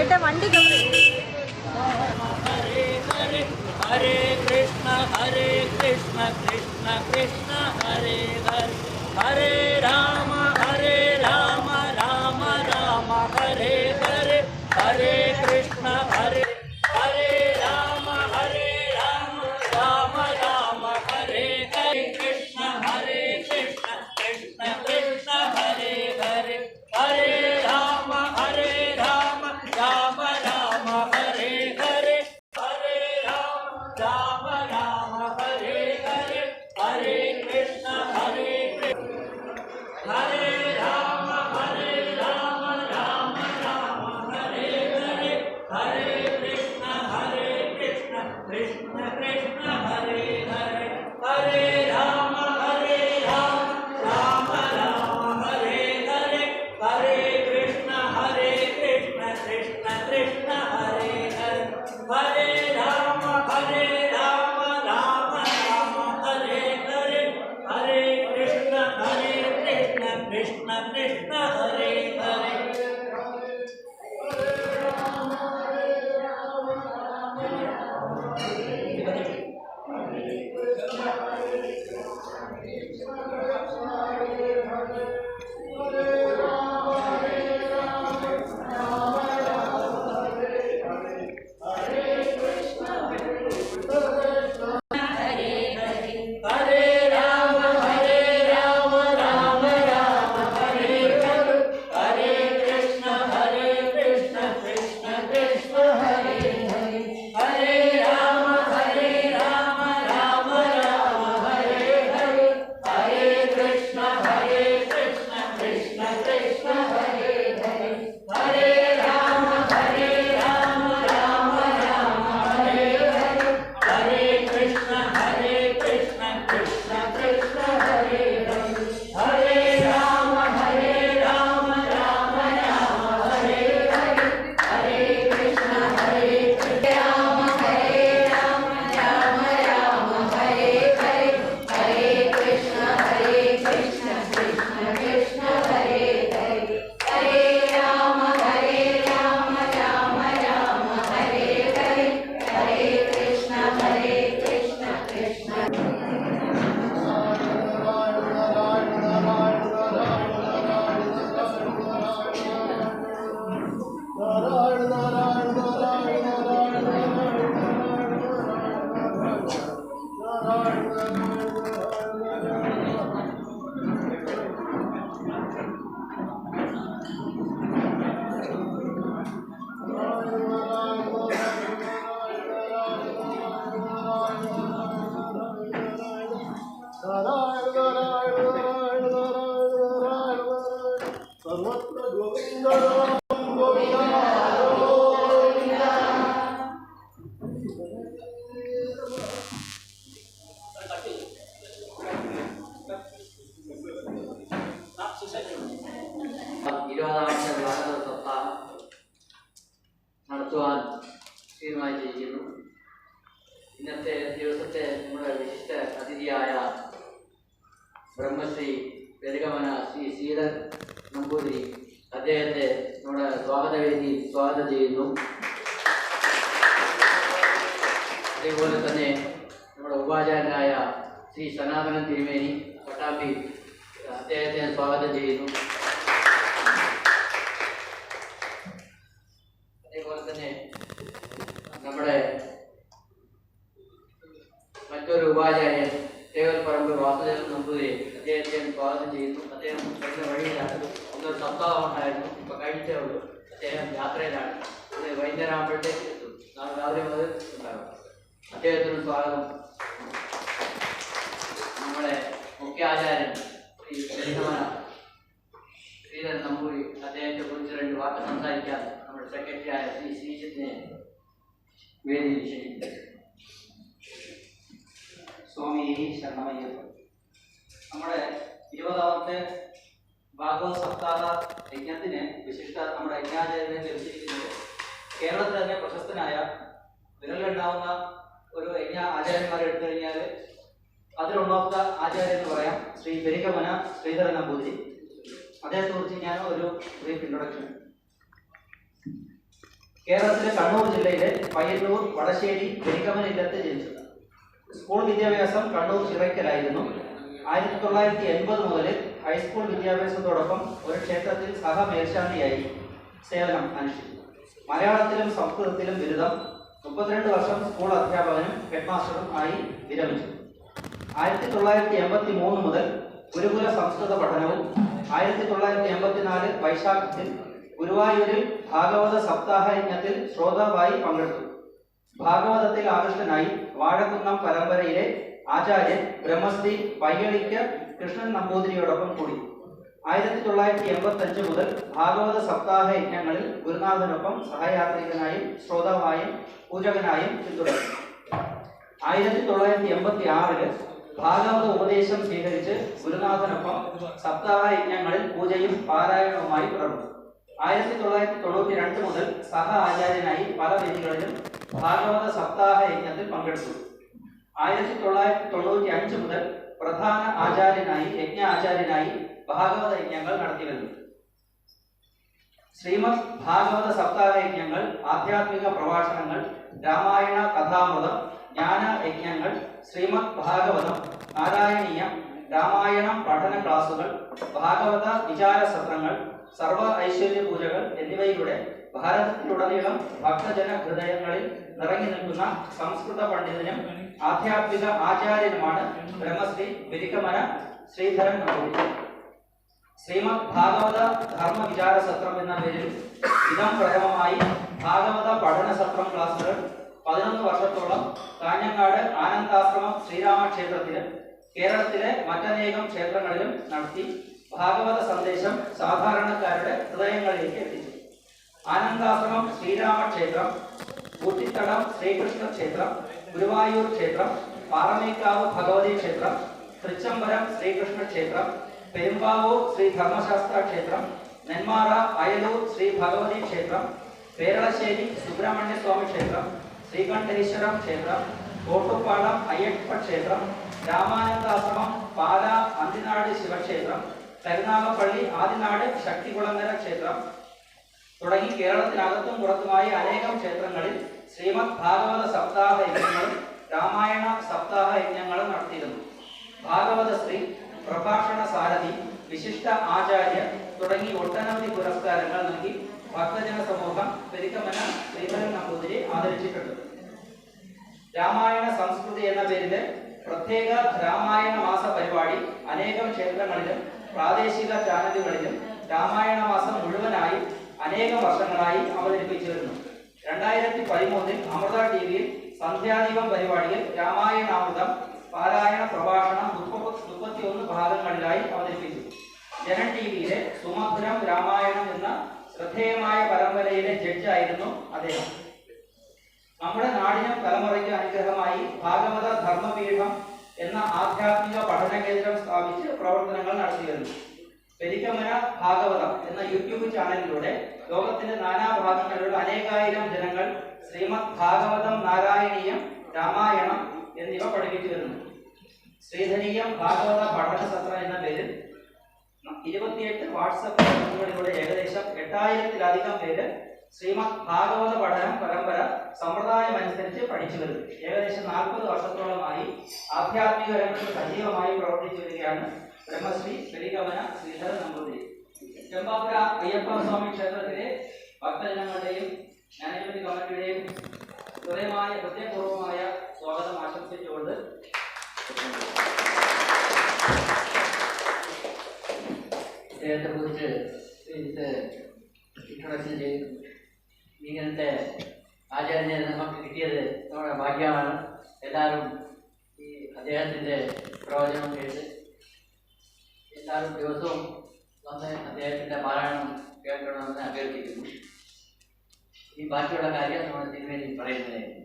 ചേട്ടാ വണ്ടി ഹരേ കൃഷ്ണ കൃഷ്ണ കൃഷ്ണ ഹരേ ഹരേ ഹരേ രാമ രാമ രാമ ഹരേ ഹരേ ഹരേ കൃഷ്ണ ഹരേ രാമ രാമ രാമ ഹരേ ഹരേ കൃഷ്ണ കൃഷ്ണ കൃഷ്ണ ഹരേ ഹരേ ഹരേ രാമ രാമ രാമ ഹരേ ഹരേ ഹരേ രാമ രാമ ഹരേ ഹരേ ഹരേ കൃഷ്ണ ഹരേ രാമ രാമ രാമ ഹരേ ഹരേ ഹരേ കൃഷ്ണ കൃഷ്ണ കൃഷ്ണ ഹരേ ഹരേ ഹരേ രാമ രാമ ഹരേ ഹരേ ഹരേ കൃഷ്ണ കൃഷ്ണ കൃഷ്ണ ഹരേ ഹരേ ഹരേ രാമ രാമ ഹരേ ഹരേ ഹരേ കൃഷ്ണ കൃഷ്ണ കൃഷ്ണ ഹരേ ഹരേ നടത്തുവാൻ തീരുമാനിച്ചിരിക്കുന്നു. ഇന്നത്തെ ദിവസത്തെ നമ്മുടെ വിശിഷ്ട അതിഥിയായ ബ്രഹ്മശ്രീ പെരുകമന ശ്രീ ശ്രീധരൻ നമ്പൂതിരി അദ്ദേഹത്തെ നമ്മുടെ സ്വാഗതവേദി സ്വാഗതം ചെയ്യുന്നു. അതേപോലെ തന്നെ നമ്മുടെ ഉപാചാര്യനായ ശ്രീ സനാതനൻ തിരുമേനി പട്ടാമ്പി അദ്ദേഹത്തെ സ്വാഗതം ചെയ്യുന്നു. അതേപോലെ തന്നെ നമ്മുടെ മറ്റൊരു ഉപാചാര്യൻ തേവൽപ്പറമ്പ് വാസുദേവൻ നമ്പൂതിരി അദ്ദേഹത്തെ സ്വാഗതം ചെയ്യുന്നു. അദ്ദേഹം കഴിഞ്ഞ വഴിയിലാണ്, ഒന്നൊരു സപ്താഹം ഉണ്ടായിരുന്നു, ഇപ്പൊ കഴിഞ്ഞേ ഉള്ളൂ. അദ്ദേഹം യാത്രയിലാണ്, വൈകുന്നേരം ആകുമ്പോഴത്തേക്ക് എത്തും. നാളെ രാവിലെ മുതൽ ഉണ്ടാകും. അദ്ദേഹത്തിനും സ്വാഗതം. നമ്മുടെ മുഖ്യാചാര്യൻ ശ്രീ പെരുകമന ശ്രീധരൻ നമ്പൂരി അദ്ദേഹത്തെ കുറിച്ച് രണ്ട് വാക്ക് സംസാരിക്കാൻ നമ്മുടെ സെക്രട്ടറിയായ ശ്രീ ശ്രീജിത്തിനെ വേദിയിൽ ക്ഷണിക്കുന്നു. സ്വാമി ശരണമയ്യപ്പൻ. നമ്മുടെ 20ാമത്തെ ഭാഗവത സപ്താഹ യജ്ഞത്തിന് വിശിഷ്ട നമ്മുടെ യജ്ഞാചാര്യനെ ലഭിച്ചിരിക്കുന്നത് കേരളത്തിൽ തന്നെ പ്രശസ്തനായ വിരലിലുണ്ടാവുന്ന ഒരു യജ്ഞ ആചാര്യന്മാരെ എടുത്തു കഴിഞ്ഞാൽ അതിലൊന്നാമത്തെ ആചാര്യൻ എന്ന് പറയാം ശ്രീ പെരുകമന ശ്രീധരൻ നമ്പൂതിരി. അദ്ദേഹത്തെ കുറിച്ച് ഞാൻ ഒരു ബ്രീഫ് ഇൻട്രൊഡക്ഷൻ. കേരളത്തിലെ കണ്ണൂർ ജില്ലയിലെ പയ്യന്നൂർ വടശ്ശേരി വെലിക്കമനില്ലത്ത് ജനിച്ചത്. സ്കൂൾ വിദ്യാഭ്യാസം കണ്ണൂർ ചിറയ്ക്കലായിരുന്നു. 1980 മുതൽ ഹൈസ്കൂൾ വിദ്യാഭ്യാസത്തോടൊപ്പം ഒരു ക്ഷേത്രത്തിൽ സഹമേൽശാന്തിയായി സേവനം അനുഷ്ഠിച്ചു. മലയാളത്തിലും സംസ്കൃതത്തിലും ബിരുദം, 32 വർഷം സ്കൂൾ അധ്യാപകനും ഹെഡ്മാസ്റ്ററും ആയി വിരമിച്ചു. 1983 മുതൽ ഗുരുകുല സംസ്കൃത പഠനവും 1984 വൈശാഖത്തിൽ ഗുരുവായൂരിൽ ഭാഗവത സപ്താഹ യജ്ഞത്തിൽ ശ്രോതാവായി പങ്കെടുത്തു. ഭാഗവതത്തിൽ ആകൃഷ്ടനായി വാഴക്കുന്നം പരമ്പരയിലെ ആചാര്യൻ ബ്രഹ്മശ്രീ പയ്യളിക്ക് കൃഷ്ണൻ നമ്പൂതിരിയോടൊപ്പം കൂടി. 1985 മുതൽ ഭാഗവത സപ്താഹ യജ്ഞങ്ങളിൽ ഗുരുനാഥനൊപ്പം സഹയാത്രികനായും ശ്രോതാവായും പൂജകനായും പിന്തുടർന്നു. 1986 ഭാഗവത ഉപദേശം സ്വീകരിച്ച് ഗുരുനാഥനൊപ്പം സപ്താഹ യജ്ഞങ്ങളിൽ പൂജയും പാരായണവുമായി തുടർന്നു. 1992 മുതൽ സഹ ആചാര്യനായി പല വേദികളിലും ഭാഗവത സപ്താഹ യജ്ഞത്തിൽ പങ്കെടുത്തു. 1995 മുതൽ പ്രധാന ആചാര്യനായി യജ്ഞാചാര്യനായി ഭാഗവത യജ്ഞങ്ങൾ നടത്തിവരുന്നു. ശ്രീമദ് ഭാഗവത സപ്താഹ യജ്ഞങ്ങൾ, ആധ്യാത്മിക പ്രഭാഷണങ്ങൾ, രാമായണ കഥാമൃതം, ജ്ഞാന യജ്ഞങ്ങൾ, ശ്രീമദ് ഭാഗവതം, നാരായണീയം, രാമായണം പഠന ക്ലാസുകൾ, ഭാഗവത വിചാര സത്രങ്ങൾ, സർവ ഐശ്വര്യ പൂജകൾ എന്നിവയിലൂടെ ഭാരതത്തിലുടനീളം ഭക്തജന ഹൃദയങ്ങളിൽ നിറങ്ങി നിൽക്കുന്ന സംസ്കൃത പണ്ഡിതനും ആധ്യാത്മിക ആചാര്യനുമാണ് ബ്രഹ്മശ്രീ വെലിക്കമന ശ്രീധരൻ നമ്പൂതിരി. ശ്രീമദ് ഭാഗവത ധർമ്മ വിചാര സത്രം എന്ന പേരിൽ ഇതം പ്രഥമമായി ഭാഗവത പഠന സത്രം ക്ലാസുകൾ 11 വർഷത്തോളം കാഞ്ഞങ്ങാട് ആനന്ദാശ്രമം ശ്രീരാമക്ഷേത്രത്തിലും കേരളത്തിലെ മറ്റനേകം ക്ഷേത്രങ്ങളിലും നടത്തി ഭാഗവത സന്ദേശം സാധാരണക്കാരുടെ ഹൃദയങ്ങളിലേക്ക് എത്തിച്ചു. ആനന്ദാശ്രമം ശ്രീരാമക്ഷേത്രം, ഊട്ടിത്തടം ശ്രീകൃഷ്ണ ക്ഷേത്രം, ഗുരുവായൂർ ക്ഷേത്രം, പാറമേക്കാവ് ഭഗവതി ക്ഷേത്രം, തൃച്ചംബരം ശ്രീകൃഷ്ണ ക്ഷേത്രം, പെരുമ്പാവൂർ ശ്രീ ധർമ്മശാസ്ത്ര ക്ഷേത്രം, നെന്മാറ അയലൂർ ശ്രീ ഭഗവതി ക്ഷേത്രം, പേരളശ്ശേരി സുബ്രഹ്മണ്യ സ്വാമി ക്ഷേത്രം, ശ്രീകണ്ഠേശ്വരം ക്ഷേത്രം, കോട്ടുപ്പാടം അയ്യപ്പ ക്ഷേത്രം, രാമാനന്ദാശ്രമം പാല അന്തിനാട് ശിവക്ഷേത്രം, കരുനാഗപ്പള്ളി ആദിനാട് ശക്തികുളങ്ങര ക്ഷേത്രം തുടങ്ങി കേരളത്തിനകത്തും പുറത്തുമായി അനേകം ക്ഷേത്രങ്ങളിൽ ശ്രീമദ് ഭാഗവത സപ്താഹ യജ്ഞങ്ങളും രാമായണ സപ്താഹ യജ്ഞങ്ങളും നടത്തിയിരുന്നു. ഭാഗവത ശ്രീ, പ്രഭാഷണ സാരഥി, വിശിഷ്ട ആചാര്യ തുടങ്ങി ഒട്ടനവധി പുരസ്കാരങ്ങൾ നൽകി ഭക്തജന സമൂഹം വെലിക്കമന ശ്രീധരൻ നമ്പൂതിരി ആദരിച്ചിട്ടുണ്ട്. രാമായണ സംസ്കൃതി എന്ന പേരില് പ്രത്യേക രാമായണ മാസ പരിപാടി അനേകം ക്ഷേത്രങ്ങളിലും പ്രാദേശിക ചാനലുകളിലും രാമായണ മാസം മുഴുവനായി അനേകം വർഷങ്ങളായി അവതരിപ്പിച്ചു വരുന്നു. 2013 അമൃത ടിവിയിൽ സന്ധ്യാദീപം പരിപാടിയിൽ രാമായണാമൃതം പാരായണ പ്രഭാഷണം 31 ഭാഗങ്ങളിലായി അവതരിപ്പിച്ചു. ജനൻ ടിവിയിലെ സുമധുരം രാമായണം എന്ന ശ്രദ്ധേയമായ പരമ്പരയിലെ ജഡ്ജായിരുന്നു അദ്ദേഹം. നമ്മുടെ നാടിനും തലമുറയ്ക്ക് അനുഗ്രഹമായി ഭാഗവത ധർമ്മപീഠം എന്ന ആധ്യാത്മിക പഠന കേന്ദ്രം സ്ഥാപിച്ച് പ്രവർത്തനങ്ങൾ നടത്തിവരുന്നു. വെലിക്കമന ഭാഗവതം എന്ന യൂട്യൂബ് ചാനലിലൂടെ ലോകത്തിന്റെ നാനാഭാഗങ്ങളിലുള്ള അനേകായിരം ജനങ്ങൾ ശ്രീമദ് ഭാഗവതം, നാരായണീയം, രാമായണം എന്നിവ പഠിപ്പിച്ചു വരുന്നു. ശ്രീധരീയം ഭാഗവത പഠന സത്രം എന്ന പേരിൽ 28 വാട്സപ്പ് ഗ്രൂപ്പുകളിലൂടെ ഏകദേശം 8000-ലധികം പേര് ശ്രീമദ് ഭാഗവത പഠനം പരമ്പര സമ്പ്രദായമനുസരിച്ച് പഠിച്ചു വരുന്നു. ഏകദേശം 40 വർഷത്തോളമായി ആധ്യാത്മിക രംഗത്ത് സജീവമായി പ്രവർത്തിച്ചു വരികയാണ് ബ്രഹ്മശ്രീ വെലിക്കമന ശ്രീധരൻ നമ്പൂതിരി. ചെമ്പാപ്പുര അയ്യപ്പ സ്വാമി ക്ഷേത്രത്തിലെ ഭക്തജനങ്ങളുടെയും മാനേജ്മെന്റ് കമ്മിറ്റിയുടെയും ഹൃദയപൂർവമായ സ്വാഗതം ആശംസിച്ചുകൊണ്ട് അദ്ദേഹത്തെ കുറിച്ച് ഇൻട്രൊഡക്ഷൻ ചെയ്തു. ഇങ്ങനത്തെ ആചാര്യനെ നമുക്ക് കിട്ടിയത് നമ്മുടെ ഭാഗ്യമാണ്. എല്ലാവരും ഈ അദ്ദേഹത്തിൻ്റെ പ്രവചനം കേട്ട് എല്ലാവരും ദിവസവും വന്ന് അദ്ദേഹത്തിൻ്റെ പാരായണം കേൾക്കണമെന്ന് അഭ്യർത്ഥിക്കുന്നു. ഈ ബാക്കിയുള്ള കാര്യം നമ്മൾ തിരുമേനി പറയുന്നതായിരുന്നു.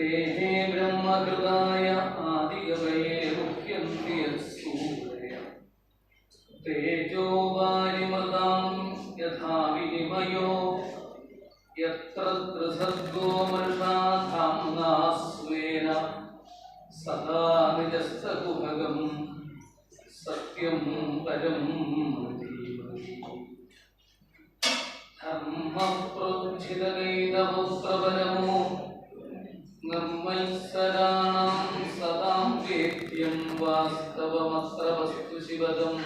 तेहे ब्रह्मकृताय आदिकवये मुह्यन्ति यत्सूरय तेजो वारिमृतां यथा विनिमयो यत्र त्रिसर्गो मृषा धाम्ना स्वेन सदा निजस्तकुभगं सत्यं परं धीमहि धर्मप्रोज्झितकैतवप्रबलमो निर्मत्सराणां सदां वेद्यं वास्तवमत्र वस्तु शिवदं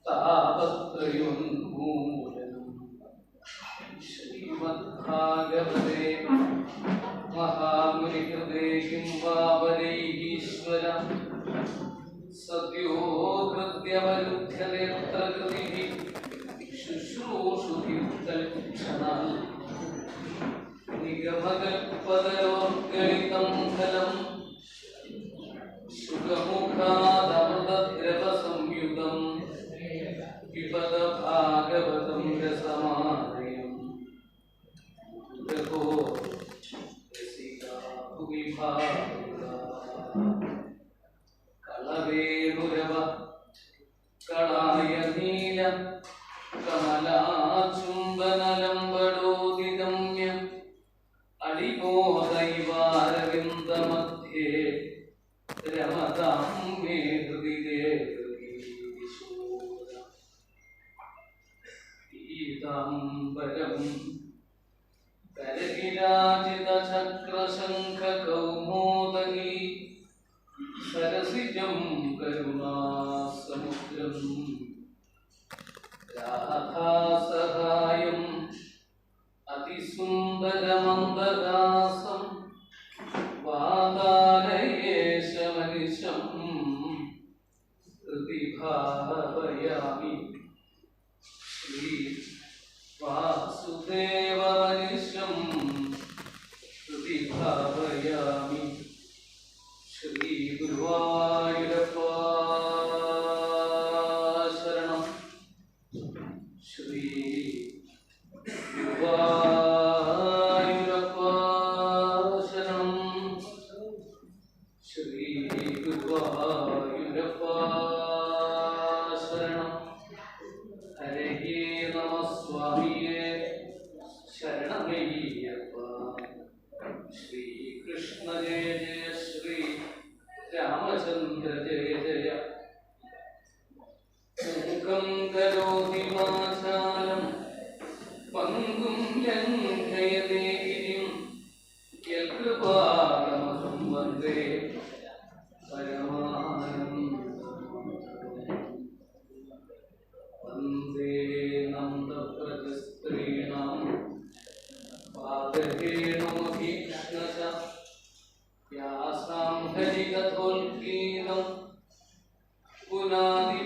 तापत्रयोन्मूलनम् श्रीमद्भागवते महामुनिकृते किं वा वरैरीश्वर सद्यो हृद्यवरुध्यते कृतिः शुश्रूषुभिर्तल्क्षणात् निगमकल्पतरोर्गलितं फलं शुकमुखादमृतद्रवसंयुतं पिबत भागवतं रसमालयम् रघो रसिका भुवि भावुका कलवेरुरव कलाय नील कमलाचुम्बनलम्बडोदिगम्य अडिमोदैवारविन्दमध्ये रमतां मे हृदि देवकीशोर पीताम्बरं करगिराजितचक्रशङ्खकौमोदगी सरसिजं करुणासमुद्रम् राधासहायम् अतिसुन्दरमन्दहासं वातालयेशमनिशं हृदि भावयामि श्री वासुदेवमनिशं हृदि भावयामि श्री गुरुवायूरप्पा शरणं श्री गुरुवायूरप्पा शरणं श्री गुरुवायूरप्पा शरणं हरे नमः स्वामिये शरणमय्यप्पा श्री कृष्ण जय जय श्री रामचंद्र जय जय मूकं करोति वाचालं पंगुं लङ्घयते गिरिं यत्कृपातमहं वन्दे परमानन्दं वन्दे नन्दव्रजस्त्रीणां पादहेणुमभीक्ष्णश यासां हरिकथोल्गीतं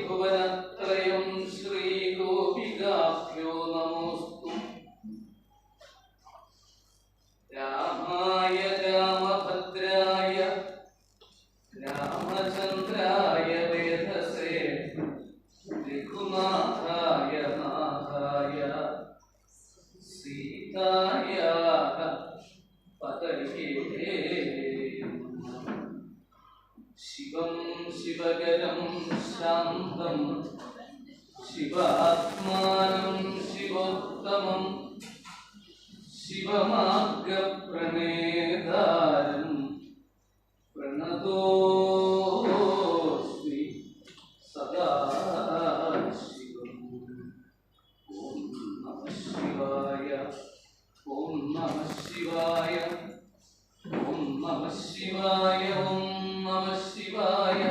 पुनादिभुवनत्रयं श्रीगोपिकाभ्यो नमोऽस्तु रामाय रामभद्राय रामचन्द्राय वेधसे रघुनाथाय नाथाय सीतायाः पतये शिवं शिवकरं शान्तं शिवात्मानं शिवोत्तमं शिवमार्गप्रणेतारं प्रणतोऽस्मि सदा शिवम् ॐ नमः शिवाय ॐ नमः शिवाय ॐ नमः शिवाय ॐ नमः शिवाय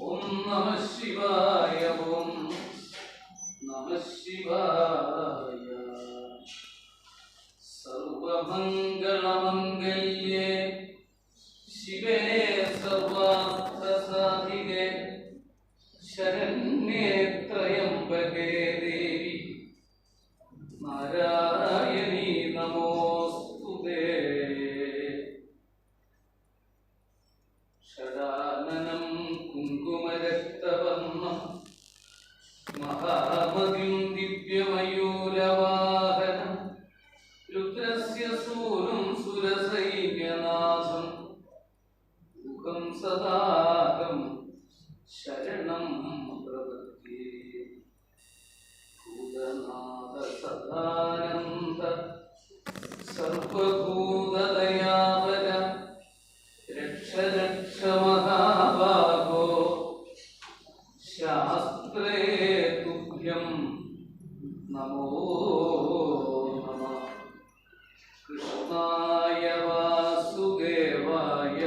ॐ नमः शिवाय ॐ नमः शिवाय सर्वमङ्गलमङ्गल्ये शिवे सर्वार्थसाधिके शरण्ये त्र्यम्बके देवी नारायणी नमोऽस्तुते षडाननं कुङ्कुमरक्तवर्णं महामतिं दिव्यमयूरवाहनं रुद्रस्य सूनुं सुरसैर्यं സദാകം ശരണം പ്രപദ്യേ. ഭൂതനാഥ സദാനന്ദ സർവഭൂതദയാവര രക്ഷ രക്ഷ മഹാഭാഗോ ശാസ്ത്രേ തുഭ്യം നമോ നമഃ. കൃഷ്ണായ വാസുദേവായ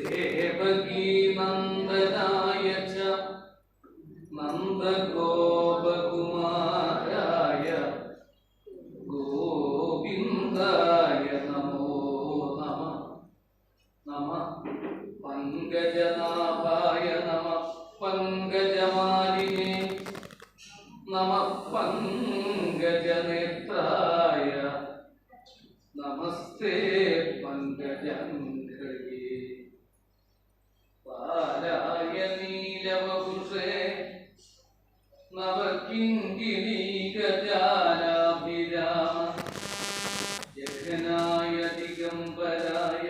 ദേവകീനന്ദനായ ച നന്ദഗോപകുമാരായ ഗോവിന്ദായ നമോ നമഃ. നമഃ പങ്കജനാഭായ നമഃ പങ്കജമാലിനേ നമഃ പങ്കജനേത്രായ നമസ്തേ പങ്കജംഘ്രയേ. പാലായ നീലവപുഷേ നവകിങ്കിരീകജാലാഭിരാമ ജഘനായ ദിഗംബരായ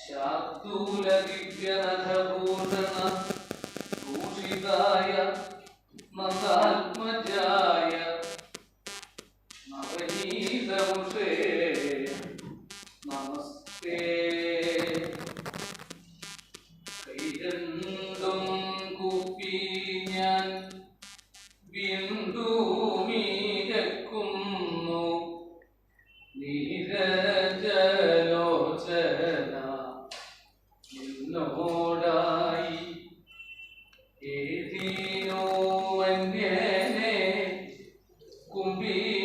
ശാർദൂലദിവ്യനഖഭൂഷണ ഭൂഷിതായ നന്ദാത്മജായ നവനീതമുഷേ നമസ്തേ. കൈരണ്ടും കൂപ്പി ഞാൻ ബിന്ദുമീരക്കുന്നു നീരജലോചന നിന്നോടായി ഏതീനോ അന്യനെ കുമ്പീടേണ്ടാത്തോരു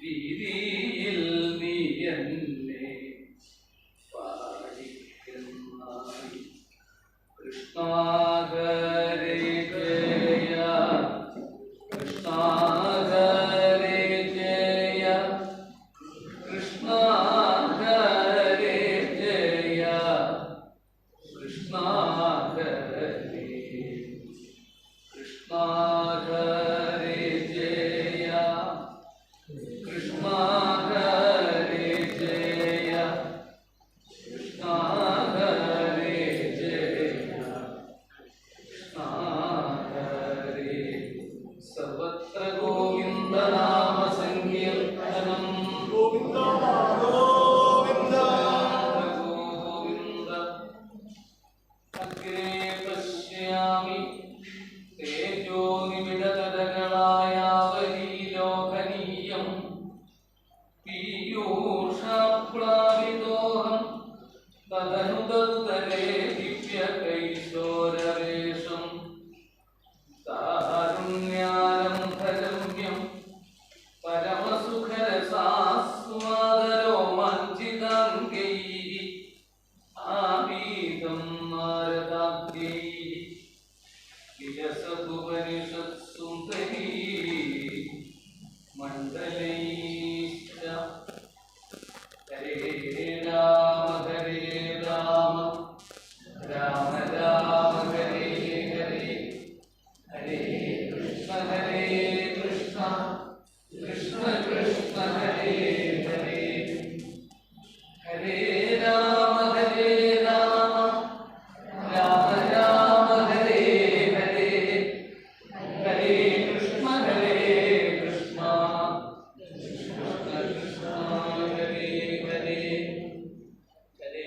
രീതിയിൽ നീ എന്നെ പാടിക്കുന്നായി. കൃഷ്ണ ഹരേ ജയ കൃഷ്ണ ഹരേ ജയ കൃഷ്ണ ഹരേ ജയ കൃഷ്ണ ഹരേ കൃഷ്ണ ഹരേ ജയ കൃഷ്ണ ഹരേ ജയ കൃഷ്ണ ഹരേ ജയ കൃഷ്ണ ഹരേ. സർവത്ര ഗോവിന്ദനാമ സങ്കീർത്തനം ഗോവിന്ദ ഗോവിന്ദ. അഗ്രേ പശ്യാമി തേജോനിബിഡതരകളായാവലീലോകനീയം പീയൂഷാപ്ലാവിതോഹം തദനുദത്തരേ ദിവ്യകൈശോരവേഷം താരുണ്യാലംഭരമ്യം പരമസുഖരസാസ്വാദരോമാഞ്ചിതാംഗൈഃ ആമീതം നാരദാബ്ദൈഃ വിലസതുപനിഷത്സുന്ദരീ മണ്ഡലൈശ്ച. ഹരേ രാമ രാമ രാമ ഹരേ ഹരേ ഹരേ കൃഷ്ണ കൃഷ്ണ കൃഷ്ണ ഹരേ ഹരേ ഹരേ രാമ രാമ രാമ ഹരേ ഹരേ ഹരേ കൃഷ്ണ കൃഷ്ണ കൃഷ്ണ കൃഷ്ണ ഹരേ ഹരേ ഹരേ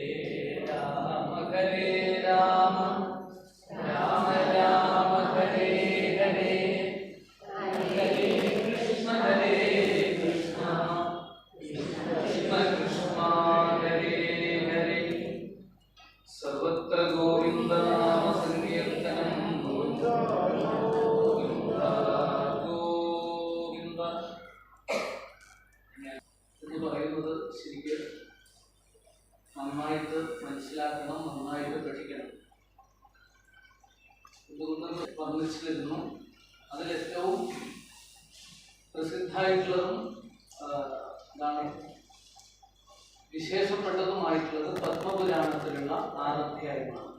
രാമ രാമ രാമ ഹരേ ഹരേ ഹരേ കൃഷ്ണ കൃഷ്ണ കൃഷ്ണ കൃഷ്ണ ഹരേ ഹരേ. സർവത്ര ഗോവിന്ദനാമ സങ്കീർത്തനം ഗോവിന്ദ ഗോവിന്ദ ഗോവിന്ദ എന്ന് പറയുന്നത് ശരിക്കും നന്നായിട്ട് മനസ്സിലാക്കണം, നന്നായിട്ട് പഠിക്കണം. ഇതൊന്നും വർണ്ണിച്ചിരുന്നു. അതിലേറ്റവും പ്രസിദ്ധമായിട്ടുള്ളതും എന്താണ് വിശേഷപ്പെട്ടതുമായിട്ടുള്ളത് പത്മപുരാണത്തിലുള്ള 6 അധ്യായമാണ്.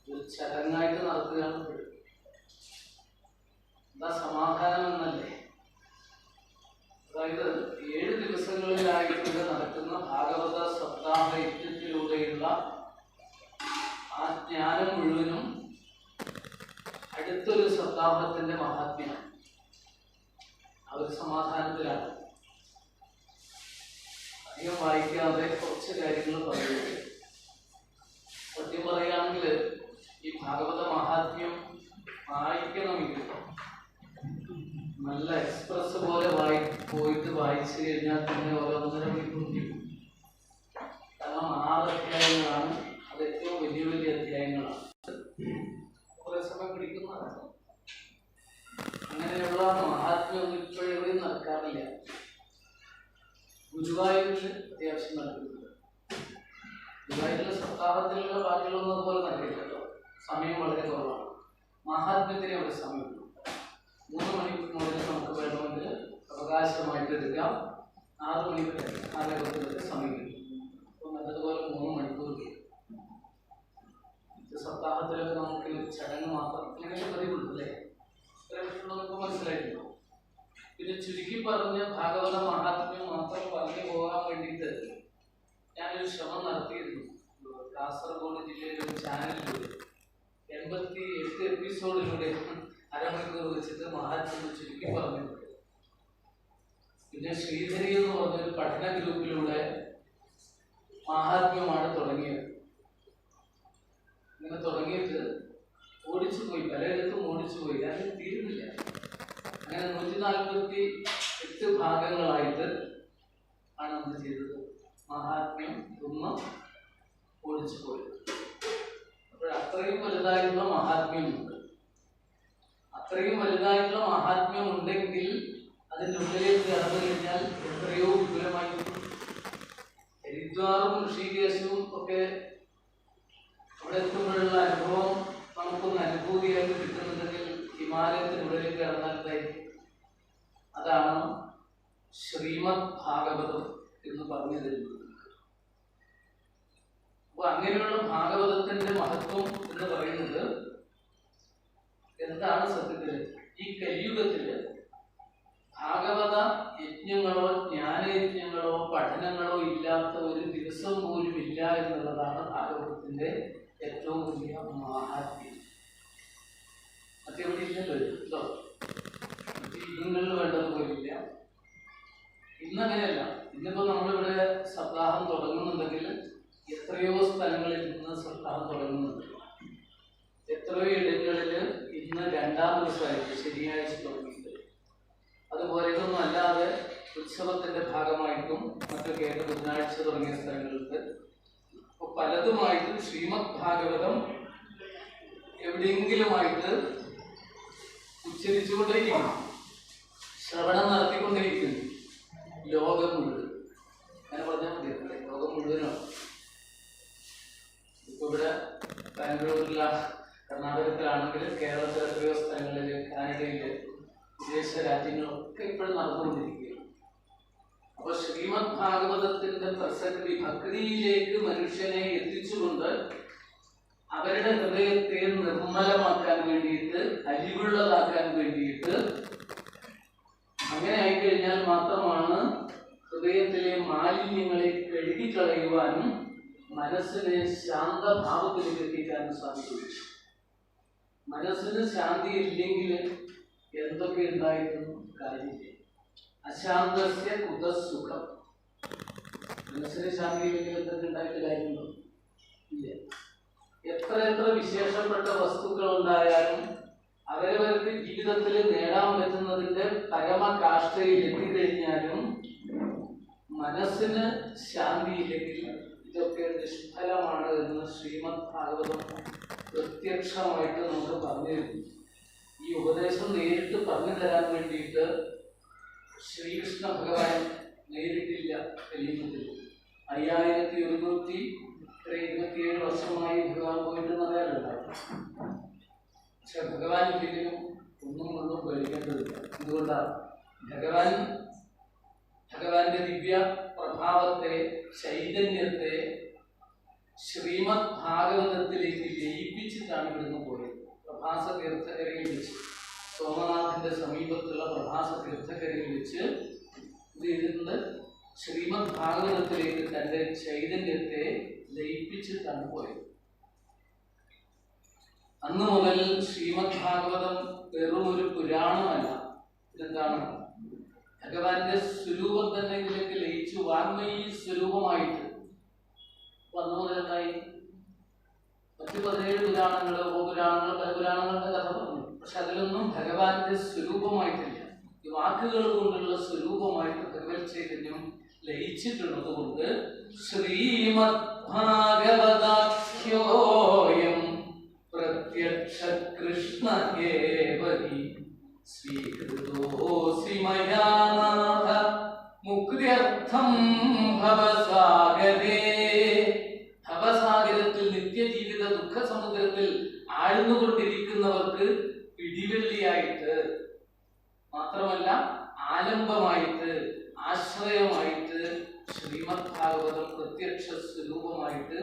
ഒരു ചടങ്ങായിട്ട് നടത്തുകയാണ്. എന്താ സമാധാനം എന്നല്ലേ? അതായത് 7 ദിവസങ്ങളിലായിട്ട് സമാധാനത്തിലാണ്. അധികം വായിക്കാതെ കുറച്ച് കാര്യങ്ങൾ പറയുന്നത്. സത്യം പറയുകയാണെങ്കിൽ ഈ ഭാഗവത മഹാത്മ്യം വായിക്കണമെങ്കിൽ നല്ല എക്സ്പ്രസ് പോലെ പോയിട്ട് വായിച്ചു കഴിഞ്ഞാൽ പിന്നെ ഓരോന്നര മണിക്കൂർ കിട്ടും. കാരണം 6 അധ്യായങ്ങളാണ്. അത് ഏറ്റവും വലിയ വലിയ അധ്യായങ്ങളാണ്. കുറെ സമയം പിടിക്കുന്നതാണ്. അങ്ങനെയുള്ള മഹാത്മ്യമൊന്നും ഇപ്പോഴെവിടെയും നടക്കാറില്ല. ഗുരുവായൂരിൽ അത്യാവശ്യം നടക്കുന്നുണ്ട്. ഗുരുവായൂരിലെ സപ്താഹത്തിലുള്ള ബാക്കിയുള്ളതൊന്നും അതുപോലെ നടക്കില്ല കേട്ടോ. സമയം വളരെ കുറവാണ്. മഹാത്മ്യത്തിന് അവിടെ സമയമുണ്ട്. 3 മണിക്കൂറിനുള്ളിൽ നമുക്ക് വേണമെങ്കിൽ അവകാശമായിട്ട് എടുക്കാം. 6 മണിക്കൂർ 4 സമയം കിട്ടും. അപ്പോൾ നല്ലതുപോലെ 3 മണിക്കൂർ കിട്ടും. സപ്താഹത്തിലൊക്കെ നമുക്ക് ചടങ്ങ് മാത്രം അങ്ങനെ പതിവുണ്ടല്ലേ? നമുക്ക് മനസ്സിലായിട്ടുണ്ടോ? പിന്നെ ചുരുക്കി പറഞ്ഞ് ഭാഗവത മഹാത്മ്യം മാത്രം പറഞ്ഞു പോകാൻ വേണ്ടിയിട്ട് ഞാനൊരു ശ്രമം നടത്തിയിരുന്നു. കാസർഗോഡ് ജില്ലയിലെ ഒരു ചാനലിലൂടെ 88 എപ്പിസോഡിലൂടെ അരമണിക്കൂർ വെച്ചിട്ട് മഹാത്മ്യം ചുരുക്കി പറഞ്ഞിട്ടുണ്ട്. പിന്നെ ശ്രീധരി എന്ന് പറഞ്ഞൊരു പഠന ഗ്രൂപ്പിലൂടെ മഹാത്മ്യമാണ് തുടങ്ങിയത്. ഇങ്ങനെ തുടങ്ങിയിട്ട് ഓടിച്ചു പോയി, പലയിടത്തും ഓടിച്ചു പോയി. അത് തീരുന്നില്ല. അങ്ങനെ 148 ഭാഗങ്ങളായിട്ട് ആണ് എന്ത് ചെയ്തത്? മഹാത്മ്യം ഒന്ന് ഓടിച്ചു പോയത്. അപ്പോൾ അത്രയും വലുതായിട്ടുള്ള മഹാത്മ്യമുണ്ട്. അത്രയും വലുതായിട്ടുള്ള മഹാത്മ്യം ഉണ്ടെങ്കിൽ അതിൻ്റെ ഉള്ളിലേക്ക് കടന്നു കഴിഞ്ഞാൽ എത്രയോ വിപുലമായിരിക്കും. ഹരിദ്വാറും ഋഷികേശവും ഒക്കെ അവിടെ എത്തുമ്പോഴുള്ള അനുഭവം നമുക്കൊന്ന് അനുഭൂതിയായിട്ട് കിട്ടുന്നുണ്ടെങ്കിൽ ഹിമാലയത്തിനുള്ളിലേക്ക് കടന്നാലായിരിക്കും. അതാണ് ശ്രീമദ് ഭാഗവതം എന്ന് പറഞ്ഞു തരുന്നത്. അപ്പൊ അങ്ങനെയുള്ള ഭാഗവതത്തിന്റെ മഹത്വം എന്ന് പറയുന്നത് എന്താണ്? സത്യത്തില് ഈ കലിയുഗത്തില് ഭാഗവത യജ്ഞങ്ങളോ ജ്ഞാനയജ്ഞങ്ങളോ പഠനങ്ങളോ ഇല്ലാത്ത ഒരു ദിവസം പോലും ഇല്ല എന്നുള്ളതാണ് ഭാഗവതത്തിന്റെ ഏറ്റവും വലിയ മഹാത്മ്യം. മറ്റെവിടെ ഇല്ലല്ലോ കേട്ടോ. മറ്റു യുഗങ്ങളിൽ വേണ്ടതുപോലില്ല. ഇന്നങ്ങനെയല്ല. ഇന്നിപ്പോ നമ്മളിവിടെ സപ്താഹം തുടങ്ങുന്നുണ്ടെങ്കിൽ എത്രയോ സ്ഥലങ്ങളിൽ ഇന്ന് സപ്താഹം തുടങ്ങുന്നുണ്ട്. എത്രയോ ഇടങ്ങളിൽ ഇന്ന് 2ാം ദിവസമായിട്ട് ശനിയാഴ്ച തുടങ്ങിയിട്ട്. അതുപോലെ ഇതൊന്നും അല്ലാതെ ഉത്സവത്തിന്റെ ഭാഗമായിട്ടും മറ്റൊക്കെ ആയിട്ട് ബുധനാഴ്ച തുടങ്ങിയ സ്ഥലങ്ങൾക്ക് അപ്പോൾ പലതുമായിട്ടും ശ്രീമദ് ഭാഗവതം എവിടെയെങ്കിലുമായിട്ട് ഉച്ചരിച്ചുകൊണ്ടേയിരിക്കുന്നു, ശ്രവണം നടത്തിക്കൊണ്ടേയിരിക്കുന്നു. ലോകം മുഴുവൻ അങ്ങനെ പറഞ്ഞാൽ മതി. ലോകം മുഴുവനാണ്. ഇപ്പോൾ ഇവിടെ ബാംഗ്ലൂരിലാണ്, കർണാടകത്തിലാണെങ്കിൽ കേരളത്തിലെ എത്രയോ സ്ഥലങ്ങളിൽ, കാനഡയിൽ, വിദേശ രാജ്യങ്ങളൊക്കെ ഇപ്പോഴും നടന്നുകൊണ്ടിരിക്കുകയാണ്. അപ്പൊ ശ്രീമദ് ഭാഗവതത്തിന്റെ പ്രസക്തി ഭക്തിയിലേക്ക് മനുഷ്യനെ എത്തിച്ചുകൊണ്ട് അവരുടെ ഹൃദയത്തെ നിർമ്മലമാക്കാൻ വേണ്ടിയിട്ട്, അലിവുള്ളതാക്കാൻ വേണ്ടിയിട്ട്, അങ്ങനെ ആയിക്കഴിഞ്ഞാൽ മാത്രമാണ് ഹൃദയത്തിലെ മാലിന്യങ്ങളെ കഴുകിക്കളയുവാനും മനസ്സിനെ ശാന്തഭാവത്തിലേക്ക് എത്തിക്കാനും സാധിക്കും. മനസ്സിന് ശാന്തി ഇല്ലെങ്കിൽ എന്തൊക്കെ ഉണ്ടായിരുന്നു കാര്യമില്ല. അശാന്തസ്യ കുതസുഖം. മനസ്സിന് ശാന്തി ഇല്ലെങ്കിൽ എന്തൊക്കെ ഉണ്ടായിട്ട് കാര്യമുണ്ടോ? ഇല്ല. എത്ര വിശേഷപ്പെട്ട വസ്തുക്കൾ ഉണ്ടായാലും അവരവർക്ക് ജീവിതത്തിൽ നേടാൻ പറ്റുന്നതിന്റെ പരമകാഷ്ഠയിൽ എത്തിക്കഴിഞ്ഞാലും മനസ്സിന് ശാന്തിയില്ലെങ്കിൽ ഇതൊക്കെ നിഷ്ഫലമാണ് എന്ന് ശ്രീമദ് ഭാഗവതം പ്രത്യക്ഷമായിട്ട് നമുക്ക് പറഞ്ഞിരുന്നു. ഈ ഉപദേശം നേരിട്ട് പറഞ്ഞു തരാൻ വേണ്ടിയിട്ട് ശ്രീകൃഷ്ണ ഭഗവാൻ നേരിട്ടില്ല കലിയുഗത്തിൽ. 5127 വർഷമായി ഭഗവാൻ പോയിട്ട് അറിയാനുണ്ടാവും. പക്ഷെ ഭഗവാൻ ഒരിക്കലും ഒന്നും പേടിക്കേണ്ടതില്ല. എന്തുകൊണ്ടാണ്? ഭഗവാന്റെ ദിവ്യ പ്രഭാവത്തെ, ചൈതന്യത്തെ ശ്രീമദ് ഭാഗവതത്തിലേക്ക് ലയിപ്പിച്ചിട്ടാണ് ഇവിടുന്ന് പോയത്. പ്രഭാസ തീർത്ഥകരയിൽ വെച്ച്, സോമനാഥന്റെ സമീപത്തുള്ള പ്രഭാസ തീർത്ഥകരയിൽ വെച്ച് ഇത് ചെയ്തിട്ടുണ്ട്. ശ്രീമദ് ഭാഗവതത്തിലേക്ക് തന്റെ ചൈതന്യത്തെ ലയിപ്പിച്ചിട്ടാണ് പോയത്. അന്ന് മുതൽ ശ്രീമദ് ഭാഗവതം വെറും ഒരു പുരാണമല്ല. ഇതെന്താണ്? ഭഗവാന്റെ സ്വരൂപം തന്നെ ഇതിലേക്ക് ലയിച്ചു വാങ്മയി സ്വരൂപമായിട്ട് വന്നു മുതലുണ്ടായി. മറ്റു 17 പുരാണങ്ങള്, പല പുരാണങ്ങളുടെ കഥ പറഞ്ഞു. പക്ഷെ അതിലൊന്നും ഭഗവാന്റെ സ്വരൂപമായിട്ടില്ല. ഈ വാക്കുകൾ കൊണ്ടുള്ള സ്വരൂപമായിട്ട് ഭഗവത് ചൈതന്യം ലയിച്ചിട്ടുള്ളത് കൊണ്ട് ശ്രീമദ് ഭാഗവതാഖ്യോയം പ്രത്യക്ഷ കൃഷ്ണ ഏവഹി സ്വീകൃതോസി മയാ നാഥ മുക്ത്യർത്ഥം ഭവസാഗരേ. ഭവസാഗരത്തിൽ നിത്യജീവിത ദുഃഖസമുദ്രത്തിൽ ആഴ്ന്നുകൊണ്ടിരിക്കുന്നവർക്ക് പിടിവെള്ളിയായിട്ട് മാത്രമല്ല ആലംബമായിട്ട് ആശ്രയമായിട്ട് ശ്രീമദ് ഭാഗവതം പ്രത്യക്ഷ സ്വരൂപമായിട്ട്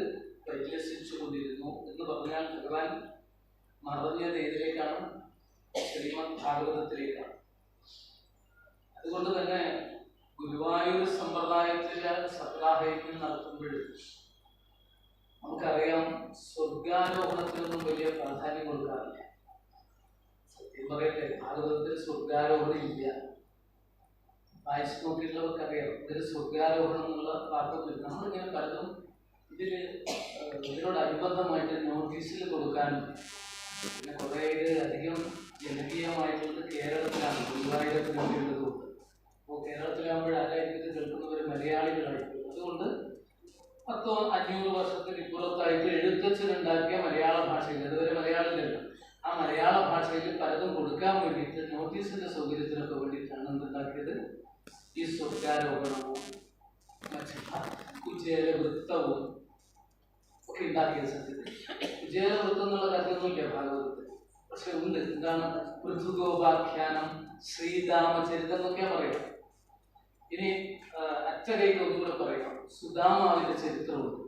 പരിലസിച്ചു കൊണ്ടിരുന്നു എന്ന് പറഞ്ഞാൽ ഭഗവാൻ മറഞ്ഞത് ഏതിലേക്കാണ്? ശ്രീമദ് ഭാഗവതത്തിലേക്കാണ്. അതുകൊണ്ട് തന്നെ ഗുരുവായൂർ സമ്പ്രദായത്തിലെ സപ്താഹയജ്ഞം നടത്തുമ്പോൾ നമുക്കറിയാം സ്വർഗാരോഹണത്തിനൊന്നും വലിയ പ്രാധാന്യം കൊടുക്കാറില്ല. സത്യം പറയട്ടെ, ഭാഗവതത്തിൽ സ്വർഗാരോഹണം ഇല്ല. വായിച്ചു നോക്കിയിട്ടുള്ളവർക്കറിയാം ഇതിൽ സ്വർഗാരോഹണം എന്നുള്ള വാക്കൊന്നുമില്ല. നമ്മളിങ്ങനെ പലതും ഇതിനോടനുബന്ധമായിട്ട് നോട്ടീസിൽ കൊടുക്കാനും പിന്നെ കുറേ അധികം ജനകീയമായിട്ടുള്ളത് കേരളത്തിലാണ്. ഗുരുവായൂരത്തിൽ വേണ്ടിയുള്ളതുകൊണ്ട് അപ്പോൾ കേരളത്തിലാകുമ്പോൾ ആരായിരിക്കും കേൾക്കുന്നവർ മലയാളികളായിരിക്കും. അതുകൊണ്ട് 100-500 വർഷത്തിന് ഇപ്പുറത്തായിട്ട് എഴുത്തച്ഛനുണ്ടാക്കിയ മലയാള ഭാഷയിൽ, അതുവരെ മലയാളത്തിലല്ല, ആ മലയാള ഭാഷയിൽ പലതും കൊടുക്കാൻ വേണ്ടിയിട്ട് നോട്ടീസിന്റെ സൗകര്യത്തിനൊക്കെ വേണ്ടിയിട്ടാണ് എന്തുണ്ടാക്കിയത്? ഈ സ്വർഗാരോഹണവും കുചേലവൃത്തവും ഒക്കെ ഉണ്ടാക്കിയത്. സത്യത്തിൽ കുചേലവൃത്തം എന്നുള്ള കഥയൊന്നുമില്ല ഭാഗവതത്തിൽ, പക്ഷെ ഉണ്ട്. എന്താണ്? പൃഥുഗോപാഖ്യാനം, ശ്രീരാമചരിതം എന്നൊക്കെ പറയാം. ഇനി അറ്റകൈക്ക് ഒന്നുകൂടെ പറയാം, സുദാമാവിന്റെ ചരിത്രമുണ്ട്.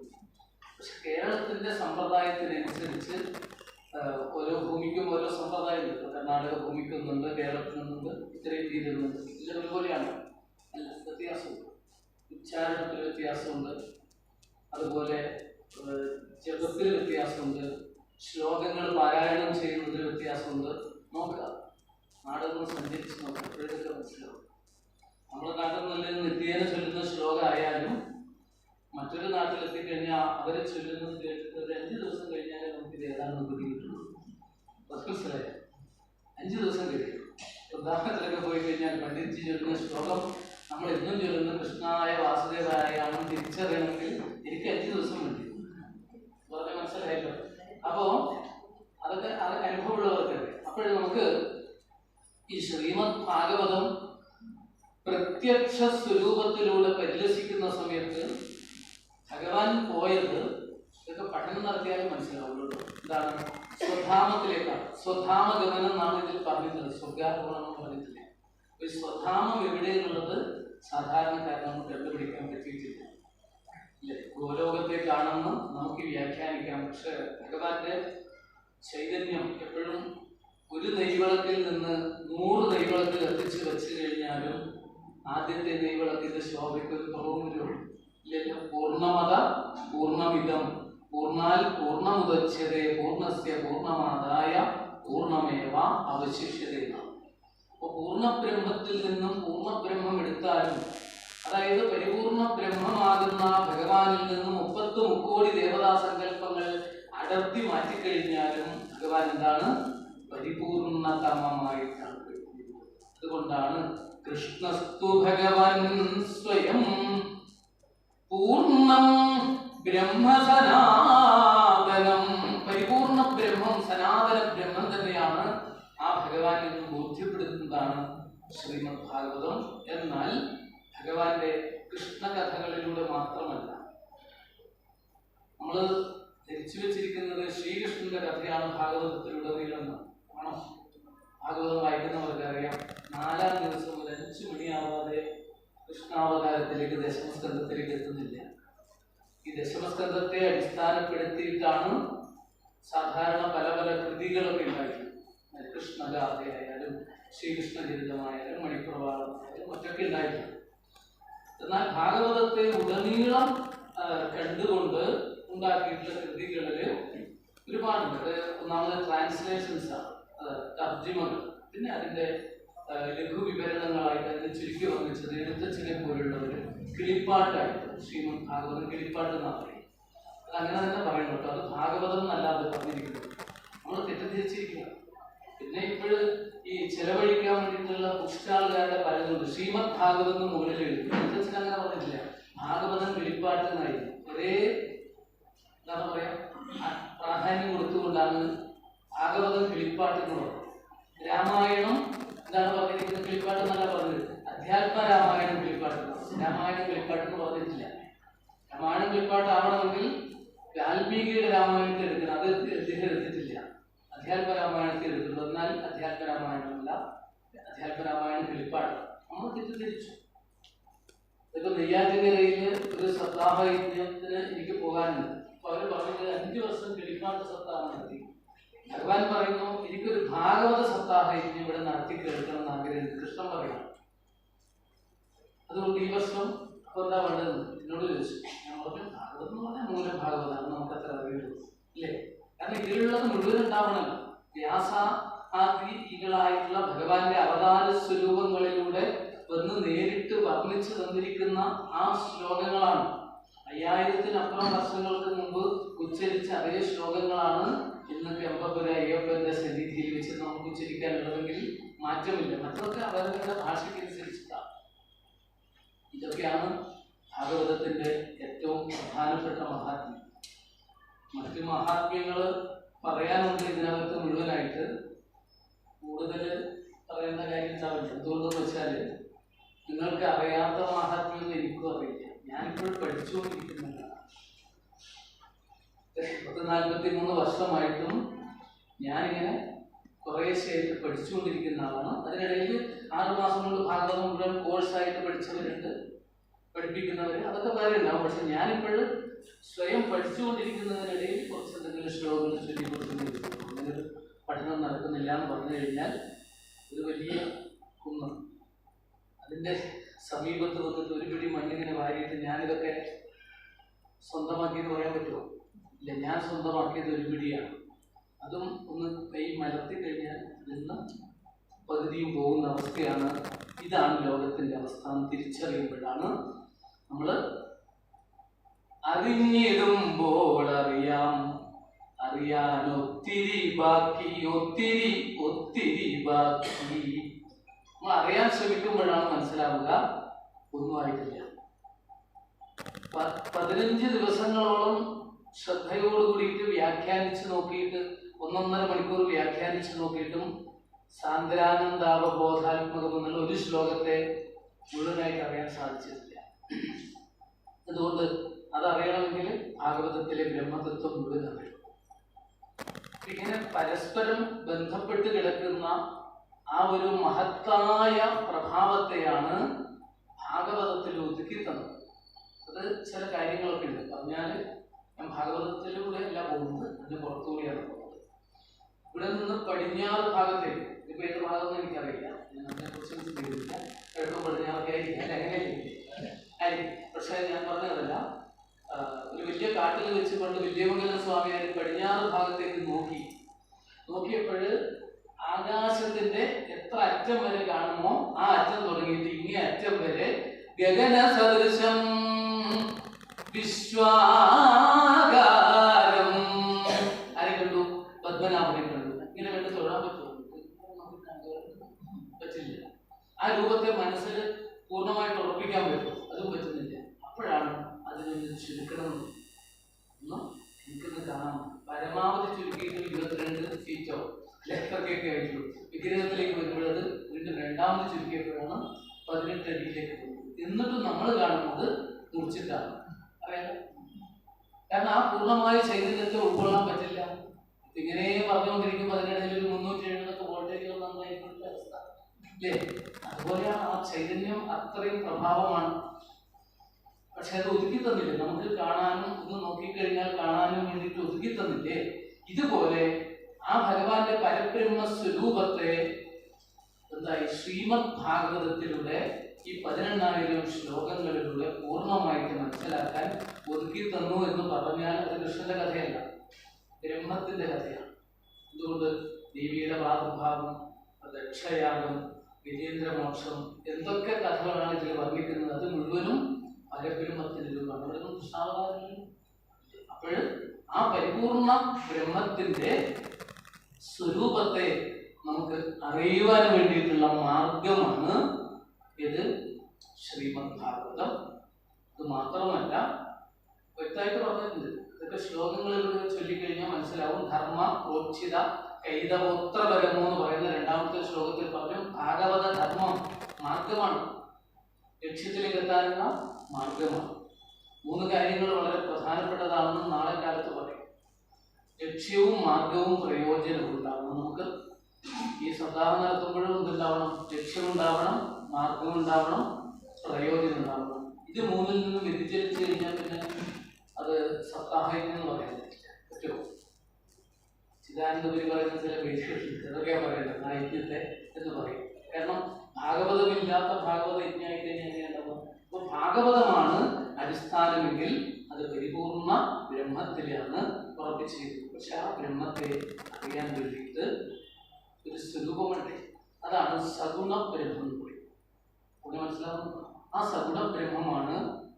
പക്ഷെ കേരളത്തിന്റെ സമ്പ്രദായത്തിനനുസരിച്ച് ഓരോ ഭൂമിക്കും ഓരോ സമ്പ്രദായമുണ്ട്. കർണാടക ഭൂമിക്കൊന്നുണ്ട്, കേരളത്തിനൊന്നുണ്ട്, ഇത്രയും രീതിയിലുണ്ട്. ഇതിൽ ഒരുപോലെയാണ്, അല്ല, വ്യത്യാസമുണ്ട്. ഉച്ചാരണത്തിൽ വ്യത്യാസമുണ്ട്, അതുപോലെ ജപത്തിൽ വ്യത്യാസമുണ്ട്, ശ്ലോകങ്ങൾ പാരായണം ചെയ്യുന്നതിൽ വ്യത്യാസമുണ്ട്. നോക്കുക, നാടകം സഞ്ചരിച്ച് നോക്കുക, ഇതൊക്കെ മനസ്സിലാവും. നമ്മുടെ നാട്ടിൽ നല്ല നിത്യേന ചൊല്ലുന്ന ശ്ലോകമായാലും മറ്റൊരു നാട്ടിലെത്തിക്കഴിഞ്ഞാൽ അവരെ ചൊല്ലുന്നത് കേട്ടിട്ട് ഒരു 5 ദിവസം കഴിഞ്ഞാലേ നമുക്ക് ഇത് ഏതാണെന്ന് പിടികിട്ടുള്ളൂ. മനസ്സിലായി? 5 ദിവസം കഴിയും. ഉദാഹരണത്തിലൊക്കെ പോയി കഴിഞ്ഞാൽ പണ്ഡിറ്റ്ജി ചൊല്ലുന്ന ശ്ലോകം നമ്മൾ എന്നും ചൊല്ലുന്ന കൃഷ്ണായ വാസുദേവായാണ് തിരിച്ചറിയണമെങ്കിൽ എനിക്ക് 5 ദിവസം വേണ്ടി. വളരെ മനസ്സിലായല്ലോ. അപ്പോൾ അതൊക്കെ അനുഭവമുള്ളവർക്കല്ലേ. അപ്പോഴും നമുക്ക് ഈ ശ്രീമദ് ഭാഗവതം പ്രത്യക്ഷ സ്വരൂപത്തിലൂടെ പരിലസിക്കുന്ന സമയത്ത് ഭഗവാൻ പോയത് ഇതൊക്കെ പഠനം നടത്തിയാലും മനസ്സിലാവുള്ളൂ. എന്താണ്? സ്വധാമത്തിലേക്കാണ്. സ്വധാമഗമനം എന്നാണ് ഇതിൽ പറഞ്ഞിട്ടുള്ളത്, സ്വർഗാരോഹണം എന്ന് പറഞ്ഞിട്ടില്ല. ഈ സ്വധാമം എവിടെ എന്നുള്ളത് സാധാരണക്കാരൻ നമുക്ക് കണ്ടുപിടിക്കാൻ പറ്റിയിട്ടില്ല. ഇല്ലേ? ഗോലോകത്തേക്കാണെന്ന് നമുക്ക് വ്യാഖ്യാനിക്കാം. പക്ഷെ ഭഗവാന്റെ ചൈതന്യം എപ്പോഴും ഒരു നെയ്വിളക്കിൽ നിന്ന് 100 നെയ്വിളക്കിൽ എത്തിച്ച് വെച്ച് കഴിഞ്ഞാലും ആദ്യത്തെ നെയ്വിളക്കിന്റെ ശോഭയ്ക്ക് ഒരു കുറവും വരും. ഇല്ലല്ലോ? പൂർണ്ണമത പൂർണ്ണമിതം പൂർണ്ണാൽ പൂർണ്ണമുദച്യതേ പൂർണ്ണസ്യ പൂർണ്ണമാദായ പൂർണ്ണമേവ അവശിഷ്യതേ. അപ്പോൾ പൂർണ്ണബ്രഹ്മത്തിൽ നിന്നും പൂർണ്ണബ്രഹ്മം എടുത്താലും, അതായത് പരിപൂർണ ബ്രഹ്മമാകുന്ന ഭഗവാനിൽ നിന്നും 30 മുക്കോടി ദേവതാ സങ്കല്പങ്ങൾ അടർത്തി മാറ്റിക്കഴിഞ്ഞാലും ഭഗവാൻ എന്താണ്? പരിപൂർണതമമായിട്ടാണ്. അതുകൊണ്ടാണ് കൃഷ്ണസ്തു ഭഗവാൻ സ്വയം പൂർണ്ണം ബ്രഹ്മസനാതനം. പരിപൂർണ ബ്രഹ്മം, സനാതന ബ്രഹ്മം തന്നെയാണ് ആ ഭഗവാൻ എന്ന് ബോധ്യപ്പെടുത്തുന്നതാണ് ശ്രീമദ് ഭാഗവതം. എന്നാൽ ഭഗവാന്റെ കൃഷ്ണകഥകളിലൂടെ മാത്രമല്ല, നമ്മൾ ധരിച്ചു വെച്ചിരിക്കുന്നത് ശ്രീകൃഷ്ണന്റെ കഥയാണ് ഭാഗവതത്തിലൂടെ നീളുന്നത്. ആണോ? ഭാഗവതം വായിക്കുന്നവർക്കറിയാം, 4-ാം ദിവസം ഒരു 5 മണിയാവാതെ കൃഷ്ണാവതാരത്തിലേക്ക് ദശമസ്കന്ധത്തിലേക്ക് എത്തുന്നില്ല. ഈ ദശമസ്കന്ധത്തെ അടിസ്ഥാനപ്പെടുത്തിയിട്ടാണ് സാധാരണ പല പല കൃതികളൊക്കെ ഉണ്ടായിട്ടുള്ളത്. കൃഷ്ണഗാഥയായാലും ശ്രീകൃഷ്ണ ചരിതമായാലും മണിപ്രവാളമായാലും മറ്റൊക്കെ ഉണ്ടായിട്ടുണ്ട്. എന്നാൽ ഭാഗവതത്തെ ഉടനീളം കണ്ടുകൊണ്ട് ഉണ്ടാക്കിയിട്ടുള്ള കൃതികളിൽ ഒരുപാടുണ്ട്. ഒന്നാമത് ട്രാൻസ്ലേഷൻസ് ആണ്, തർജിമകൾ, പിന്നെ അതിൻ്റെ ലഘുവിവരണങ്ങളായിട്ട് അതിന് ചുരുക്കി വർണ്ണിച്ചത് എഴുത്തച്ഛനെ പോലുള്ളവർ കിളിപ്പാട്ടായിട്ട് ശ്രീമദ് ഭാഗവതം കിളിപ്പാട്ട് എന്നാണ് പറയുന്നത്. അത് അങ്ങനെ തന്നെ പറയണം കേട്ടോ. അത് ഭാഗവതം എന്നല്ലാതെ പറഞ്ഞിരിക്കുന്നത് നമ്മൾ തെറ്റിദ്ധരിച്ചിരിക്കുക. പിന്നെ ഇപ്പോഴ് ഈ ചെലവഴിക്കാൻ വേണ്ടിയിട്ടുള്ള പുഷ്ടാളുകാരുടെ പലതുണ്ട്. ശ്രീമദ് ഭാഗവതം മുകളിൽ എഴുതി എഴുത്തച്ഛൻ അങ്ങനെ പറഞ്ഞിട്ടില്ല. ഭാഗവതം കിളിപ്പാട്ട് എന്നായിരുന്നു. ഒരേ എന്താണ് പറയാ പ്രാധാന്യം കൊടുത്തുകൊണ്ടാണ് ഭാഗവതം കിളിപ്പാട്ട് എന്ന് പറയുന്നത്. രാമായണം എന്താണ് പറഞ്ഞിരിക്കുന്നത്? കിളിപ്പാട്ട് എന്നല്ല പറഞ്ഞത്. അധ്യാത്മ രാമായണം കിളിപ്പാട്ട്. രാമായണം കിളിപ്പാട്ട് എന്ന് പറഞ്ഞിട്ടില്ല. രാമായണം കിളിപ്പാട്ട് ആവണമെങ്കിൽ വാൽമീകിയുടെ രാമായണത്തെ എടുക്കണം. അത് അദ്ദേഹം എടുത്തിട്ടില്ല. അധ്യാത്മ രാമായണത്തെ എടുക്കുന്നത്. എന്നാൽ അധ്യാത്മ രാമായണമല്ല, അധ്യാത്മ രാമായണം കിളിപ്പാട്ട്. നമ്മൾ തെറ്റിദ്ധരിച്ചു. ഇപ്പൊ നെയ്യാറ്റിൻകരയിൽ ഒരു സപ്താഹ യജ്ഞത്തിന് എനിക്ക് പോകാനുണ്ട്. അപ്പൊ അവര് പറഞ്ഞത് 5 വർഷം കിളിപ്പാട്ട് സപ്താഹം നടത്തി. ഭഗവാൻ പറയുന്നു എനിക്കൊരു ഭാഗവത സപ്താഹ യജ്ഞം ഇവിടെ നടത്തി കേൾക്കണം എന്ന് ആഗ്രഹമുണ്ട്. കൃഷ്ണൻ പറയണം. അതുകൊണ്ട് ഈ വർഷം അപ്പൊ എന്താ വേണ്ടതെന്ന് എന്നോട് ചോദിച്ചു. ഞാൻ പറഞ്ഞു ഭാഗവതം എന്ന് പറഞ്ഞാൽ മൂലം ഭാഗവതാണ്, നമുക്ക് അത്ര അറിയുള്ളൂ ഇല്ലേ? കാരണം ഇതിലുള്ളത് മുഴുവൻ ഉണ്ടാവണമല്ലോ. വ്യാസാദികളായിട്ടുള്ള ഭഗവാന്റെ അവതാര സ്വരൂപങ്ങളിലൂടെ വന്ന് നേരിട്ട് വർണ്ണിച്ചു തന്നിരിക്കുന്ന ആ ശ്ലോകങ്ങളാണ്. 5000-ത്തിനപ്പുറം വർഷങ്ങൾക്ക് മുമ്പ് ഉച്ചരിച്ച അതേ ശ്ലോകങ്ങളാണ് ഇന്ന് കെമ്പപുര അയ്യപ്പന്റെ സന്നിധിയിൽ വെച്ച് നമുക്ക് ഉച്ചരിക്കാനുള്ളതെങ്കിൽ മാറ്റമില്ല. മറ്റൊക്കെ അവരുടെ ഭാഷയ്ക്ക് അനുസരിച്ചിട്ടാണ്. ഇതൊക്കെയാണ് ഭാഗവതത്തിന്റെ ഏറ്റവും പ്രധാനപ്പെട്ട മഹാത്മ്യം. മറ്റു മഹാത്മ്യങ്ങൾ പറയാനുണ്ട് ഇതിനകത്ത് മുഴുവനായിട്ട്. കൂടുതൽ പറയേണ്ട കാര്യം ഉണ്ടാവില്ല. എന്തുകൊണ്ടെന്ന് വെച്ചാൽ നിങ്ങൾക്ക് അറിയാത്ത മഹാത്മ്യം എനിക്കും അറിയില്ല. ഞാനിപ്പോഴും പഠിച്ചുകൊണ്ടിരിക്കുന്നില്ല. 43 വർഷമായിട്ടും ഞാനിങ്ങനെ കുറേശ്ശെയായിട്ട് പഠിച്ചുകൊണ്ടിരിക്കുന്ന ആളാണ്. അതിനിടയിൽ 6 മാസം കൊണ്ട് ഭാഗവതം മുഴുവൻ കോഴ്സായിട്ട് പഠിച്ചവരുണ്ട്, പഠിപ്പിക്കുന്നവർ, അതൊക്കെ വേറെ ഉണ്ടാവും. പക്ഷെ ഞാനിപ്പോഴും സ്വയം പഠിച്ചുകൊണ്ടിരിക്കുന്നതിനിടയിൽ കുറച്ച് എന്തെങ്കിലും ശ്ലോകങ്ങൾ ചൊല്ലിക്കൊടുക്കുന്നില്ല. അങ്ങനൊരു പഠനം നടക്കുന്നില്ല എന്ന് പറഞ്ഞു കഴിഞ്ഞാൽ ഒരു വലിയ കുന്ന്. അതിൻ്റെ സമീപത്ത് വന്നിട്ട് ഒരു പിടി മണ്ണിങ്ങനെ വാരിയിട്ട് ഞാനിതൊക്കെ സ്വന്തമാക്കിയെന്ന് പറയാൻ പറ്റുമോ? ഇല്ല. ഞാൻ സ്വന്തമാക്കിയത് ഒരു പിടിയാണ്. അതും ഒന്ന് കൈ മലർത്തി കഴിഞ്ഞാൽ നിന്ന് പകുതിയും പോകുന്ന അവസ്ഥയാണ്. ഇതാണ് ലോകത്തിന്റെ അവസ്ഥ എന്ന് തിരിച്ചറിയുമ്പോഴാണ് നമ്മൾ അറിഞ്ഞിടുമ്പോൾ അറിയാൻ ഒത്തിരി ബാക്കി, ഒത്തിരി ഒത്തിരി ബാക്കി. നമ്മൾ അറിയാൻ ശ്രമിക്കുമ്പോഴാണ് മനസ്സിലാവുക ഒന്നും ആയിട്ടില്ല. 15 ദിവസങ്ങളോളം ശ്രദ്ധയോടുകൂടിയിട്ട് വ്യാഖ്യാനിച്ച് നോക്കിയിട്ട് 1.5 മണിക്കൂർ വ്യാഖ്യാനിച്ച് നോക്കിയിട്ടും സാന്ദ്രാനന്ദാവബോധാത്മകം എന്നുള്ള ഒരു ശ്ലോകത്തെ മുഴുവനായിട്ട് അറിയാൻ സാധിച്ചിട്ടില്ല. അതുകൊണ്ട് അതറിയണമെങ്കിൽ ഭാഗവതത്തിലെ ബ്രഹ്മതത്വം മുഴുവൻ അറിയണം. ഇങ്ങനെ പരസ്പരം ബന്ധപ്പെട്ട് കിടക്കുന്ന ആ ഒരു മഹത്തായ പ്രഭാവത്തെയാണ് ഭാഗവതത്തിൽ ഒതുക്കി തന്നത്. അത് ചില കാര്യങ്ങളൊക്കെ ഉണ്ട്. പറഞ്ഞാൽ ഞാൻ ഭാഗവതത്തിലൂടെ അല്ല പോകുന്നത്, അതിന് പുറത്തുകൂടിയാണ് പോകുന്നത്. ഇവിടെ നിന്ന് പടിഞ്ഞാറ് ഭാഗത്തേക്ക്, ഇപ്പൊ ഏത് ഭാഗമെന്ന് എനിക്കറിയില്ല, ഞാൻ അതിനെക്കുറിച്ച് ചിന്തിക്കില്ല. കിഴക്കും പടിഞ്ഞാറൊക്കെ ആയിരിക്കും, അല്ല ആയിരിക്കും. പക്ഷെ ഞാൻ പറഞ്ഞതല്ല, ഒരു വലിയ കാട്ടിൽ വെച്ച് കൊണ്ട് വില്യമംഗലം സ്വാമിയാർ പടിഞ്ഞാറ് ഭാഗത്തേക്ക് നോക്കിയപ്പോൾ ആകാശത്തിന്റെ എത്ര അറ്റം വരെ കാണുമോ ആ അറ്റം തുടങ്ങിയിട്ട് ഇങ്ങേ അറ്റം വരെ ഗഗന സദൃശം വിശ്വാകാരം. ആരെ കണ്ടു? പത്മനാഭനെ കണ്ടു. ഇങ്ങനെ കണ്ട് തൊഴാൻ പറ്റുമോ? പറ്റില്ല. ആ രൂപത്തെ മനസ്സിൽ പൂർണ്ണമായിട്ട് ഉറപ്പിക്കാൻ പറ്റും, അതും പറ്റുന്നില്ല. അപ്പോഴാണ് അതിനൊന്ന് ചുരുക്കണം ഒന്നും എനിക്കൊന്ന് കാണാം. പരമാവധി ചുരുക്കിയിട്ട് 22 ഫീറ്റോ ലെഫ്റ്റൊക്കെ ആയിട്ടുള്ളൂ. വിഗ്രഹത്തിലേക്ക് വരുമ്പോഴത് വീണ്ടും രണ്ടാമത് ചുരുക്കിയപ്പോഴാണ് 18 അടിയിലേക്ക് പോകുന്നത്. എന്നിട്ടും നമ്മൾ കാണുന്നത് മുറിച്ചിട്ടാണ്. അറിയാലോ, കാരണം ആ പൂർണ്ണമായ ചൈതന്യത്തെ ഉൾക്കൊള്ളാൻ പറ്റില്ല. ഇങ്ങനെ പറഞ്ഞുകൊണ്ടിരിക്കുമ്പോൾ അതിനിടയിൽ ഒരു 370 വോൾട്ടേജുകൾ നന്നായിരിക്കുന്ന അവസ്ഥ അല്ലേ? അതുപോലെയാണ് ആ ചൈതന്യം, അത്രയും പ്രഭാവമാണ്. പക്ഷെ അത് ഒതുക്കി തന്നില്ലേ നമുക്ക് കാണാനും, ഒന്ന് നോക്കിക്കഴിഞ്ഞാൽ കാണാനും വേണ്ടിയിട്ട് ഒതുക്കി തന്നില്ലേ? ഇതുപോലെ ആ ഭഗവാന്റെ പരബ്രഹ്മ സ്വരൂപത്തെ എന്തായി ശ്രീമദ് ഭാഗവതത്തിലൂടെ ഈ 18,000 ശ്ലോകങ്ങളിലൂടെ പൂർണ്ണമായിട്ട് മനസ്സിലാക്കാൻ ഒതുക്കി തന്നു എന്ന് പറഞ്ഞാൽ അത് കൃഷ്ണന്റെ കഥയല്ല, ബ്രഹ്മത്തിന്റെ കഥയാണ്. എന്തുകൊണ്ട്? ദേവിയുടെ പ്രാദുർഭാവം, ദക്ഷയാഗം, ഗജേന്ദ്രമോക്ഷം, എന്തൊക്കെ കഥകളാണ് ഇതിൽ വർണ്ണിക്കുന്നത് അത് മുഴുവനും പരബ്രഹ്മത്തിന് രൂപമാണ്. അവിടെ ഒന്നും കൃഷ്ണാവതാരമില്ല. അപ്പോൾ ആ പരിപൂർണ ബ്രഹ്മത്തിന്റെ സ്വരൂപത്തെ നമുക്ക് അറിയുവാൻ വേണ്ടിയിട്ടുള്ള മാർഗമാണ് ഇത് ശ്രീമദ് ഭാഗവതം. ഇത് മാത്രമല്ല, വ്യക്തമായിട്ട് പറഞ്ഞിട്ടുണ്ട്, ഇതൊക്കെ ശ്ലോകങ്ങളിലൂടെ ചൊല്ലിക്കഴിഞ്ഞാൽ മനസ്സിലാവും. ധർമ്മ പ്രോക്ഷിത കൈതവോത്രപരമോ എന്ന് പറയുന്ന രണ്ടാമത്തെ ശ്ലോകത്തിൽ പറഞ്ഞു ഭാഗവത ധർമ്മം മാർഗമാണ്, ലക്ഷ്യത്തിലേക്ക് എത്താനുള്ള മാർഗമാണ്. 3 കാര്യങ്ങൾ വളരെ പ്രധാനപ്പെട്ടതാണെന്ന് നാളെ കാലത്ത് പറയും. ലക്ഷ്യവും മാർഗവും പ്രയോജനവും ഉണ്ടാവണം. നമുക്ക് ഈ സപ്താഹം നടത്തുമ്പോഴും എന്തുണ്ടാവണം? ലക്ഷ്യമുണ്ടാവണം, മാർഗമുണ്ടാവണം, പ്രയോജനം ഉണ്ടാവണം. ഇത് 3-ൽ നിന്നും വ്യതിചലിച്ചു കഴിഞ്ഞാൽ പിന്നെ അത് സപ്താഹം എന്ന് പറയാൻ പറ്റുമോ? ചിദാനന്ദപുരി പറയുന്ന ചില പേരുകളുണ്ട്, അതൊക്കെയാണ് പറയേണ്ടത് യജ്ഞത്തെ എന്ന് പറയും. കാരണം ഭാഗവതമില്ലാത്ത ഭാഗവത യജ്ഞമായി കഴിഞ്ഞാൽ എങ്ങനെയുണ്ടാവും? അപ്പോൾ ഭാഗവതമാണ് അടിസ്ഥാനമെങ്കിൽ അത് പരിപൂർണ ബ്രഹ്മത്തിലാണ് ഉറപ്പിച്ചിരിക്കുന്നത്. പക്ഷെ ആ ബ്രഹ്മത്തെ അറിയാൻ വേണ്ടിയിട്ട് ഒരു സ്വരൂപമുണ്ട്. അതാണ് സഗുണ ബ്രഹ്മം എന്ന് പറയും. കൂടെ മനസ്സിലാവുന്നു? ആ സഗുണ ബ്രഹ്മമാണ്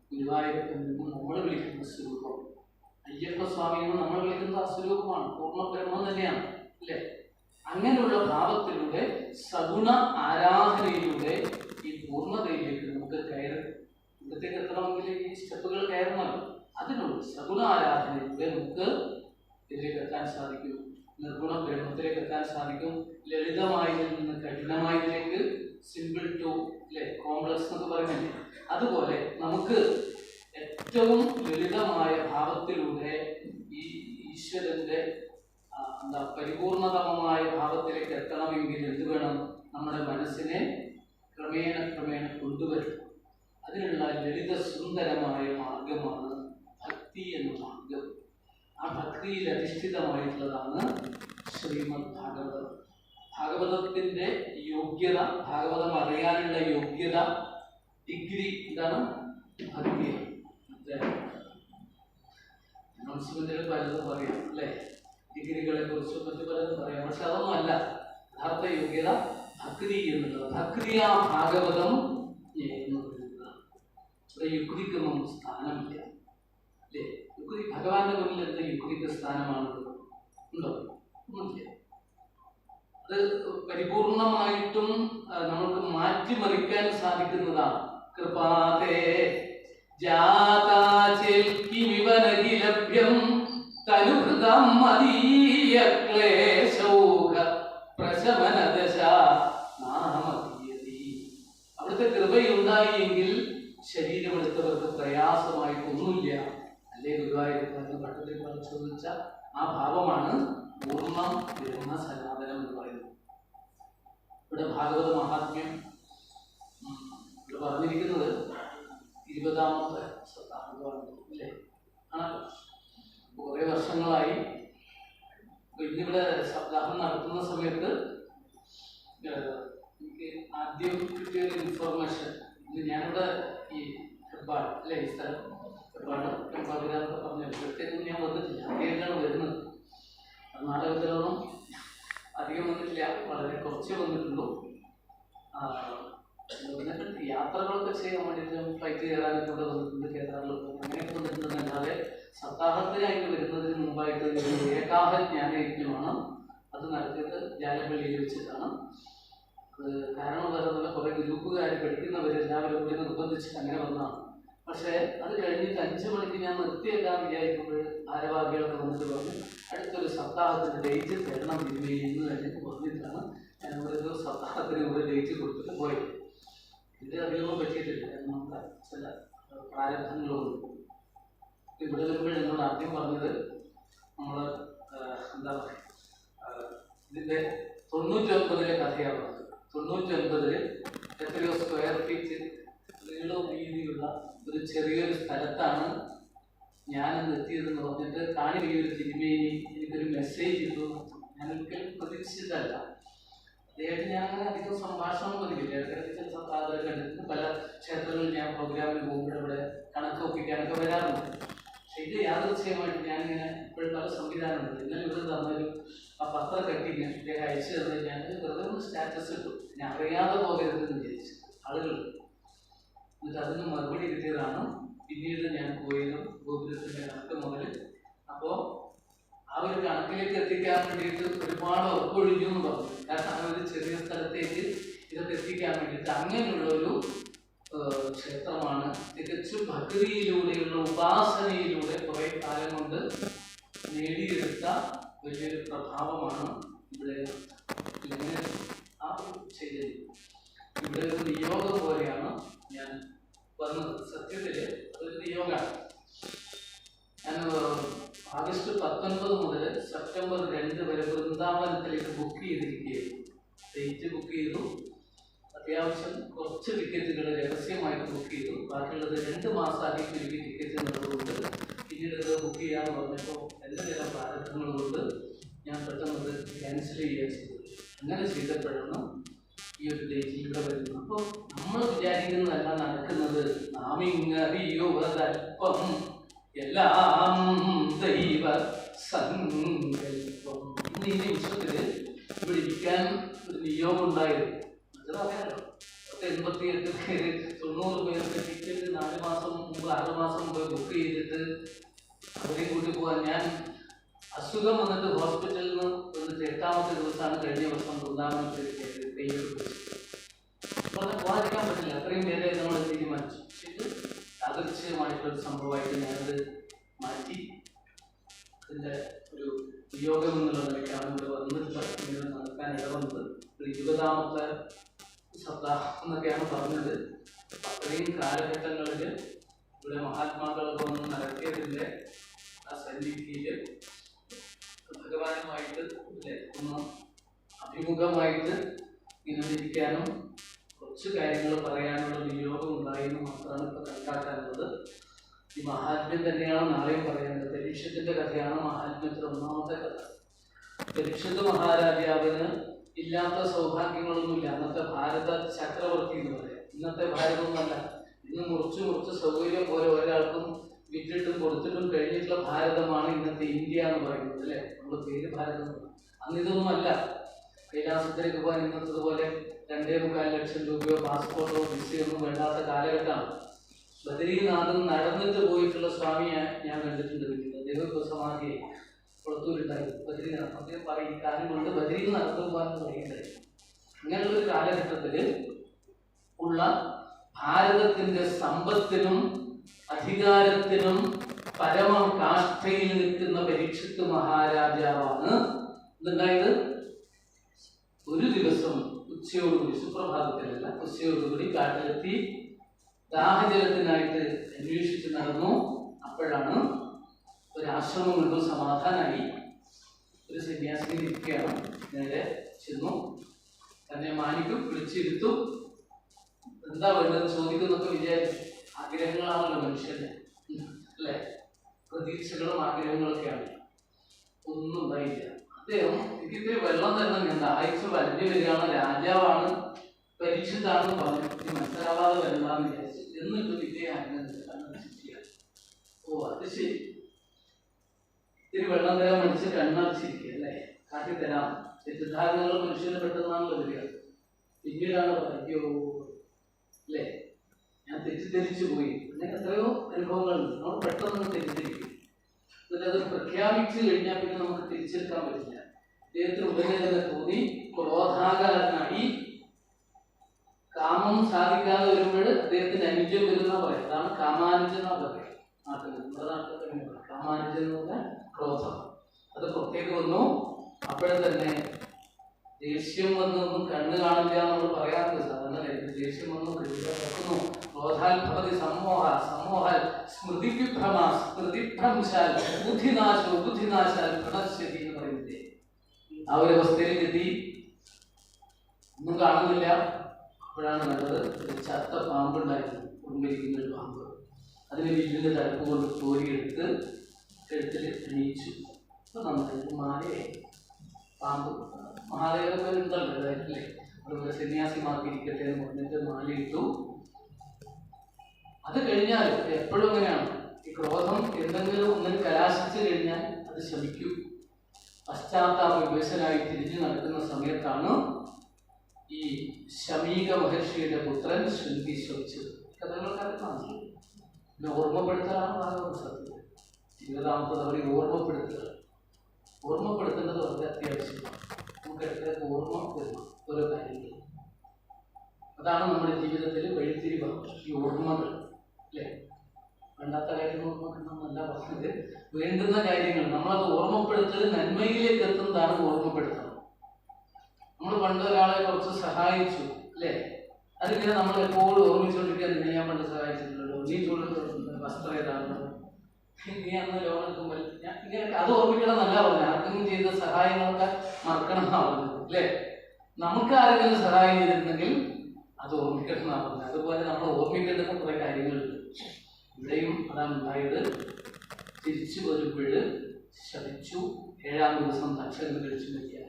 ഗുരുവായൂരപ്പൻ നമ്മൾ വിളിക്കുന്ന സ്വരൂപം. അയ്യപ്പസ്വാമി എന്ന് നമ്മൾ വിളിക്കുന്ന ആ സ്വരൂപമാണ്, പൂർണ്ണ ബ്രഹ്മം തന്നെയാണ്, അല്ലേ? അങ്ങനെയുള്ള ഭാവത്തിലൂടെ സഗുണ ആരാധനയിലൂടെ ഈ പൂർണ്ണതയിലേക്ക് നമുക്ക് ഇവിടത്തേക്ക് എത്തണമെങ്കിൽ ഈ സ്റ്റെപ്പുകൾ കയറണമല്ലോ. അതിലൂടെ സഗുണ ആരാധനയിലൂടെ നമുക്ക് ഇതിലേക്ക് എത്താൻ സാധിക്കും. നിർഗുണ ബ്രഹ്മത്തിലേക്ക് എത്താൻ സാധിക്കും. ലളിതമായതിൽ നിന്ന് കഠിനമായതിലേക്ക്, സിമ്പിൾ ടു കോംപ്ലക്സ് എന്നൊക്കെ പറയുന്നില്ലേ, അതുപോലെ നമുക്ക് ഏറ്റവും ലളിതമായ ഭാവത്തിലൂടെ ഈ ഈശ്വരന്റെ പരിപൂർണതമമായ ഭാവത്തിലേക്ക് എത്തണമെങ്കിൽ എന്ത് വേണം? നമ്മുടെ മനസ്സിനെ ക്രമേണ കൊണ്ടുവരണം. അതിനുള്ള ലളിത സുന്ദരമായ മാർഗമാണ് ഭക്തി എന്ന മാർഗം. ആ ഭക്തിയിൽ അധിഷ്ഠിതമായിട്ടുള്ളതാണ് ശ്രീമദ് ഭാഗവതം. ഭാഗവതത്തിന്റെ യോഗ്യത, ഭാഗവതം അറിയാനുള്ള യോഗ്യത, ഡിഗ്രി എന്താണ്? ഭക്തിയാണ്. അനൗൺസ്മെന്റുകൾ പലതും പറയാം, അല്ലേ? ഡിഗ്രികളെ കുറിച്ചും മറ്റു പലതും പറയാം. പക്ഷെ അതൊന്നും അല്ല. യഥാർത്ഥ യോഗ്യത ഭക്തി എന്നുള്ളത്. ഭക്തിയാ ഭാഗവതം എന്ന് പറയുന്നതാണ്. ഇവിടെ യുക്തിക്കൊന്നും സ്ഥാനമില്ല, അല്ലേ? യുക്തി ഭഗവാന്റെ മുന്നിൽ എന്ത് യുക്തിക്ക് സ്ഥാനമാണുള്ളത്? ഉണ്ടോ? ഒന്നുമില്ല. അത് പരിപൂർണമായിട്ടും നമുക്ക് മാറ്റിമറിക്കാൻ സാധിക്കുന്നതാണ്. കൃപാതേ ജാതാചിൽക്കിമിവനഖിലഭ്യം തനുഹൃതം മദീയ ക്ലേശൗഘ പ്രശമനദശ നാമതീയതി. അവിടുത്തെ കൃപയുണ്ടായെങ്കിൽ ശരീരമെടുത്തവർക്ക് പ്രയാസമായിട്ടൊന്നുമില്ല, അല്ലേ? ഗുരുവായൂരപ്പൻ പട്ടത്തിൽ ചോദിച്ച ആ ഭാവമാണ് പൂർണ്ണ ബ്രഹ്മ സനാതനം എന്ന് പറയുന്നത്. ഇവിടെ ഭാഗവത മഹാത്മ്യം ഇവിടെ പറഞ്ഞിരിക്കുന്നത് 20ാമത്തെ സപ്താഹമാണ്, അല്ലേ? ആണല്ലോ. കുറെ വർഷങ്ങളായി ഇന്നിവിടെ സപ്താഹം നടത്തുന്ന സമയത്ത് എനിക്ക് ആദ്യം കിട്ടിയൊരു ഇൻഫർമേഷൻ, ഞാനിവിടെ ഈ ഹെബ്ബാട്, അല്ലേ? ഈ സ്ഥലം ഹെബ്ബാട് ടെമ്പാതിരാന്നൊക്കെ പറഞ്ഞു. ഇവിടത്തേക്കൊന്നും ഞാൻ വന്നിട്ടില്ല, ആദ്യമായിട്ടാണ് വരുന്നത്. കർണാടകത്തിലൊന്നും അധികം വന്നിട്ടില്ല, വളരെ കുറച്ചേ വന്നിട്ടുള്ളൂ. എന്നിട്ട് യാത്രകളൊക്കെ ചെയ്യാൻ വേണ്ടിയിട്ട് ഫ്ലൈറ്റ് കയറാനൊക്കെ ഇവിടെ വന്നിട്ടുണ്ട്, കേരളത്തിലൊക്കെ അങ്ങനെയൊക്കെ വന്നിട്ടുണ്ടെന്നല്ലാതെ സപ്താഹത്തിനായിട്ട് വരുന്നതിന് മുമ്പായിട്ട് ഒരു ഏകാഹ ജ്ഞാനയജ്ഞമാണ് അത് നടത്തിയത്. ജാലപ്പള്ളിയിൽ വെച്ചിട്ടാണ്. അത് കാരണം വരുന്നത് കുറെ ഗ്രൂപ്പുകാർ പഠിക്കുന്നവരെല്ലാവരും കൂടി നിർബന്ധിച്ചിട്ട് അങ്ങനെ വന്നതാണ്. പക്ഷേ അത് കഴിഞ്ഞിട്ട് 5 മണിക്ക് ഞാൻ നിർത്തിയേക്കാൻ വിചാരിക്കുമ്പോൾ ഭാരവാഹികളൊക്കെ വന്നിട്ട് പറഞ്ഞു അടുത്തൊരു സപ്താഹത്തിന് ഡേറ്റ് തരണം എന്ന് തന്നെ പറഞ്ഞിട്ടാണ് ഞാൻ ഒരു സപ്താഹത്തിന് ഒരു ഡേറ്റ് കൊടുത്തിട്ട് പോയത്. ഇത് അധികമൊന്നും പറ്റിയിട്ടില്ല, നമ്മുടെ ചില പ്രാരംഭങ്ങളുണ്ട്. ഇവിടെ വരുമ്പോൾ എന്നോട് ആദ്യം പറഞ്ഞത് നമ്മൾ എന്താ പറയുക, ഇതിൻ്റെ 99-ലെ കഥയാണ് പറഞ്ഞത്. 99-ൽ എത്രയോ സ്ക്വയർ ഫീറ്റ് നീളവും വീതിയുള്ള ഒരു ചെറിയൊരു സ്ഥലത്താണ് ഞാനിന്ന് എത്തിയതെന്ന് പറഞ്ഞിട്ട് കാണി ഒരു തിരുമേനി എനിക്കൊരു മെസ്സേജ് ഇട്ടു. ഞാൻ ഒരിക്കലും പ്രതീക്ഷിച്ചിട്ടല്ല. അദ്ദേഹമായിട്ട് ഞാൻ അങ്ങനെ അധികം സംഭാഷണം പതിവില്ല. ഇടയ്ക്കിടയ്ക്ക് ചില സപ്താഹങ്ങൾ കണ്ടിട്ട് പല ക്ഷേത്രങ്ങളിൽ ഞാൻ പ്രോഗ്രാമിൽ പോകുമ്പോൾ ഇവിടെ കണക്ക് ഒപ്പിക്കാനൊക്കെ വരാറുണ്ട്. ഇത് യാദൃച്ഛികമായിട്ട് ഞാനിങ്ങനെ ഇപ്പോഴും പല സംവിധാനമുണ്ട്. ഇന്നലെ ഇവിടെ തന്നൊരു ആ പത്രം കെട്ടിങ് ഇദ്ദേഹം അയച്ചു തന്നത് ഞാൻ വെറുതെ ഒന്ന് സ്റ്റാറ്റസ് ഇട്ടു. ഞാൻ അറിയാതെ പോകരുതെന്ന് വിചാരിച്ചു ആളുകൾ. എന്നിട്ട് അതിന് മറുപടി കിട്ടിയതാണ് പിന്നീട് ഞാൻ പോയതും ഗോപുരത്തിൻ്റെ കണക്ക് മുതൽ. അപ്പോൾ ആ ഒരു കണക്കിലേക്ക് എത്തിക്കാൻ വേണ്ടിയിട്ട് ഒരുപാട് ഉറപ്പൊഴിഞ്ഞു എന്ന് പറഞ്ഞു. കാരണം ആ ഒരു ചെറിയ സ്ഥലത്തേക്ക് ഇതൊക്കെ എത്തിക്കാൻ വേണ്ടിയിട്ട് അങ്ങനെയുള്ള ഒരു ക്ഷേത്രമാണ്. തികച്ചും ഭക്തിയിലൂടെയുള്ള ഉപാസനയിലൂടെ കുറെ കാലം കൊണ്ട് നേടിയെടുത്ത വലിയൊരു പ്രഭാവമാണ് ഇവിടെ ഇങ്ങനെ ആ ചെയ്തത്. ഇവിടെ ഒരു നിയോഗം പോലെയാണ് ഞാൻ വന്നത്. സത്യത്തില് അതൊരു നിയോഗമാണ്. ഞാൻ ആഗസ്റ്റ് 19 മുതൽ സെപ്റ്റംബർ 2 വരെ വൃന്ദാവനത്തിലേക്ക് ബുക്ക് ചെയ്തിരിക്കുകയായിരുന്നു. ഡേറ്റ് ബുക്ക് ചെയ്തു. അത്യാവശ്യം കുറച്ച് ടിക്കറ്റുകൾ രഹസ്യമായിട്ട് ബുക്ക് ചെയ്തു. ബാക്കിയുള്ളത് 2 മാസമാക്കി ചുരുക്കി ടിക്കറ്റ് എന്നുള്ളതുകൊണ്ട് പിന്നീട് അത് ബുക്ക് ചെയ്യാന്ന് പറഞ്ഞപ്പോൾ എൻ്റെ ചില പ്രാരംഭങ്ങൾ കൊണ്ട് ഞാൻ പെട്ടെന്നത് ക്യാൻസൽ ചെയ്യുക ചെയ്തു. അങ്ങനെ ചെയ്തപ്പോഴാണ് ഈ ഒരു ഡേറ്റിൽ ഇവിടെ വരുന്നത്. അപ്പോൾ നമ്മൾ വിചാരിക്കുന്നതല്ല നടക്കുന്നത്. നാമിങ്ങറിയുവതൽപ്പം എല്ലാം ദൈവ സങ്കല്പം. ഇന്ന് ഈ നിമിഷത്തില് ഇവിടെ ഇരിക്കാൻ ഒരു നിയോഗം ഉണ്ടായിരുന്നു. അറിയാലോ, 88 പേര് 90 പേർക്ക് ടിക്കറ്റ് 4 മാസം മുമ്പ് 6 മാസം മുമ്പ് ബുക്ക് ചെയ്തിട്ട് അവരെയും കൂട്ടി പോകാൻ ഞാൻ അസുഖം വന്നിട്ട് ഹോസ്പിറ്റലിൽ നിന്ന് വന്നിട്ട് 8ാമത്തെ ദിവസമാണ് കഴിഞ്ഞ വർഷം വൃന്ദാവനത്തിലേക്ക് കൈയ്യെടുത്ത് വെച്ചത്. പോകാതിരിക്കാൻ പറ്റില്ല, അത്രയും പേരെ നമ്മൾ തീരുമാനിച്ചു. ഇത് യാദൃച്ഛികമായിട്ടൊരു സംഭവമായിട്ട് ഞാനത് മാറ്റി അതിൻ്റെ ഒരു നിയോഗം എന്നുള്ള നിലയ്ക്കാണ് ഇവിടെ വന്നിട്ട് ഇങ്ങനെ നടക്കാൻ ഇടവന്നത്. ഒരു 20ാമത്തെ സപ്താഹം എന്നൊക്കെയാണ് പറഞ്ഞത്. അത്രയും കാലഘട്ടങ്ങളിൽ ഇവിടെ മഹാത്മാക്കളൊക്കെ ഒന്ന് നടത്തിയതിൻ്റെ ആ സന്നിധിയിൽ ഭഗവാനുമായിട്ട് ഒന്ന് അഭിമുഖമായിട്ട് ഇങ്ങനെ ഇരിക്കാനും കുറച്ച് കാര്യങ്ങൾ പറയാനുള്ള നിയോഗം ഉണ്ടായെന്ന് മാത്രമാണ് ഇപ്പോൾ കണക്കാക്കാനുള്ളത്. ഈ മഹാത്മ്യം തന്നെയാണ് നാളെയും പറയുന്നത്. പരീക്ഷത്തിന്റെ കഥയാണ് മഹാത്മ്യത്തിൽ 1ാമത്തെ കഥ. പരീക്ഷത്ത് മഹാരാജാവിന് ഇല്ലാത്ത സൗഭാഗ്യങ്ങളൊന്നുമില്ല. അന്നത്തെ ഭാരത ചക്രവർത്തി എന്ന് പറയാം. ഇന്നത്തെ ഭാരതമൊന്നുമല്ല. ഇന്ന് മുറിച്ച് സൗകര്യം പോലെ ഒരാൾക്കും വിറ്റിട്ടും കൊടുത്തിട്ടും കഴിഞ്ഞിട്ടുള്ള ഭാരതമാണ് ഇന്നത്തെ ഇന്ത്യ എന്ന് പറയുന്നത്, അല്ലേ? നമ്മുടെ പേര് ഭാരതം. അന്ന് ഇതൊന്നുമല്ല. കൈലാസത്തിലേക്ക് പോകാൻ ഇന്നത്തെ പോലെ 2.25 ലക്ഷം രൂപയോ പാസ്പോർട്ടോ വിസയോ ഒന്നും വേണ്ടാത്ത കാലഘട്ടമാണ്. ബദരീനാഥും നടന്നിട്ട് പോയിട്ടുള്ള സ്വാമിയെ ഞാൻ കണ്ടിട്ടുണ്ട്. ദൈവസമാധിയെ പുറത്തൂരുണ്ടായിരുന്നു ബദരീനാഥ്. അദ്ദേഹം പറയും ഈ കാര്യം കൊണ്ട് ബദരിയിൽ നടന്നു പോകാൻ പറയുന്നത്. അങ്ങനെയുള്ളൊരു കാലഘട്ടത്തിൽ ഉള്ള ഭാരതത്തിന്റെ സമ്പത്തിനും അധികാരത്തിനും പരമകാഷ്ഠയിൽ നിൽക്കുന്ന പരീക്ഷത്ത് മഹാരാജാവാണ് ഇതുണ്ടായത്. ഒരു ദിവസം ഉച്ചയോടുകൂടി, സുപ്രഭാതത്തിലല്ല, ഉച്ചയോടുകൂടി കാട്ടിലെത്തി ദാഹജലത്തിനായിട്ട് അന്വേഷിച്ച് നടന്നു. അപ്പോഴാണ് ഒരാശ്രമം കൊണ്ടും സമാധാനമായി ഒരു സന്യാസിനി ഇരിക്കുകയാണ്. നേരെ ചെന്നു, തന്നെ മാനിക്കും, വിളിച്ചിരുത്തു. എന്താ വേണ്ടതെന്ന് ചോദിക്കുന്നൊക്കെ വിചാരിച്ചു. ആഗ്രഹങ്ങളാണല്ലോ മനുഷ്യന്റെ, അല്ലെ? പ്രതീക്ഷകളും ആഗ്രഹങ്ങളൊക്കെയാണ്. ഒന്നും ഉണ്ടായില്ല. അദ്ദേഹം എനിക്കിത്തിരി വെള്ളം തരണം, ഞാൻ ദാഹിച്ച് വലിഞ്ഞു വരികയാണ്, രാജാവാണ്, പരീക്ഷിതാണെന്ന് പറഞ്ഞു. മനസ്സിലാവാതെ വരണ്ടാന്ന് വിചാരിച്ചു. എന്നിട്ട് വിദ്യയായിരുന്നു. ഓ അത് ശരി, ഇത്തിരി വെള്ളം തരാൻ മനുഷ്യൻ കണ്ണടച്ചിരിക്കുക, അല്ലേ? കാട്ടിത്തരാം. തെറ്റിദ്ധാരണകൾ മനുഷ്യന് പെട്ടെന്നാണല്ലോ വരിക. പിന്നീടാണ് അയ്യോ അല്ലേ, ഞാൻ തെറ്റിദ്ധരിച്ചു പോയി. അങ്ങനെ എത്രയോ അനുഭവങ്ങളുണ്ട്. നമ്മൾ പെട്ടെന്ന് തെറ്റിദ്ധരിക്കും. എന്നിട്ട് അത് പ്രഖ്യാപിച്ചു കഴിഞ്ഞാൽ പിന്നെ നമുക്ക് തിരിച്ചെടുക്കാൻ പറ്റില്ല. അദ്ദേഹത്തിന് ഉടനെ തന്നെ തോന്നി, ക്രോധാകാരനായി. കാമം സാധിക്കാതെ വരുമ്പോൾ അദ്ദേഹത്തിന് അനുജം വരുന്ന പറയാം. അതാണ് കാമാനുജൻ എന്നാ പറയുക. നാട്ടിൽ നമ്മുടെ നാട്ടിൽ തന്നെ കാമാനുജൻ എന്ന് പറഞ്ഞാൽ ക്രോധം. അത് പുറത്തേക്ക് വന്നു. അപ്പോഴെ തന്നെ ദേഷ്യം വന്നൊന്നും കണ്ണ് കാണില്ല നമ്മൾ പറയാറുണ്ട്. സാധാരണ ദേഷ്യം വന്നു വെക്കുന്നു. ക്രോധാത്ഭവതി സമോഹ സമോഹാൽ സ്മൃതിഭ്രമ സ്മൃതിഭ്രംശാൽ ബുദ്ധിനാശോ ബുദ്ധിനാശാൽ പ്രണശ്യതി എന്ന് പറയുന്നത്. ആ ഒരു അവസ്ഥയിൽ എത്തി. ഒന്നും കാണുന്നില്ല. അപ്പോഴാണ് കണ്ടത് ഒരു ചത്ത പാമ്പുണ്ടായിരുന്നു. ഉടുമ്പിരിക്കുന്ന ഒരു പാമ്പ്. അതിന് വീട്ടിൻ്റെ തടുപ്പ് കൊണ്ട് കോരിയെടുത്ത് കഴുത്തിൽ എണീച്ചു. അപ്പൊ നമുക്ക് മാലയെ പാമ്പ് മഹാദേവൊക്കെ ഉണ്ടല്ലോ ഇതായിട്ടില്ലേ, അതുപോലെ സന്യാസിമാർക്കിരിക്കട്ടെ എന്ന് പറഞ്ഞിട്ട് മാലയിട്ടു. അത് കഴിഞ്ഞാൽ എപ്പോഴും എങ്ങനെയാണ് ഈ ക്രോധം എന്തെങ്കിലും ഒന്നിന് കലാശിച്ചു കഴിഞ്ഞാൽ അത് ശമിക്കും. പശ്ചാത്താപ വിവശനായി തിരിഞ്ഞു നടക്കുന്ന സമയത്താണ് ഈ ശമീക മഹർഷിയുടെ പുത്രൻ ശൃംഗി ശോഭിച്ചത്. കഥകൾക്കറിയാം. പിന്നെ ഓർമ്മപ്പെടുത്തലാണ് ഭാഗവത സത്യം. 20ാമത്തെ തവണ ഓർമ്മപ്പെടുത്തേണ്ടത് വളരെ അത്യാവശ്യമാണ്. നമുക്ക് ഇടയ്ക്കിടയ്ക്ക് ഓർമ്മ വരണം ഓരോ കാര്യങ്ങൾ. അതാണ് നമ്മുടെ ജീവിതത്തിൽ വഴിത്തിരിവ്, ഈ ഓർമ്മകൾ. അല്ലേ? വേണ്ടാത്ത കാര്യങ്ങൾ ഓർമ്മപ്പെടുന്നല്ല പറഞ്ഞത്, വേണ്ടുന്ന കാര്യങ്ങൾ നമ്മളത് ഓർമ്മപ്പെടുത്തൽ നന്മയിലേക്ക് എത്തുന്നതാണ് ഓർമ്മപ്പെടുത്തണം. നമ്മൾ പണ്ട് ഒരാളെ കുറച്ച് സഹായിച്ചു, അല്ലേ? അതിങ്ങനെ നമ്മൾ എപ്പോഴും ഓർമ്മിച്ചുകൊണ്ടിരിക്കുക, നിന്നെ ഞാൻ പണ്ട് സഹായിച്ചിട്ടുണ്ടല്ലോ, നീ ചൂടുന്ന വസ്ത്രം ഏതാണ്, നീ അന്ന് ലോൺ എടുക്കുമ്പോൾ ഞാൻ ഇങ്ങനെ അത് ഓർമ്മിക്കണം എന്നല്ല പറഞ്ഞത്. ആർക്കെങ്കിലും ചെയ്ത സഹായങ്ങളൊക്കെ മറക്കണം എന്നാണ് പറഞ്ഞത്, അല്ലേ? നമുക്ക് ആരെങ്കിലും സഹായം ചെയ്തിട്ടുണ്ടെങ്കിൽ അത് ഓർമ്മിക്കണം എന്നാണ് പറഞ്ഞത്. അതുപോലെ നമ്മൾ ഓർമ്മിക്കേണ്ടുന്ന കുറെ കാര്യങ്ങളുണ്ട്. ഇവിടെയും അതാണ് ഉണ്ടായത്. തിരിച്ചു വരുമ്പോൾ ശപിച്ചു. 7ാം ദിവസം തക്ഷകൻ കഴിച്ചു വെക്കാൻ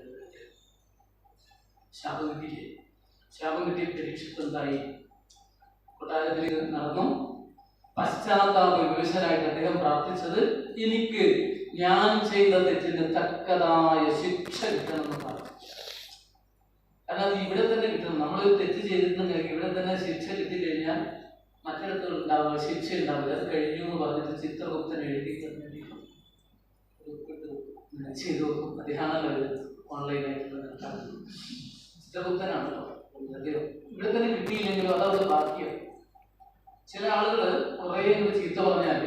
ശാപം കിട്ടിയില്ലേ? ശാപം കിട്ടിയ പരീക്ഷത്ത് എന്തായി? കൊട്ടാരത്തിൽ നടന്നു. പശ്ചാത്താപ വിവശനായിട്ട് അദ്ദേഹം പ്രാർത്ഥിച്ചത്, എനിക്ക് ഞാൻ ചെയ്ത തെറ്റിന് തക്കതായ ശിക്ഷ കിട്ടണമെന്ന് പ്രാർത്ഥിച്ചു. കാരണം അത് ഇവിടെ തന്നെ കിട്ടണം. നമ്മൾ തെറ്റ് ചെയ്തിട്ടുണ്ടെങ്കിൽ ഇവിടെ തന്നെ ശിക്ഷ കിട്ടിക്കഴിഞ്ഞാൽ മറ്റിടത്തുകൾ ഉണ്ടാവുക, ശിക്ഷ ഉണ്ടാവില്ല. അത് കഴിഞ്ഞു എന്ന് പറഞ്ഞിട്ട് ചിത്രഗുപ്തൻ എഴുതി ചെയ്തു നോക്കും. അദ്ദേഹമാണല്ലോ ഓൺലൈനായിട്ടുള്ള ചിത്രഗുപ്തനാണല്ലോ അദ്ദേഹം. ഇവിടെ തന്നെ കിട്ടിയില്ലെങ്കിലും അതവിടെ ബാക്കിയാണ്. ചില ആളുകൾ കുറേ ചീത്ത പറഞ്ഞാൽ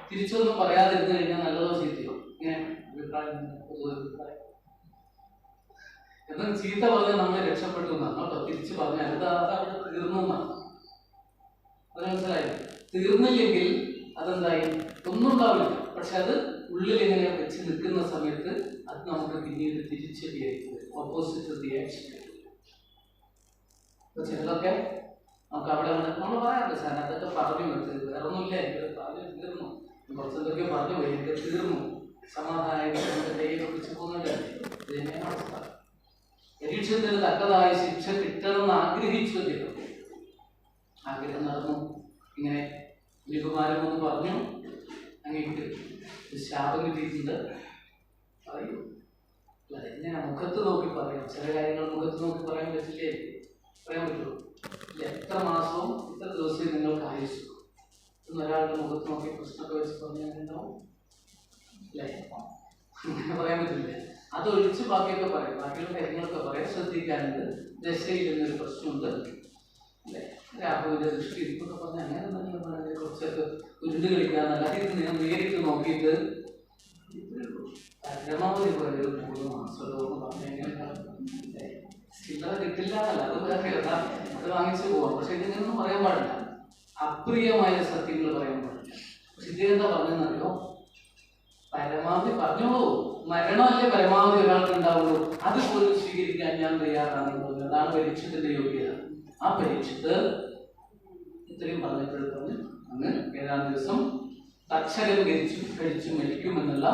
തിരിച്ചൊന്നും പറയാതിരുന്നു കഴിഞ്ഞാൽ നല്ലതോ ചീത്തയോ ഇങ്ങനെ അഭിപ്രായം എന്നാൽ ചീത്ത പറഞ്ഞാൽ നമ്മൾ രക്ഷപ്പെട്ടു എന്നാണ് കേട്ടോ. തിരിച്ചു പറഞ്ഞാൽ അത് അവിടെ തീർന്നു എന്നാണ്. അത് മനസ്സിലായി. തീർന്നില്ലെങ്കിൽ അതെന്തായി? ഒന്നും ഉണ്ടാവില്ല. പക്ഷെ അത് ഉള്ളിൽ എങ്ങനെ വെച്ച് നിൽക്കുന്ന സമയത്ത് അത് നമുക്ക് പിന്നീട് തിരിച്ചടിയായിട്ട് ഓപ്പോസിറ്റ് റിയാക്ഷൻ. അപ്പൊ ചിലതൊക്കെ നമുക്ക് അവിടെ നമ്മൾ പറയാറില്ല, സാർ അതൊക്കെ പറഞ്ഞു വെച്ചത് വേറെ ഒന്നുമില്ല, എനിക്ക് പറഞ്ഞു തീർന്നു, കുറച്ചെന്തൊക്കെ പറഞ്ഞു എനിക്ക് തീർന്നു, സമാധാനമായിട്ട് നമ്മുടെ കയ്യിൽ പിടിച്ചു പോകുന്നുണ്ട്. ഇത് തന്നെയാണ് അവസ്ഥ. പരീക്ഷത്തിന് തക്കതായ ശിക്ഷ കിട്ടണമെന്ന് ആഗ്രഹിച്ചു അദ്ദേഹം. ആഗ്രഹം നടന്നു. ഇങ്ങനെ ഗുരുകുമാരൻ ഒന്ന് പറഞ്ഞു, അങ്ങേക്ക് ശാപം കിട്ടിയിട്ടുണ്ട്, പറയൂ. അതെങ്ങനെ മുഖത്ത് നോക്കി പറയാം? ചില കാര്യങ്ങൾ മുഖത്ത് നോക്കി പറയാൻ പറ്റില്ലേ? പറയാൻ പറ്റുമോ? ഇല്ല. എത്ര മാസവും ഇത്ര ദിവസവും നിങ്ങൾക്ക് ആയുസ് ഒരാളുടെ മുഖത്ത് നോക്കി പ്രശ്നമൊക്കെ വെച്ച് പറഞ്ഞാൽ അല്ലേ? അങ്ങനെ പറയാൻ പറ്റില്ല. അത് ഒഴിച്ച് ബാക്കിയൊക്കെ പറയും. ബാക്കിയുള്ള കാര്യങ്ങളൊക്കെ പറയാൻ ശ്രദ്ധിക്കാനുണ്ട്. ദശയിൽ എന്നൊരു പ്രശ്നമുണ്ട്, അല്ലേ? രാഹുവിന്റെ ദൃഷ്ടി ഇതൊക്കെ പറഞ്ഞാൽ അങ്ങനെ തന്നെ കുറച്ചൊക്കെ ഉരുണ്ട് കളിക്കാന്നല്ല. ഇത് ഞാൻ നേരിട്ട് നോക്കിയിട്ട് പരമാവധി പോലെ 3 മാസമോ പറഞ്ഞാൽ ചില്ലറ കിട്ടില്ല എന്നല്ല, അത് വേറെ അത് വാങ്ങിച്ചു പോവാം. പക്ഷെ ഇതിനൊന്നും പറയാൻ പാടില്ല. അപ്രിയമായ സത്യങ്ങൾ പറയാൻ പാടില്ല. പക്ഷെ ഇദ്ദേഹം പറഞ്ഞെന്നറിയോ? പരമാവധി പറഞ്ഞോളൂ. മരണമല്ലേ പരമാവധി ഒരാൾക്ക് ഉണ്ടാവുള്ളൂ. അതുപോലും സ്വീകരിക്കാൻ ഞാൻ തയ്യാറാണെന്ന് പറഞ്ഞു. അതാണ് പരീക്ഷത്തിന്റെ യോഗ്യത. ആ പരീക്ഷത്ത് ഇത്രയും പറഞ്ഞപ്പോഴും പറഞ്ഞ് അങ്ങ് 7ാം ദിവസം തക്ഷകൻ കഴിച്ചു മരിക്കുമെന്നുള്ള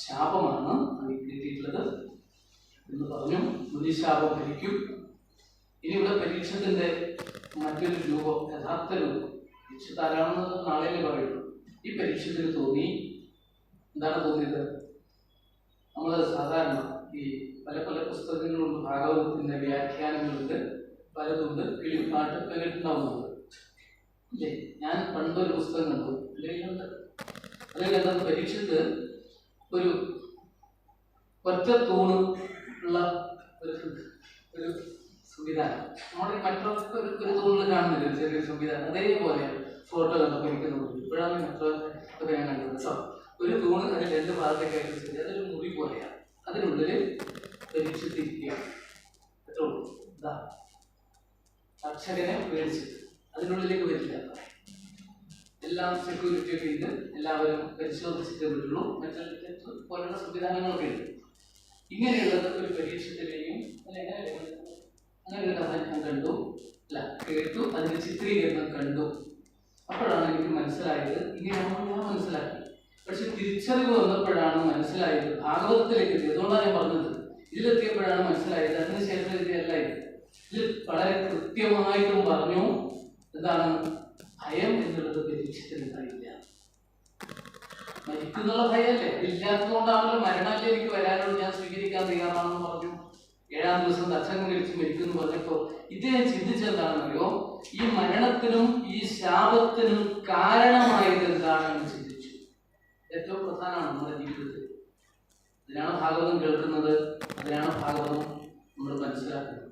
ശാപമാണ് എനിക്ക് കിട്ടിയിട്ടുള്ളത് എന്ന് പറഞ്ഞു. മുനിശാപം ഭരിക്കും. ഇനി ഇവിടെ പരീക്ഷത്തിന്റെ മറ്റൊരു രൂപം, യഥാർത്ഥ രൂപം. പരീക്ഷത്ത് ആരാണെന്ന് നാളെ പറയുള്ളൂ. ഈ പരീക്ഷത്തിന് തോന്നി, എന്താണ് തോന്നിയത്? നമ്മൾ സാധാരണ ഈ പല പല പുസ്തകങ്ങളുണ്ട്, ഭാഗവതത്തിന്റെ വ്യാഖ്യാനങ്ങളുണ്ട്, പലതുണ്ട്. കിളിപ്പാട്ടൊക്കെ കേട്ടിട്ടുണ്ടാവുന്നത് ഇല്ലേ? ഞാൻ പണ്ടൊരു പുസ്തകം കണ്ടു, അതിൽ കണ്ടത് പരീക്ഷത്ത് ഒരു ഒറ്റ തൂണ് ഉള്ള ഒരു സംവിധാനം. നമ്മുടെ മെട്രോക്ക് ഒരു തൂണിൽ കാണുന്നില്ല, ചെറിയൊരു സംവിധാനം. അതേപോലെയാണ് ഫോട്ടോ കണ്ടപ്പോൾ എനിക്ക് തോന്നുന്നു. ഇപ്പോഴാണ് മെട്രോ ഒക്കെ ഞാൻ കണ്ടത് കേട്ടോ. ഒരു തൂണ് അതിൽ 2 ഭാഗത്തേക്കായിട്ട് ശരി, അതൊരു മുറി പോലെയാണ്. അതിനുള്ളിൽ പരീക്ഷിച്ചിരിക്കുകയാണ്. കേട്ടോ, ഇതാ തക്ഷകനെ പേടിച്ചിട്ട് അതിനുള്ളിലേക്ക് വരില്ല. എല്ലാം സെക്യൂരിറ്റി ഒക്കെ ഉണ്ട്, എല്ലാവരും പരിശോധിച്ചിട്ടേ വിട്ടുള്ളൂ. മറ്റേ പോലുള്ള സംവിധാനങ്ങളൊക്കെ ഉണ്ട്. ഇങ്ങനെയുള്ളത് ഒരു പരീക്ഷത്തിലെയും അങ്ങനെ ഒരു കഥ ഞാൻ കണ്ടു, അല്ല കേട്ടു, അതിന്റെ ചിത്രീകരണം കണ്ടു. അപ്പോഴാണ് എനിക്ക് മനസ്സിലായത്, ഇങ്ങനെയാണെന്ന് ഞാൻ മനസ്സിലാക്കി. പക്ഷെ തിരിച്ചറിവ് വന്നപ്പോഴാണ് മനസ്സിലായത്, ഭാഗവതത്തിലേക്ക് എത്തി. അതുകൊണ്ടാണ് ഞാൻ പറഞ്ഞത്, ഇതിലെത്തിയപ്പോഴാണ് മനസ്സിലായത്. അതിനുശേഷം ഇതിയല്ല ഇത്. ഇതിൽ വളരെ കൃത്യമായിട്ടും പറഞ്ഞു, എന്താണ് ഭയം എന്നുള്ളത് പരീക്ഷത്തിലുണ്ടായില്ല. മരിക്കുന്നുള്ള ഭയമല്ലേ? ഇല്ലാത്തതുകൊണ്ടാണല്ലോ മരണമല്ലേ എനിക്ക് വരാനുള്ളത്, ഞാൻ സ്വീകരിക്കാൻ തയ്യാറാണെന്ന് പറഞ്ഞു. 7-ാം ദിവസം ദർശനം കഴിച്ച് മരിക്കുന്നു പറഞ്ഞപ്പോൾ ഇദ്ദേഹം ചിന്തിച്ചെന്താണെന്നറിയോ? ഈ മരണത്തിനും ഈ ശാപത്തിനും കാരണമായത് എന്താണെന്ന് ചിന്തിച്ചു. ഏറ്റവും പ്രധാനമാണ് നമ്മുടെ ജീവിതത്തിൽ. അതിനാണ് ഭാഗവതം കേൾക്കുന്നത്, അതിനാണ് ഭാഗവതം നമ്മൾ മനസ്സിലാക്കുന്നത്.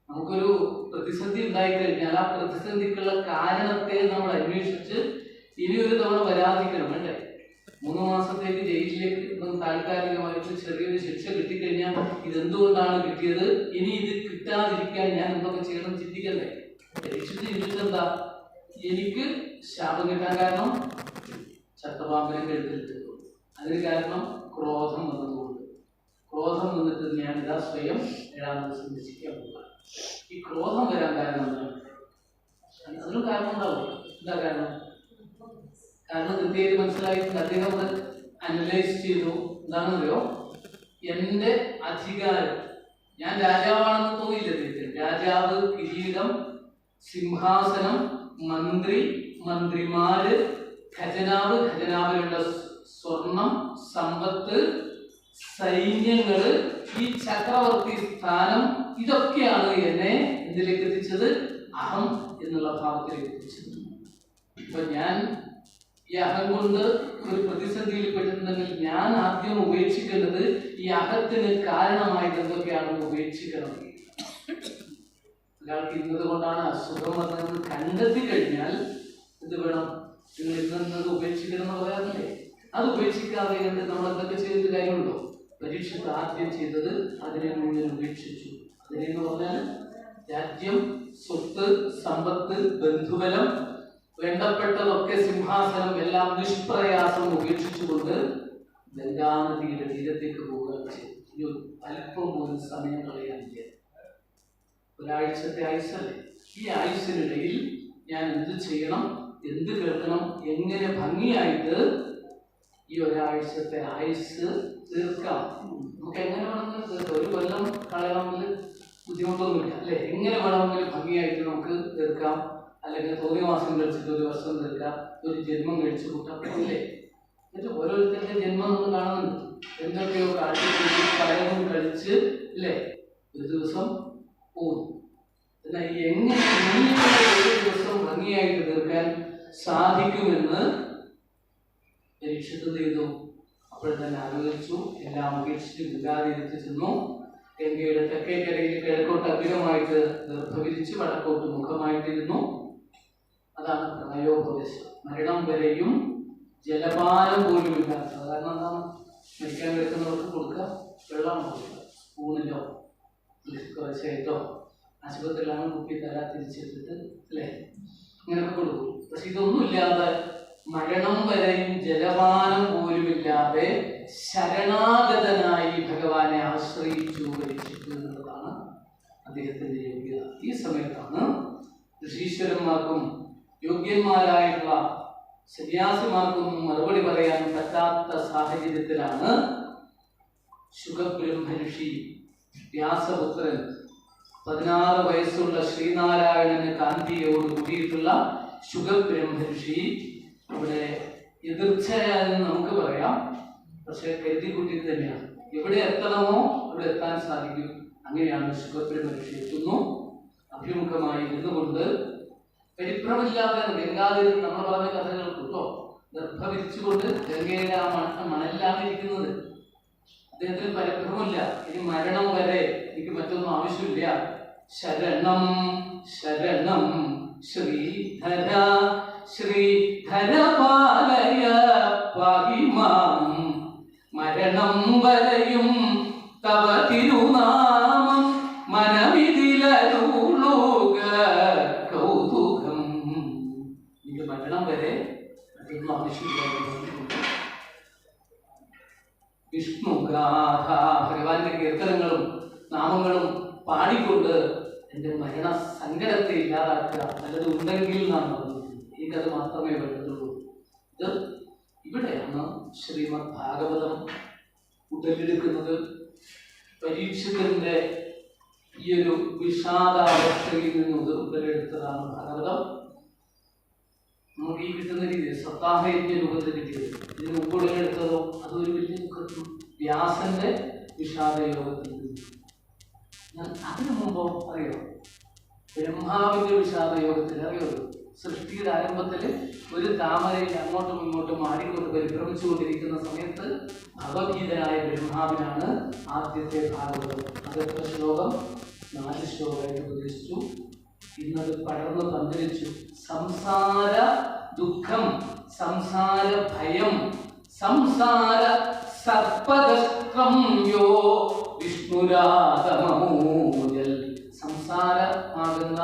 നമുക്കൊരു പ്രതിസന്ധി ഉണ്ടായിക്കഴിഞ്ഞാൽ ആ പ്രതിസന്ധിക്കുള്ള കാരണത്തെ നമ്മൾ അന്വേഷിച്ച് ഇനി ഒരു തവണ വരാതിരിക്കണം, വേണ്ടേ? 3 മാസത്തേക്ക് ജയിലിലേക്ക് താൽക്കാലികമായിട്ട് ചെറിയൊരു ശിക്ഷ കിട്ടിക്കഴിഞ്ഞാൽ ഇതെന്തുകൊണ്ടാണ് കിട്ടിയത്, ഇനി ഇത് കിട്ടാതിരിക്കാൻ ഞാൻ എന്തൊക്കെ ചെയ്യണം ചിന്തിക്കണ്ടേ? പരീക്ഷിച്ച് ചിന്തിച്ചെന്താ? എനിക്ക് ശാപം കിട്ടാൻ കാരണം ചട്ടപാമ്പനെ കെടുത്തിട്ട്, അതിന് കാരണം ക്രോധം വന്നതുകൊണ്ട്. ക്രോധം വന്നിട്ട് ഞാൻ ഇതാ സ്വയം 7-ാം ദിവസം രക്ഷിക്കാൻ പോകുക. ഈ ക്രോധം വരാൻ കാരണം എന്താണ്? അതിനും കാരണം ഉണ്ടാവും. എന്താ കാരണം? കാരണം കൃത്യമായിട്ട് മനസ്സിലായിട്ടുണ്ട്. അദ്ദേഹം അത് അനലൈസ് ചെയ്തു. എന്താണെന്നറിയോ? എൻ്റെ അധികാരം, ഞാൻ രാജാവാണെന്ന് തോന്നിയില്ല അദ്ദേഹത്തിന്. രാജാവ്, കിരീടം, സിംഹാസനം, മന്ത്രി, മന്ത്രിമാര്, ഖജനാവ്, ഖജനാവിലുള്ള സ്വർണം, സമ്പത്ത്, സൈന്യങ്ങള്, ഈ ചക്രവർത്തി സ്ഥാനം, ഇതൊക്കെയാണ് എന്നെ എന്തിലേക്ക് എത്തിച്ചത്? അഹം എന്നുള്ള ഭാവത്തിലേക്ക് എത്തിച്ചത്. ഇപ്പൊ ഞാൻ ഈ അഹം കൊണ്ട് ഒരു പ്രതിസന്ധിയിൽ പെട്ടിട്ടുണ്ടെങ്കിൽ ഞാൻ ആദ്യം ഉപേക്ഷിക്കേണ്ടത് ഈ അഹത്തിന് കാരണമായിട്ട് എന്തൊക്കെയാണെന്ന് ഉപേക്ഷിക്കണം. ഒരാൾക്ക് ഇന്നത് കൊണ്ടാണ് അസുഖം വന്നതെന്ന് കണ്ടെത്തി കഴിഞ്ഞാൽ എന്ത് വേണം? നിങ്ങൾ ഇന്നത് ഉപേക്ഷിക്കണം എന്ന് പറയാറില്ലേ? അത് ഉപേക്ഷിക്കാതെ കണ്ട് നമ്മൾ എന്തൊക്കെ ചെയ്തിട്ട് കാര്യമുണ്ടോ? പരീക്ഷത്ത് ആദ്യം ചെയ്തത് അതിനെ മുഴുവൻ ഉപേക്ഷിച്ചു. അതിനെന്ന് പറഞ്ഞാൽ രാജ്യം, സ്വത്ത്, സമ്പത്ത്, ബന്ധുബലം, വേണ്ടപ്പെട്ടതൊക്കെ, സിംഹാസനം എല്ലാം നിഷ്പ്രയാസം ഉപേക്ഷിച്ചുകൊണ്ട് ഗംഗാനദിയുടെ തീരത്തേക്ക് പോവുകയാണ് ചെയ്തത്. അല്പം പോലും സമയം കളയാനില്ല. ഒരാഴ്ചത്തെ ആയുസ്സല്ലേ? ഈ ആയുസ്സിനിടയിൽ ഞാൻ എന്ത് ചെയ്യണം, എന്ത് കേൾക്കണം, എങ്ങനെ ഭംഗിയായിട്ട് ഈ ഒരാഴ്ചത്തെ ആയുസ് തീർക്കാം. നമുക്ക് എങ്ങനെ വേണമെങ്കിലും തീർക്കാം. ഒരു കൊല്ലം കളയണമെങ്കിൽ ബുദ്ധിമുട്ടൊന്നുമില്ല, അല്ലെ? എങ്ങനെ വേണമെങ്കിലും ഭംഗിയായിട്ട് നമുക്ക് തീർക്കാം. അല്ലെങ്കിൽ 3 മാസം കഴിച്ചിട്ട് 1 വർഷം തീർക്കാം, ഒരു ജന്മം കഴിച്ചു കൂട്ടാം, അല്ലേ? എന്നിട്ട് ഓരോരുത്തരുടെ ജന്മം നമ്മൾ കാണുന്നുണ്ട്. എന്തൊക്കെയോ കാട്ടി പലതും കഴിച്ച്, അല്ലേ, ഒരു ദിവസം പോകും. എന്നാൽ എങ്ങനെ ഒരു ദിവസം ഭംഗിയായിട്ട് തീർക്കാൻ സാധിക്കുമെന്ന് പരീക്ഷിച്ചത് ചെയ്തു. അപ്പോൾ തന്നെ ആലോചിച്ചു. എല്ലാം ഉപേക്ഷിച്ച് ഗംഗാതീരത്ത് ചെന്നു. ഗംഗയുടെ തെക്കേക്കരയിൽ കിഴക്കോട്ട് അഗ്രമായിട്ട് ദീർഘവിരിച്ച് വടക്കോട്ട് മുഖമായിട്ടിരുന്നു. അതാണ് പ്രണയോപദേശം. മരണം വരെയും ജലപാനം പോലും ഇല്ല. സാധാരണ എന്താണ്? മരിക്കാൻ കിടക്കുന്നവർക്ക് കൊടുക്കുക, വെള്ളം കൊടുക്കുക, സ്പൂണിലോ കുറച്ചായിട്ടോ. ആശുപത്രിയിലാണ് കുപ്പി തല തിരിച്ചിട്ടിട്ട്, അല്ലേ, അങ്ങനെയൊക്കെ കൊടുക്കും. പക്ഷെ ഇതൊന്നുമില്ലാതെ മരണം വരെയും ജലപാനം പോലുമില്ലാതെ ശരണാഗതനായി ഭഗവാനെ ആശ്രയിച്ചു പരീക്ഷിച്ചു എന്നുള്ളതാണ് അദ്ദേഹത്തിന്റെ യോഗ്യത. ഈ സമയത്താണ് ഋഷീശ്വരന്മാർക്കും യോഗ്യന്മാരായിട്ടുള്ള സന്യാസിമാർക്കൊന്നും മറുപടി പറയാൻ പറ്റാത്ത സാഹചര്യത്തിലാണ് ശുഗബ്രഹ്മഋഷി വ്യാസപുത്രൻ 16 വയസ്സുള്ള ശ്രീനാരായണന് കാന്തിയോട് കൂടിയിട്ടുള്ള ശുഗബ്രഹ്മഋഷി ഇവിടെ എതിർച്ചയായെന്ന് നമുക്ക് പറയാം. പക്ഷെ കരുതിക്കുട്ടി തന്നെയാണ്. എവിടെ എത്തണമോ അവിടെ എത്താൻ സാധിക്കും. അങ്ങനെയാണ് ശുഗബ്രഹ്മഋഷി എത്തുന്നു. അഭിമുഖമായി ഇരുന്നുകൊണ്ട് പരിഭ്രമില്ലാതെ ഗംഗാതീരത്ത് നമ്മൾ പറഞ്ഞ കഥകൾ കേട്ടോ, ഗർഭവിരിച്ചുകൊണ്ട് ഗംഗയുടെ ആ മണലിലാണ് ഇരിക്കുന്നത്. അദ്ദേഹത്തിന് പരിഭ്രമമില്ല. ഇനി മരണം വരെ എനിക്ക് മറ്റൊന്നും ആവശ്യമില്ല. ശരണം ശരണം ശ്രീധര ശ്രീധര പാലയ പാഹിമാം മരണം വരെയും തവ തിരുനാമം മനമിതിലരുളുക കൗതുകം. എനിക്ക് മരണം വരെ മറ്റൊന്നും ആവശ്യമില്ല. വിഷ്ണുഗാഥ, ഭഗവാന്റെ കീർത്തനങ്ങളും നാമങ്ങളും പാടിക്കൊണ്ട് എൻ്റെ മരണ സങ്കടത്തെ ഇല്ലാതാക്കുക. നല്ലത് ഉണ്ടെങ്കിൽ നാം പറഞ്ഞിട്ടുണ്ട്. ഈ കഥ മാത്രമേ വേണ്ടതുള്ളൂ. ഇത് ഇവിടെയാണ് ശ്രീമദ് ഭാഗവതം ഉടലെടുക്കുന്നത്. പരീക്ഷത്തിന്റെ ഈ ഒരു വിഷാദാവസ്ഥയിൽ നിന്ന് ഉടലെടുത്തതാണ് ഭാഗവതം. നമുക്ക് ഈ കിട്ടുന്ന രീതി സപ്താഹയജ്ഞ രൂപത്തിൽ കിട്ടിയത്. ഇതിന് മുമ്പുള്ള എടുത്തതോ അതൊരു വലിയ വ്യാസന്റെ വിഷാദ യോഗത്തിൽ ഞാൻ അതിനു മുമ്പോ അറിയോ ബ്രഹ്മാവിന്റെ വിഷാദ യോഗത്തിൽ അറിയുള്ളൂ. സൃഷ്ടിയുടെ ആരംഭത്തിൽ ഒരു താമരയിൽ അങ്ങോട്ടും ഇങ്ങോട്ടും മാറിക്കൊണ്ട് പരിഭ്രമിച്ചുകൊണ്ടിരിക്കുന്ന സമയത്ത് ഭഗവത്ഗീതനായ ബ്രഹ്മാവിനാണ് ആദ്യത്തെ ഭാഗവതം. അതെത്ര ശ്ലോകം? 4 ശ്ലോകമായിട്ട് ഉപദേശിച്ചു. ഇന്നത് പടർന്ന് പന്തലിച്ചു. സംസാര ദുഃഖം, സംസാര ഭയം, സംസാര സർപ്പദഷ്ട്രം യോ വിഷ്ണുരാതമൂജൽ. സംസാരമാകുന്ന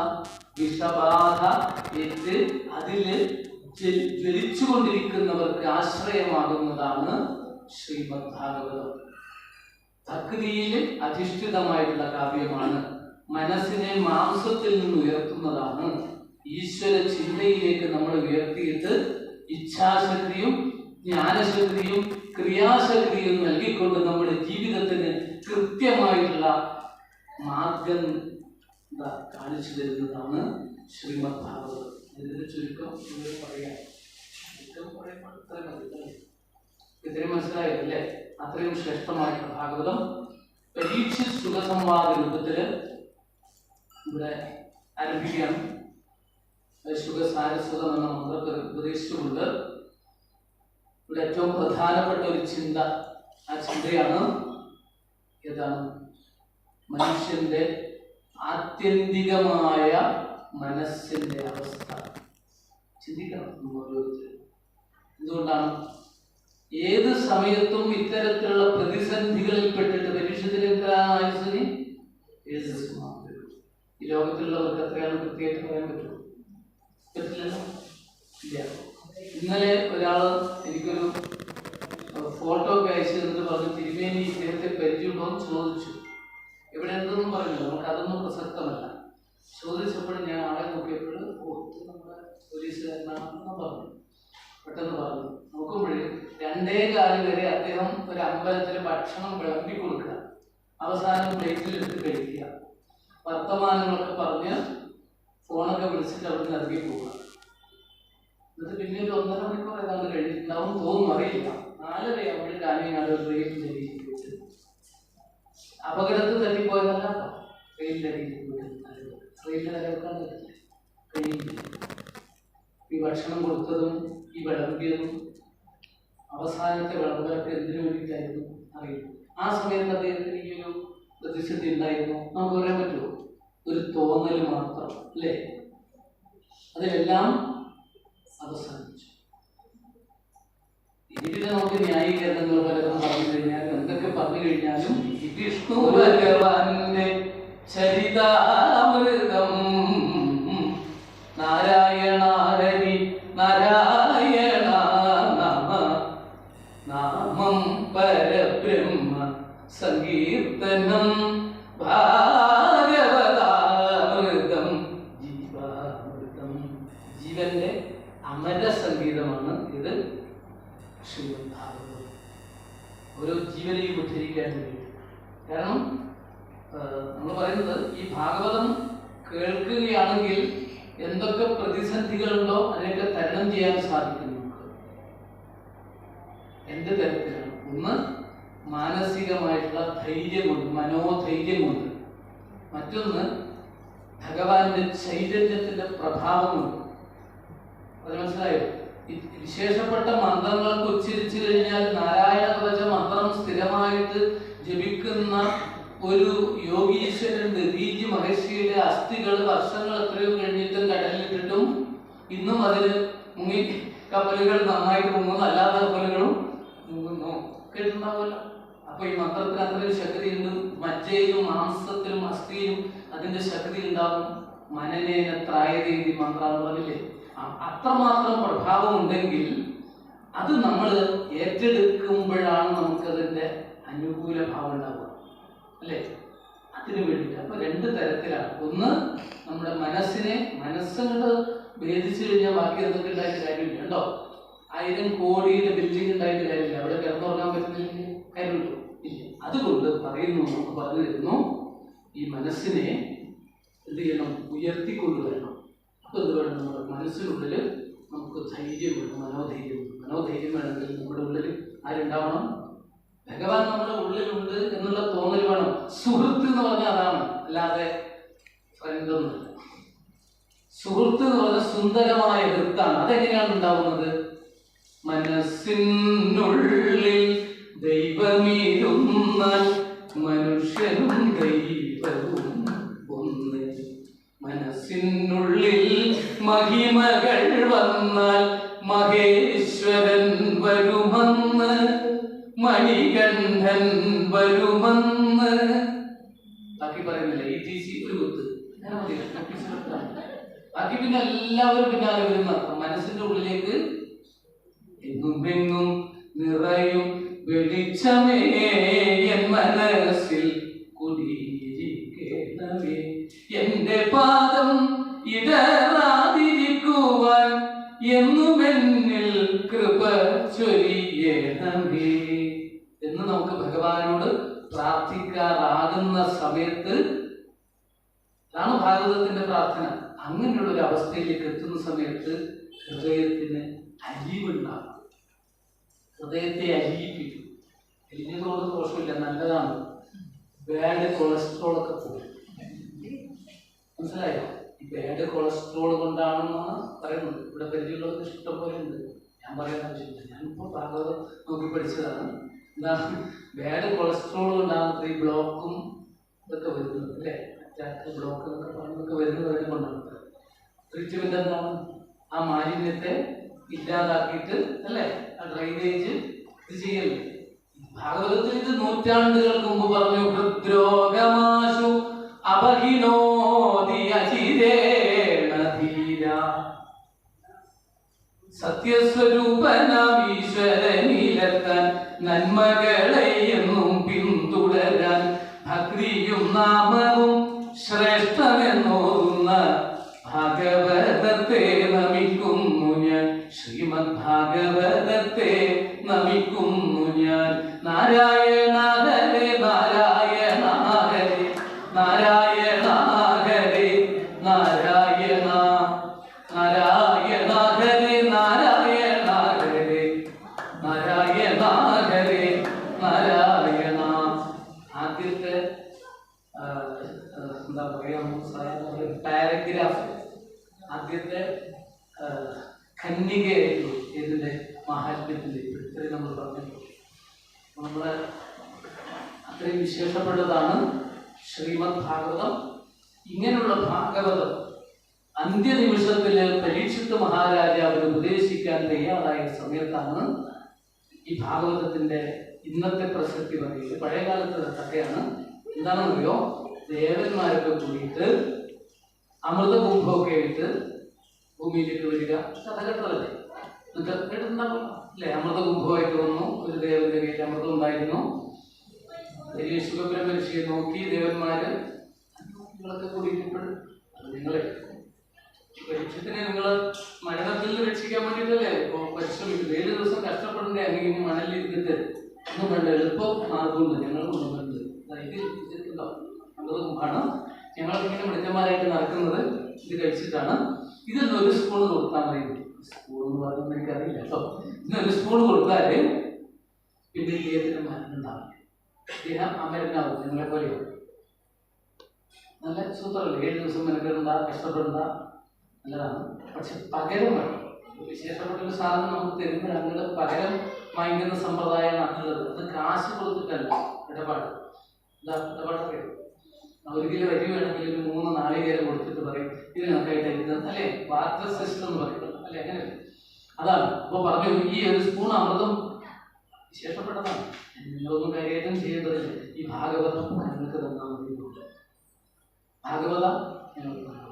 വിഷബാധ ഏറ്റ് അതില് ജ്വലിച്ചുകൊണ്ടിരിക്കുന്നവർക്ക് ആശ്രയമാകുന്നതാണ് ശ്രീമദ് ഭാഗവതം. ഭക്തിയിൽ അധിഷ്ഠിതമായിട്ടുള്ള കാവ്യമാണ്. മനസ്സിനെ മാംസത്തിൽ നിന്ന് ഉയർത്തുന്നതാണ്. ഈശ്വര ചിന്തയിലേക്ക് നമ്മൾ ഉയർത്തിയിട്ട് ഇച്ഛാശക്തിയും ജ്ഞാനശക്തിയും ക്രിയാശക്തിയും നൽകിക്കൊണ്ട് നമ്മുടെ ജീവിതത്തിന് കൃത്യമായിട്ടുള്ള മാർഗം കാണിച്ചു തരുന്നതാണ് ശ്രീമദ് ഭാഗവതം. ഇതിന്റെ ചുരുക്കം പറയാം. ഇത്രയും മനസ്സിലായില്ലേ? അത്രയും ശ്രേഷ്ഠമായിട്ടുള്ള ഭാഗവതം പരീക്ഷിച്ച് സുഖസംവാദ രൂപത്തില് ഇവിടെ ആരംഭിക്കുകയാണ്. സുഖസാരസ്വതം എന്ന മന്ത്രത്തെ ഉപദേശിച്ചുകൊണ്ട് ഇവിടെ ഏറ്റവും പ്രധാനപ്പെട്ട ഒരു ചിന്ത, ആ ചിന്തയാണ് ഏതാണ്? മനുഷ്യന്റെ ആത്യന്തികമായ മനസ്സിന്റെ അവസ്ഥ ചിന്തിക്കണം നമ്മൾ ഓരോരുത്തരും. എന്തുകൊണ്ടാണ് ഏത് സമയത്തും ഇത്തരത്തിലുള്ള പ്രതിസന്ധികളിൽ പെട്ടിട്ട് പരീക്ഷത്തിൽ ആയുസിന് 7 ദിവസം മാത്രമേ ഉള്ളൂ. ഈ ലോകത്തിലുള്ളവർക്ക് എത്രയാണ് കൃത്യമായിട്ട് പറയാൻ പറ്റുമോ? പറ്റില്ലല്ലോ. ഇല്ല. ഇന്നലെ ഒരാള് എനിക്കൊരു ഫോട്ടോ ഒക്കെ അയച്ചു തന്നിട്ട് പറഞ്ഞു, തിരുമേനി ഇദ്ദേഹത്തെ പരിചയമുണ്ടോ എന്ന് ചോദിച്ചു. ഇവിടെ എന്തൊന്നും പറഞ്ഞില്ല, നമുക്ക് അതൊന്നും പ്രസക്തമല്ല. ചോദിച്ചപ്പോഴും ഞാൻ ആളെ നോക്കിയപ്പോൾ നമ്മുടെ പോലീസുകാരനാണെന്ന് പറഞ്ഞു. പെട്ടെന്ന് പറഞ്ഞു. നോക്കുമ്പോഴേ 2:15 വരെ അദ്ദേഹം ഒരു അമ്പലത്തിൽ ഭക്ഷണം വിളമ്പി കൊടുക്കുക, അവസാനം പ്ലേറ്റിലെടുത്ത് കഴിക്കുക, വർത്തമാനങ്ങളൊക്കെ പറഞ്ഞ് ഫോണൊക്കെ വിളിച്ചിട്ട് അവിടെ നിന്ന് ഇറങ്ങി പോവുക. എന്നിട്ട് പിന്നെ ഒരു 1.5 മണിക്കൂർ ഏതാണ്ട് കഴിഞ്ഞിട്ടുണ്ടാവും തോന്നും, അറിയില്ല. 4:30 ആകുമ്പോഴും കാഞ്ഞങ്ങാട് ട്രെയിനിൻ്റെ അടിയിൽ പോയിട്ട് അപകടത്തിൽ തട്ടിപ്പോയതല്ല കേട്ടോ. ട്രെയിനിൻ്റെ അടിയിൽ പോയിട്ട് ട്രെയിനിൻ്റെ നിലനിൽക്കാൻ പറ്റില്ല, കഴിയില്ല. ഈ ഭക്ഷണം കൊടുത്തതും ഈ വിളമ്പിയതും അവസാനത്തെ വിളമ്പലൊക്കെ എന്തിനു വേണ്ടിയിട്ടായിരുന്നു അറിയില്ല. ആ സമയത്ത് അദ്ദേഹത്തിന് ഈ ഒരു പ്രതിസന്ധി ഉണ്ടായിരുന്നു. നമുക്ക് പറയാൻ പറ്റുമോ? ഒരു തോന്നൽ മാത്രം അല്ലേ? അതിലെല്ലാം അവസാനിച്ചു. ഇതിന് നമുക്ക് ന്യായീകരണങ്ങൾ പലതും പറഞ്ഞു കഴിഞ്ഞാൽ എന്തൊക്കെ പറഞ്ഞു കഴിഞ്ഞാലും വിഷ്ണു ഭഗവാന്റെ ചരിതാമൃതം നാരായണ ഹരി നാരായണ നാമം പരബ്രഹ്മ സങ്കീർത്തനം ഭാഗവതാമൃതം ജീവാമൃതം. ജീവന്റെ അമര സംഗീതമാണ് ഇത് ശ്രീമദ് ഭാഗവതം. ഓരോ ജീവനെയും ഉദ്ധരിക്കാൻ വേണ്ടി. കാരണം നമ്മൾ പറയുന്നത് ഈ ഭാഗവതം കേൾക്കുകയാണെങ്കിൽ എന്തൊക്കെ പ്രതിസന്ധികളുണ്ടോ അതിനൊക്കെ തരണം ചെയ്യാൻ സാധിക്കും നമുക്ക്. എന്ത് തരത്തിലാണ്? ഒന്ന് മാനസികമായിട്ടുള്ള ധൈര്യം കൊണ്ട്, മനോധൈര്യം കൊണ്ട്. മറ്റൊന്ന് ഭഗവാന്റെ ചൈതന്യത്തിന്റെ പ്രഭാവം കൊണ്ട്. അത് മനസ്സിലായോ? വിശേഷപ്പെട്ട മന്ത്രങ്ങൾക്ക് ഉച്ചരിച്ചു കഴിഞ്ഞാൽ നാരായണ കവച മന്ത്രം സ്ഥിരമായിട്ട് ജപിക്കുന്ന ഒരു യോഗീശ്വരൻ ദദീജി മഹർഷിയുടെ അസ്ഥികൾ വർഷങ്ങൾ എത്രയോ കഴിഞ്ഞിട്ടും കടലിലിട്ടിട്ടും ഇന്നും അതിന് മുങ്ങി കപ്പലുകൾ നന്നായിട്ട് മുങ്ങുന്നു, അല്ലാത്ത കപ്പലുകളും മുങ്ങുന്നു. കേട്ടിട്ടുണ്ടാവുമല്ലോ. അപ്പൊ ഈ മന്ത്രത്തിന് അത്രയും ശക്തിയുണ്ട്. മജ്ജയിലും മാംസത്തിലും അസ്ഥിയിലും അതിന്റെ ശക്തി ഉണ്ടാവും. മനനേന ത്രായതീതി മന്ത്രാന്ന് പറഞ്ഞില്ലേ? അത്രമാത്രം പ്രഭാവം ഉണ്ടെങ്കിൽ അത് നമ്മൾ ഏറ്റെടുക്കുമ്പോഴാണ് നമുക്കതിന്റെ അനുകൂല ഭാവം ഉണ്ടാവുക അല്ലേ? അതിനു വേണ്ടിയിട്ട്. അപ്പൊ 2 തരത്തിലാണ്. ഒന്ന് നമ്മുടെ മനസ്സുകൊണ്ട് ഭേദിച്ചു കഴിഞ്ഞാൽ ബാക്കി എന്തൊക്കെ ഉണ്ടായിട്ട് കാര്യമില്ല. ഉണ്ടോ? 1000 കോടിയുടെ ബിൽഡിംഗ് ഉണ്ടായിട്ട് കാര്യമില്ല. അവിടെ കിടന്നുറങ്ങാൻ പറ്റുന്നില്ലെങ്കിൽ കാര്യമില്ല. ഇല്ല. അതുകൊണ്ട് പറയുന്നു, നമുക്ക് പറഞ്ഞു തരുന്നു, ഈ മനസ്സിനെ എന്ത് ചെയ്യണം? ഉയർത്തിക്കൊണ്ടുവരണം. അപ്പൊ എന്ത് വേണം? നമ്മുടെ മനസ്സിനുള്ളിൽ നമുക്ക് ധൈര്യം വേണം, മനോധൈര്യം. മനോധൈര്യം വേണമെങ്കിൽ നമ്മുടെ ഉള്ളിൽ ആരുണ്ടാവണം? ഭഗവാൻ നമ്മുടെ ഉള്ളിലുണ്ട് എന്നുള്ള തോന്നൽ വേണം. സുഹൃത്ത് എന്ന് പറഞ്ഞാൽ അതാണ്, അല്ലാതെ ഫ്രണ്ട് ഒന്നുമില്ല. സുഹൃത്ത് എന്ന് പറഞ്ഞ സുന്ദരമായ ഹൃത്താണ്. അതെങ്ങനെയാണ് ഉണ്ടാവുന്നത്? മനസ്സിനുള്ളിൽ ദൈവമിരുന്നാൽ മനുഷ്യനും ദൈവവും ഒന്ന്. മനസ്സിനുള്ളിൽ മഹിമകൾ വന്നാൽ മഹേശ്വരൻ വരുമെന്ന്, മണികണ്ഠൻ വരുമെന്ന്. ബാക്കി പറയുന്നില്ല. ETC ഒരു കുത്ത് ബാക്കി പിന്നെ എല്ലാവരും പിന്നാലെ വരുന്ന മനസ്സിന്റെ ഉള്ളിലേക്ക് എങ്ങും നിറയും വെളിച്ചമേ എൻ മനസ്സിൽ കുടിയിരിക്കണമേ. എന്റെ പാദം ഇടറാതിരിക്കുവാൻ എന്നും എന്നിൽ കൃപ ചൊരിയണമേ എന്ന് നമുക്ക് ഭഗവാനോട് പ്രാർത്ഥിക്കാറാകുന്ന സമയത്ത് അതാണ് ഭാഗവതത്തിന്റെ പ്രാർത്ഥന. അങ്ങനെയുള്ള ഒരു അവസ്ഥയിലേക്ക് എത്തുന്ന സമയത്ത് ഹൃദയത്തിന് അലിവുണ്ടാകും. ഹൃദയത്തെ അലിയിപ്പിക്കും. എലിഞ്ഞതോട് ദോഷമില്ല, നല്ലതാണ്. ബാഡ് കൊളസ്ട്രോൾ ഒക്കെ പോകും. മനസ്സിലായോ? ഈ ബാഡ് കൊളസ്ട്രോൾ കൊണ്ടാണെന്നാണ് പറയുന്നത്. ഇവിടെ പരിചയമുള്ളവർക്ക് ഇഷ്ടം പോലെ ഉണ്ട്, ഞാൻ പറയാൻ ആവശ്യമില്ല. ഞാനിപ്പോൾ ഭാഗവതം നോക്കി പഠിച്ചതാണ്. എന്താണ് ബാഡ് കൊളസ്ട്രോൾ കൊണ്ടാണ് ഈ ബ്ലോക്കും ഇതൊക്കെ വരുന്നത്, അല്ലേ? ബ്ലോക്ക് എന്നൊക്കെ പറയുന്നതൊക്കെ വരുന്നത് അതിനെ കൊണ്ടാണ്. ട്രീറ്റ്മെന്റ് എന്താണ്? ആ മാലിന്യത്തെ ഇല്ലാതാക്കിയിട്ട്, അല്ലേ, ആ ഡ്രൈനേജ് ഇത് ചെയ്യല്ലേ. ഭാഗവതത്തിൽ ഇത് നൂറ്റാണ്ടുകൾക്ക് മുമ്പ് പറഞ്ഞു. ഹൃദ്രോഗമാശു അപഹിനോതി അചിരേണ ധീര. സത്യസ്വരൂപനാം ഈശ്വരനിലെത്താൻ നന്മകളെ എന്നും പിന്തുടരാൻ ഭക്തിയും നാമവും ശ്രേഷ്ഠമെന്നോതുന്ന ഭാഗവതത്തെ നമിക്കുന്നു ഞാൻ. ശ്രീമദ് ഭാഗവതത്തെ നമിക്കുന്നു ഞാൻ. നാരായണ ഹരേ നാരായണ ഹരേ നാരായണ ഹരേ നാരായണ നാരായണ ഹരേ നാരായണ ഹരേ നാരായണ ഹരേ നാരായണ. ആദ്യത്തെ എന്താ പറയാ പാരഗ്രാഫ്, ആദ്യത്തെ ഖണ്ഡികയായിരുന്നു ഇതിന്റെ മഹാത്മ്യത്തിന്റെ. ഇത്രയും നമ്മൾ പറഞ്ഞു. നമ്മള് അത്രയും വിശേഷപ്പെട്ടതാണ് ശ്രീമദ് ഭാഗവതം. ഇങ്ങനെയുള്ള ഭാഗവതം അന്ത്യനിമിഷത്തില് പരീക്ഷിത്ത് മഹാരാജാവിന് ഉപദേശിക്കാൻ തയ്യാറായ സമയത്താണ് ഈ ഭാഗവതത്തിന്റെ ഇന്നത്തെ പ്രസക്തി പറയുന്നത്. പഴയകാലത്തെ കഥയാണ്. എന്താണെന്നറിയോ? ദേവന്മാരൊക്കെ കൂടിയിട്ട് അമൃതകുംഭമൊക്കെ ആയിട്ട് ഭൂമിയിലേക്ക് വരിക. കഥ കേട്ടതല്ലേ? കേട്ടിട്ടുണ്ടാവും അല്ലേ? അമൃതകുംഭമായിട്ട് വന്നു. ഒരു ദേവന്റെ കയ്യിൽ അമൃതം ഉണ്ടായിരുന്നു. വലിയ ശുഭബ്രഹ്മർഷിയെ നോക്കി ദേവന്മാര് നിങ്ങളൊക്കെ കൂടിയിട്ട് നിങ്ങളെ പരീക്ഷത്തിനെ നിങ്ങൾ മരണത്തിൽ നിന്ന് രക്ഷിക്കാൻ വേണ്ടിയിട്ടല്ലേ ഇപ്പോൾ പരിശ്രമിക്കുന്നത്. 7 ദിവസം കഷ്ടപ്പെടേണ്ട അങ്ങനെ മണലിരുന്നിട്ട് ഒന്നും വേണ്ട, എളുപ്പം മാർഗമുണ്ട്. ഞങ്ങൾ കൊണ്ടുവരുന്നത് ഇത് ഇതുണ്ടാവും. അമൃതകുംഭാണ്. ഞങ്ങളിങ്ങനെ മൃഗന്മാരായിട്ട് നടക്കുന്നത് ഇത് കഴിച്ചിട്ടാണ്. ഇതിനൊരു സ്പൂൺ കൊടുത്താൽ മതി. സ്പൂൺ എന്ന് പറയുന്നത് എനിക്കറിയില്ല കേട്ടോ. ഇന്നൊരു സ്പൂൺ കൊടുത്താൽ പിന്നെ ഇദ്ദേഹത്തിന് മരണം ഉണ്ടാവില്ല. ഇദ്ദേഹം അമരനാവും, നിങ്ങളെ പോലെയോ. നല്ല സൂത്രല്ലേ? 7 ദിവസം മെനക്കെടണ്ട, കഷ്ടപ്പെടണ്ട, നല്ലതാണ്. പക്ഷെ പകരം വേണം. വിശേഷപ്പെട്ടൊരു സാധനം നമുക്ക് തരുമ്പോൾ അങ്ങനെ പകരം വാങ്ങിക്കുന്ന സമ്പ്രദായമാണ് ഉള്ളത്. അത് കാശ് കൊടുത്തിട്ടല്ല ഇടപാട്. ഇടപാടൊക്കെ 1 കിലോ അരി വേണമെങ്കിൽ ഒരു 3 നാളികേരം കൊടുത്തിട്ട് പറയും ഇത് നമുക്കായിട്ട് അരിക്കുന്നത്, അല്ലേ? വാട്ടർ സിസ്റ്റം എന്ന് പറയുന്നത്, അല്ലെ? അങ്ങനെ അതാണ്. അപ്പൊ പറഞ്ഞു ഈ ഒരു സ്പൂൺ അമൃതം വിശേഷപ്പെട്ടതാണ്. നിങ്ങളൊന്നും കാര്യമായിട്ടും ചെയ്യേണ്ടതില്ല. ഈ ഭാഗവതം നിങ്ങൾക്ക് തന്നാൽ മതി. ഭാഗവതം ഞങ്ങൾക്ക് തന്നു.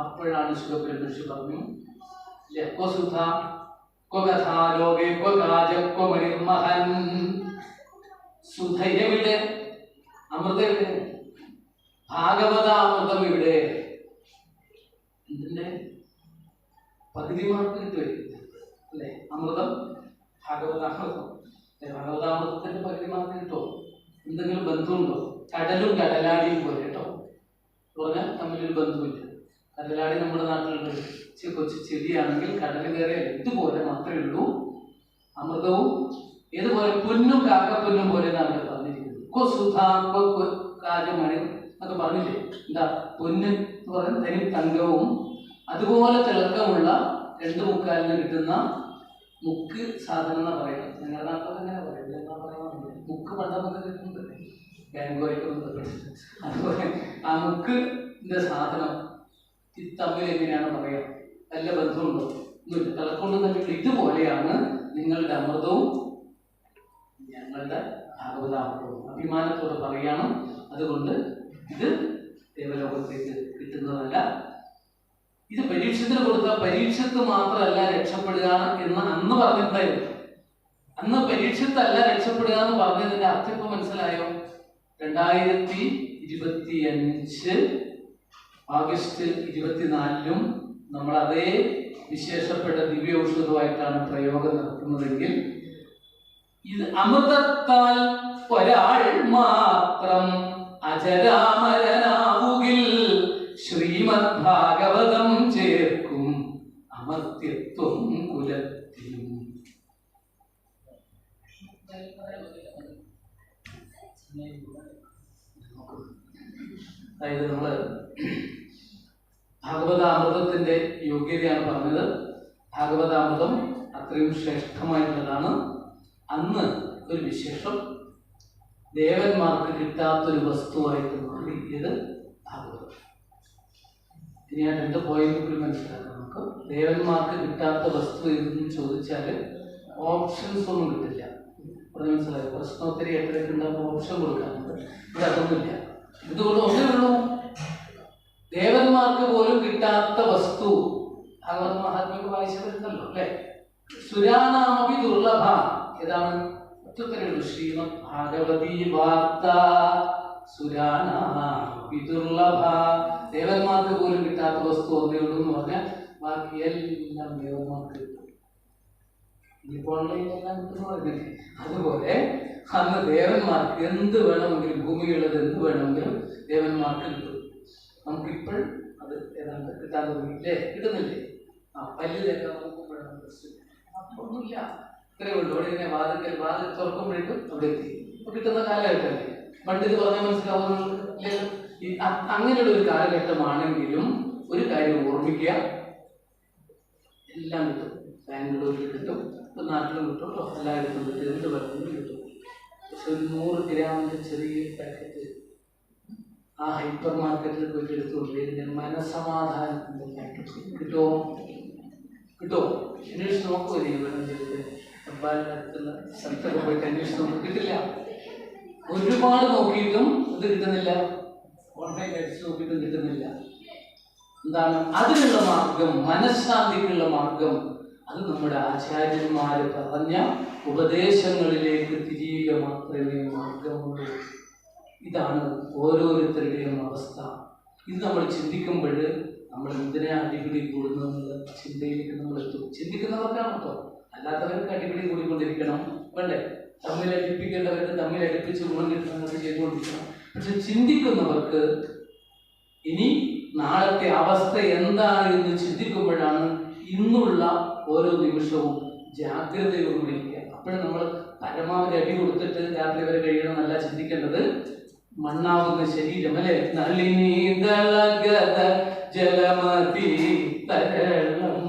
അപ്പോഴാണ് ശുഭബ്രഹ്മർഷി പറഞ്ഞു, ക്വസുധ ക്വകഥാ ലോകേ ക്വകാജക്വമണിർമഹൻ. സുധയെവിടെ? അമൃതം എവിടെ? ഭാഗവതാമൃതം ഇവിടെ. ഇതിന്റെ പകുതി മാർക്ക് കിട്ടുമായിരിക്കും, അല്ലെ? അമൃതം, ഭാഗവതാമൃതം. ഭാഗവതാമൃതത്തിന്റെ പകുതി മാർക്ക് കിട്ടുമോ? എന്തെങ്കിലും ബന്ധമുണ്ടോ? കടലും കടലാടിയും പോലെ കേട്ടോ. പറഞ്ഞാൽ തമ്മിലൊരു ബന്ധമില്ല. കടലാടി നമ്മുടെ നാട്ടിലുള്ള കൊച്ചു ചെടിയാണെങ്കിൽ കടൽ കയറിയ ഇതുപോലെ മാത്രമേ ഉള്ളൂ. അമൃതവും ഏതുപോലെ പൊന്നും കാക്കപ്പൊന്നും പോലെ അവിടെ പറഞ്ഞിരിക്കുന്നത്. കാജമണി എന്നൊക്കെ പറഞ്ഞില്ലേ, എന്താ പൊന്ന് എന്ന് പറയുന്നത് തനി തങ്കവും അതുപോലെ തിളക്കമുള്ള 2 മുക്കാലിന് കിട്ടുന്ന മുക്ക് സാധനം എന്നാ പറയുന്നത്. നിങ്ങളുടെ നാട്ടിലൊക്കെ എങ്ങനെ പറയുന്നത്? എന്താ പറയുന്നത്? മുക്ക് പണ്ടൊക്കെ കിട്ടുന്നത് ബാങ്കുമായിട്ടൊന്നും. അതുപോലെ ആ മുക്കിന്റെ സാധനം തമ്മിൽ എങ്ങനെയാണ് പറയുക? വല്ല ബന്ധമുണ്ടോ? ഒന്നുമില്ല. തിളക്കൊണ്ട് തന്നെ ഇതുപോലെയാണ് നിങ്ങളുടെ അമൃതവും ഞങ്ങളുടെ ഭാഗവതാമൃതവും. അഭിമാനത്തോടെ പറയാണ്. അതുകൊണ്ട് ഇത് ദേവലോകത്തേക്ക് കിട്ടുന്നതല്ല. ഇത് പരീക്ഷത്തിന് കൊടുത്താൽ പരീക്ഷത്ത് മാത്രമല്ല രക്ഷപ്പെടുക എന്ന് അന്ന് പറഞ്ഞിട്ടുണ്ടായിരുന്നു. അന്ന് പരീക്ഷത്തല്ല രക്ഷപ്പെടുക എന്ന് പറഞ്ഞതിന്റെ അർത്ഥം ഇപ്പൊ മനസ്സിലായോ? 2025 ഓഗസ്റ്റ് 24 നമ്മൾ അതേ വിശേഷപ്പെട്ട ദിവ്യ ഔഷധമായിട്ടാണ് പ്രയോഗം നടത്തുന്നതെങ്കിൽ ഇത് അമൃതത്താൽ ഒരാൾ മാത്രം അജരാമരനാവുകിൽ ശ്രീമദ് ഭാഗവതം ചേർക്കും അമർത്യത്വം കുലത്തിലും. അതായത് നമ്മള് ഭാഗവതാമൃതത്തിന്റെ യോഗ്യതയാണ് പറഞ്ഞത്. ഭാഗവതാമൃതം അത്രയും ശ്രേഷ്ഠമായിട്ടുള്ളതാണ്. അന്ന് ഒരു വിശേഷം ദേവന്മാർക്ക് കിട്ടാത്തൊരു വസ്തുവായിട്ട് മാറിയത് ഭാഗവതം. ഇനി ഞാൻ 2 പോയിന്റ് കൂടി മനസ്സിലാക്കാം. നമുക്ക് ദേവന്മാർക്ക് കിട്ടാത്ത വസ്തു എന്ന് ചോദിച്ചാൽ ഓപ്ഷൻസ് ഒന്നും കിട്ടില്ല. മനസ്സിലായോ? പ്രശ്നോത്തരി എത്രയൊക്കെ ഉണ്ടാകുമ്പോൾ ഓപ്ഷൻ കൊടുക്കാറുണ്ട്. ഇവിടെ അതൊന്നുമില്ല. ഇതുകൊണ്ട് ഒന്നേ ഉള്ളൂ, ദേവന്മാർക്ക് പോലും കിട്ടാത്ത വസ്തു. ഭാഗവത മഹാത്മ്യം വായിച്ചവരുന്നല്ലോ അല്ലെ? സുരാനാമപി ദുർലഭ. ഏതാണ്? ഒറ്റത്തരയുള്ളൂ. ശ്രീമദ് ഭാഗവതീ വാർത്ത സുരാനാമപി ദുർലഭ. ദേവന്മാർക്ക് പോലും കിട്ടാത്ത വസ്തു ഒന്നേ ഉള്ളൂ എന്ന് പറഞ്ഞാൽ ബാക്കി എല്ലാം ദേവന്മാർക്ക് കിട്ടും. ഇപ്പോൾ ഓൺലൈനെല്ലാം കിട്ടുന്ന പറഞ്ഞില്ലേ? അതുപോലെ അന്ന് ദേവന്മാർക്ക് എന്ത് വേണമെങ്കിലും, ഭൂമിയുള്ളത് എന്ത് വേണമെങ്കിലും ദേവന്മാർക്ക് കിട്ടും. നമുക്കിപ്പോഴും അത് ഏതാണ്ട് കിട്ടാൻ തുടങ്ങിയില്ലേ? കിട്ടുന്നില്ലേ? പല്ലിലൊക്കെ ഒന്നുമില്ല. ഇത്രയേ ഉള്ളൂ. അവിടെ ഇങ്ങനെ വാതിൽ തുറക്കുമ്പോഴേക്കും അവിടെ എത്തി. ഇപ്പൊ കിട്ടുന്ന കാലഘട്ടമല്ലേ? പണ്ട് ഇത് പറഞ്ഞാൽ മനസ്സിലാവുന്നില്ല. അങ്ങനെയുള്ള ഒരു കാലഘട്ടമാണെങ്കിലും ഒരു കാര്യം ഓർമ്മിക്കുക, എല്ലാം കിട്ടും. ബാംഗ്ലൂരിൽ കിട്ടും, ഇപ്പൊ നാട്ടിലും കിട്ടും, എല്ലായിടത്തും കിട്ടും, എന്ത് വേണമെങ്കിലും കിട്ടും. പക്ഷെ ഒരു 100 ഗ്രാമിന്റെ ചെറിയ പാക്കറ്റ് ആ ഹൈപ്പർ മാർക്കറ്റിൽ പോയിട്ട് എടുത്തുകൊണ്ട് ഇതിന്റെ മനസമാധാനത്തിന്റെ പാക്കറ്റ് കിട്ടുമോ? അന്വേഷിച്ച് നോക്കുമോ? അടുത്തുള്ള സ്ഥലത്തൊക്കെ പോയിട്ട് അന്വേഷിച്ച് നോക്കും. കിട്ടില്ല. ഒരുപാട് നോക്കിയിട്ടും ഇത് കിട്ടുന്നില്ല. ഓൺലൈൻ അടിച്ച് നോക്കിയിട്ടും കിട്ടുന്നില്ല. എന്താണ് അതിനുള്ള മാർഗം? മനഃശാന്തിക്കുള്ള മാർഗം അത് നമ്മുടെ ആചാര്യന്മാര് പറഞ്ഞ ഉപദേശങ്ങളിലേക്ക് തിരിയുക മാത്രമേ മാർഗമുള്ളൂ. ഇതാണ് ഓരോരുത്തരുടെയും അവസ്ഥ. ഇത് നമ്മൾ ചിന്തിക്കുമ്പോൾ നമ്മൾ എന്തിനാ അടിപിടി കൂടുന്നുള്ള ചിന്തയിലേക്ക് നമ്മൾ എത്തും. ചിന്തിക്കുന്നവർക്കാണ് കേട്ടോ, അല്ലാത്തവർക്ക് അടിപിടി കൂടിക്കൊണ്ടിരിക്കണം വേണ്ടേ? തമ്മിൽ അടുപ്പിക്കേണ്ടവർക്ക് തമ്മിൽ അടുപ്പിച്ച് ഗുണം കിട്ടുന്നത് ചെയ്തുകൊണ്ടിരിക്കണം. പക്ഷെ ചിന്തിക്കുന്നവർക്ക് ഇനി നാളത്തെ അവസ്ഥ എന്താണ് എന്ന് ചിന്തിക്കുമ്പോഴാണ് ഇന്നുള്ള ഓരോ നിമിഷവും ജാഗ്രതയോടുകൂടിയിരിക്കുക. അപ്പോഴും നമ്മൾ പരമാവധി അടി കൊടുത്തിട്ട് രാത്രി വരെ കഴിയണം എന്നല്ല ചിന്തിക്കേണ്ടത്. മണ്ണാവുന്ന ശരീരം അല്ലെ? നളിനീതളഗത ജലമതി തരളം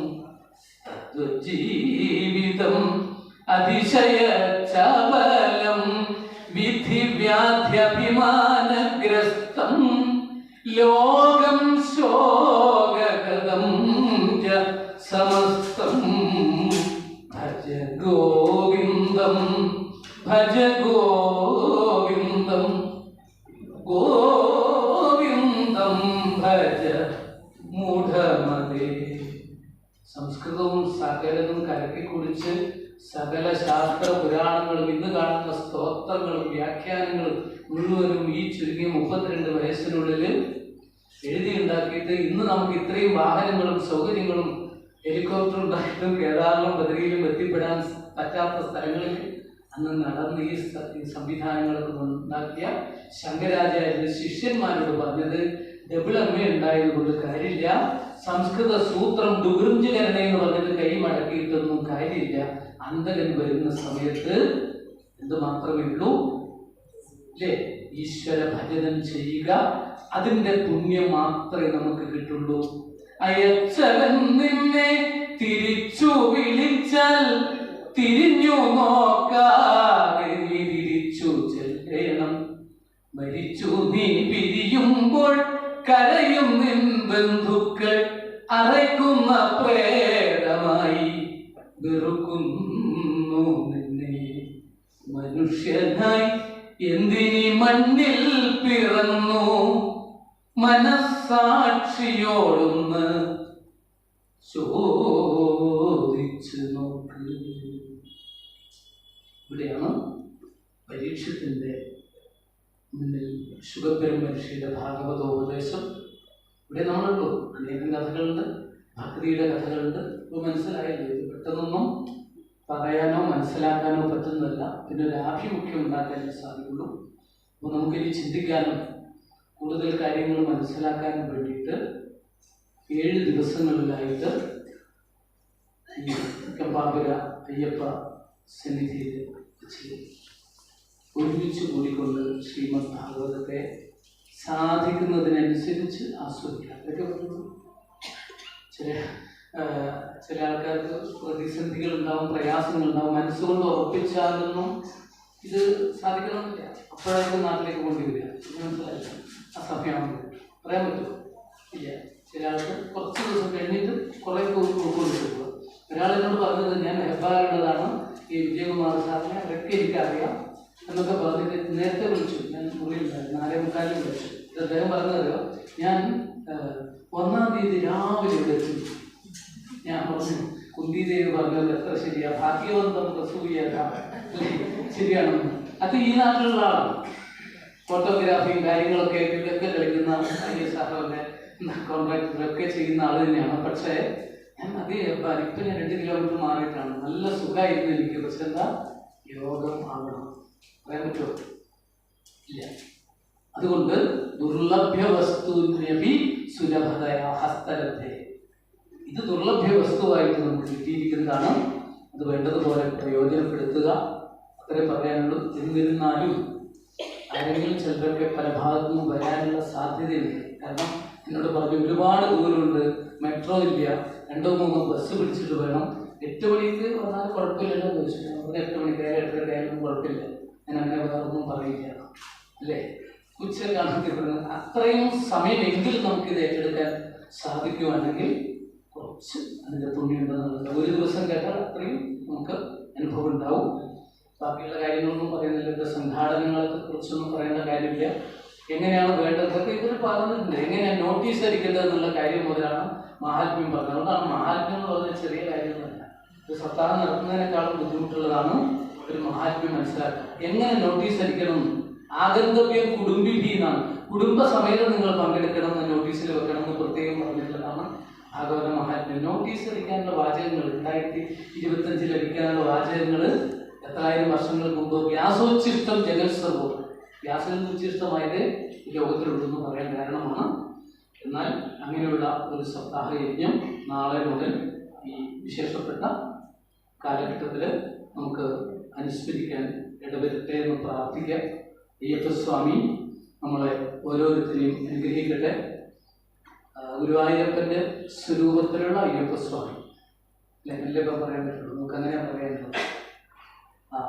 ജീവിതം അതിശയ ചപലം വിധി വ്യാധ്യഭിമാനഗ്രസ്തം ലോകം ശോകഗതം സമസ്തം ഭജ ഗോവിന്ദം ഭജ ഗോവിന്ദം ഗോവിന്ദം ഭജ മൂഢമതേ. സംസ്കൃതവും സകലതും കലക്കി കുടിച്ച് സകല ശാസ്ത്ര പുരാണങ്ങളും ഇന്ന് കാണുന്ന സ്തോത്രങ്ങളും വ്യാഖ്യാനങ്ങളും മുഴുവനും ഈ ചുരുങ്ങിയ 32 വയസ്സിനുള്ളിൽ എഴുതിയുണ്ടാക്കിയിട്ട് ഇന്ന് നമുക്ക് ഇത്രയും വാഹനങ്ങളും സൗകര്യങ്ങളും ഹെലികോപ്റ്റർ ഉണ്ടായിട്ടും കേദാറിലും ബദരിയിലും എത്തിപ്പെടാൻ പറ്റാത്ത സ്ഥലങ്ങളിൽ അന്ന് നടന്ന് ഈ സംവിധാനങ്ങളൊക്കെ ഉണ്ടാക്കിയ ശങ്കരാചാര്യ ശിഷ്യന്മാരോട് പറഞ്ഞത് ഡബിൾ എം എ ഉണ്ടായത് കൊണ്ട് കാര്യമില്ല. സംസ്കൃത സൂത്രം ഡുഗൃഞ്ചകരണ എന്ന് പറഞ്ഞിട്ട് കൈ മടക്കിയിട്ടൊന്നും കാര്യമില്ല. അന്തകൻ വരുന്ന സമയത്ത് എന്ത് മാത്രമേ ഉള്ളൂ അല്ലേ? ഈശ്വര ഭജനം ചെയ്യുക. അതിന്റെ പുണ്യം മാത്രമേ നമുക്ക് കിട്ടുള്ളൂ. അയച്ചവൻ നിന്നെ തിരിച്ചു വിളിച്ചാൽ തിരിഞ്ഞു നോക്കാതെ നീ തിരിച്ചു ചെല്ലണം. മരിച്ചു നീ പിരിയുമ്പോൾ കരയും നിൻ ബന്ധുക്കൾ അറയ്ക്കുന്ന പ്രേതമായി വെറുക്കുന്നു നിന്നെ. മനുഷ്യനായി എന്തിനി മണ്ണിൽ പിറന്നു മനസ്സാക്ഷിയോടൊന്ന് ചോദിച്ചു നോക്ക്. ഇവിടെയാണ് പരീക്ഷത്തിന്റെ മുന്നിൽ ശുഗബ്രഹ്മർഷിയുടെ ഭാഗവതോപദേശം. ഇവിടെ നമ്മളുള്ളൂ. അനേകം കഥകളുണ്ട്, ഭക്തിയുടെ കഥകളുണ്ട്. ഇപ്പോൾ മനസ്സിലായില്ലേ? ഇത് പെട്ടെന്നൊന്നും പറയാനോ മനസ്സിലാക്കാനോ പറ്റുന്നില്ല. പിന്നെ ഒരു ആഭിമുഖ്യം ഉണ്ടാക്കാനേ സാധിക്കുള്ളൂ. അപ്പോൾ നമുക്കിനി ചിന്തിക്കാനും കൂടുതൽ കാര്യങ്ങൾ മനസ്സിലാക്കാനും വേണ്ടിയിട്ട് 7 ദിവസങ്ങളിലായിട്ട് ഈ കമ്പാപുര അയ്യപ്പ സന്നിധിയിൽ വെച്ച് ഒരുമിച്ച് കൂടിക്കൊണ്ട് ശ്രീമദ് ഭാഗവതത്തെ സാധിക്കുന്നതിനനുസരിച്ച് ആസ്വദിക്കാം. അതൊക്കെ ചില ആൾക്കാർക്ക് പ്രതിസന്ധികൾ ഉണ്ടാവും, പ്രയാസങ്ങൾ ഉണ്ടാവും. മനസ്സുകൊണ്ട് ഉറപ്പിച്ചാലൊന്നും ഇത് സാധിക്കണമെന്നില്ല. അപ്പോഴേക്കും നാട്ടിലേക്ക് കൊണ്ടുവരിക. മനസ്സിലായില്ല, ആ സമയമാകുമ്പോൾ പറയാൻ പറ്റുമോ? ഇല്ല. ചില ആൾക്ക് കുറച്ച് ദിവസം കഴിഞ്ഞിട്ട് കുറേ ഉൾക്കൊണ്ടിരിക്കുക. ഒരാളെന്നോട് പറഞ്ഞത്, ഞാൻ ഹെബാലുള്ളതാണ്, ഈ വിജയകുമാർ സാറിനെ അതൊക്കെ എനിക്കറിയാം എന്നൊക്കെ പറഞ്ഞിട്ട് നേരത്തെ വിളിച്ചു. ഞാൻ മുറിയിലുണ്ടായിരുന്നു, 4:45 വിളിച്ചു. അദ്ദേഹം പറഞ്ഞതറിയോ, ഞാൻ 1-ാം തീയതി രാവിലെ ഇവിടെ എത്തി. ഞാൻ പറഞ്ഞു, കുന്തിദേവി പറഞ്ഞത് എത്ര ശരിയാ, ഭാഗ്യവന്തം പ്രസൂയത ശരിയാണെന്ന്. അത് ഈ നാട്ടിലുള്ള ആളാണ്. ഫോട്ടോഗ്രാഫിയും കാര്യങ്ങളൊക്കെ ഇതൊക്കെ കളിക്കുന്ന സാറിൻ്റെ കോൺട്രാക്ടറൊക്കെ ചെയ്യുന്ന ആൾ തന്നെയാണ്. പക്ഷേ ഞാൻ അതേ ഇപ്പം ഞാൻ 2 കിലോമീറ്റർ മാറിയിട്ടാണ്. നല്ല സുഖമായിരുന്നു എനിക്ക്. പക്ഷെ എന്താ, യോഗം ആവണം. പറയാൻ പറ്റുമോ? ഇല്ല. അതുകൊണ്ട് ദുർലഭ്യ വസ്തു സുലഭതയാ ഹസ്തലത്തെ, ഇത് ദുർലഭ്യ വസ്തുവായിട്ട് നമുക്ക് കിട്ടിയിരിക്കുന്നതാണ്. അത് വേണ്ടതുപോലെ പ്രയോജനപ്പെടുത്തുക. അത്രേ പറയാനുള്ളൂ. എന്നിരുന്നാലും ആരെങ്കിലും ചിലരൊക്കെ പല ഭാഗത്തു നിന്നും വരാനുള്ള സാധ്യതയുണ്ട്. കാരണം എന്നോട് പറഞ്ഞു, ഒരുപാട് ദൂരമുണ്ട്, മെട്രോ ഇല്ല, 2-3 ബസ് പിടിച്ചിട്ട് വേണം. 8 മണിക്ക് വന്നാൽ കുഴപ്പമില്ലല്ലോ എന്ന് ചോദിച്ചു. അവിടെ 8 മണിക്കായാലും 8:30 കുഴപ്പമില്ല, ഞാൻ അങ്ങനെ വേറൊന്നും പറയില്ല അല്ലേ. ഉച്ചക്കാണെങ്കിൽ അത്രയും സമയമെങ്കിൽ നമുക്കിത് ഏറ്റെടുക്കാൻ സാധിക്കുവാണെങ്കിൽ കുറച്ച് അതിൻ്റെ പുണ്യമുണ്ടെന്നുള്ളത്. ഒരു ദിവസം കേട്ടാൽ അത്രയും നമുക്ക് അനുഭവം ഉണ്ടാവും. ബാക്കിയുള്ള കാര്യങ്ങളൊന്നും പറയുന്നില്ല. സംഘാടനങ്ങളെ കുറിച്ചൊന്നും പറയേണ്ട കാര്യമില്ല. എങ്ങനെയാണ് വേണ്ടതൊക്കെ ഇതിൽ പറഞ്ഞിട്ടുണ്ട്. എങ്ങനെയാണ് നോട്ടീസ് അടിക്കേണ്ടത് എന്നുള്ള കാര്യം മുതലാണ് മഹാത്മ്യം പറഞ്ഞത്. അതുകൊണ്ടാണ് മഹാത്മ്യം എന്ന് പറഞ്ഞ ചെറിയ കാര്യങ്ങളല്ല. ഒരു സപ്താഹം നടത്തുന്നതിനേക്കാളും ബുദ്ധിമുട്ടുള്ളതാണ് ഒരു മഹാത്മ്യം മനസ്സിലാക്കുക. എങ്ങനെ നോട്ടീസ് അടിക്കണം? ആഗന്തവ്യം കുടുംബിഭി എന്നാണ്. കുടുംബസമേതം നിങ്ങൾ പങ്കെടുക്കണം എന്ന് നോട്ടീസിൽ വെക്കണം എന്ന് പ്രത്യേകം പറഞ്ഞിട്ടുള്ളതാണ് ഭാഗവത മഹാത്മ്യം. നോട്ടീസ് അടിക്കാനുള്ള വാചകങ്ങൾ 2025 അടിക്കാനുള്ള വാചകങ്ങൾ എത്രായിരം വർഷങ്ങൾക്ക് മുമ്പ് വ്യാസോച്ഛിഷ്ടം ജഗത്സർവോ, വ്യാസന് ഉച്ഛിഷ്ടമായത് ഈ ലോകത്തിലുണ്ടെന്ന് പറയാൻ കാരണമാണ്. എന്നാൽ അങ്ങനെയുള്ള ഒരു സപ്താഹ യജ്ഞം നാളെ മുതൽ ഈ വിശേഷപ്പെട്ട കാലഘട്ടത്തിൽ നമുക്ക് അനുസ്മരിക്കാൻ ഇടവരുത്തേ എന്ന് പ്രാർത്ഥിക്കാം. അയ്യപ്പസ്വാമി നമ്മളെ ഓരോരുത്തരെയും അനുഗ്രഹിക്കട്ടെ. ഗുരുവായൂരപ്പൻ്റെ സ്വരൂപത്തിലുള്ള അയ്യപ്പസ്വാമി അല്ലേ പറയാൻ പറ്റുള്ളൂ, നമുക്ക് അങ്ങനെ പറയാനുള്ളൂ.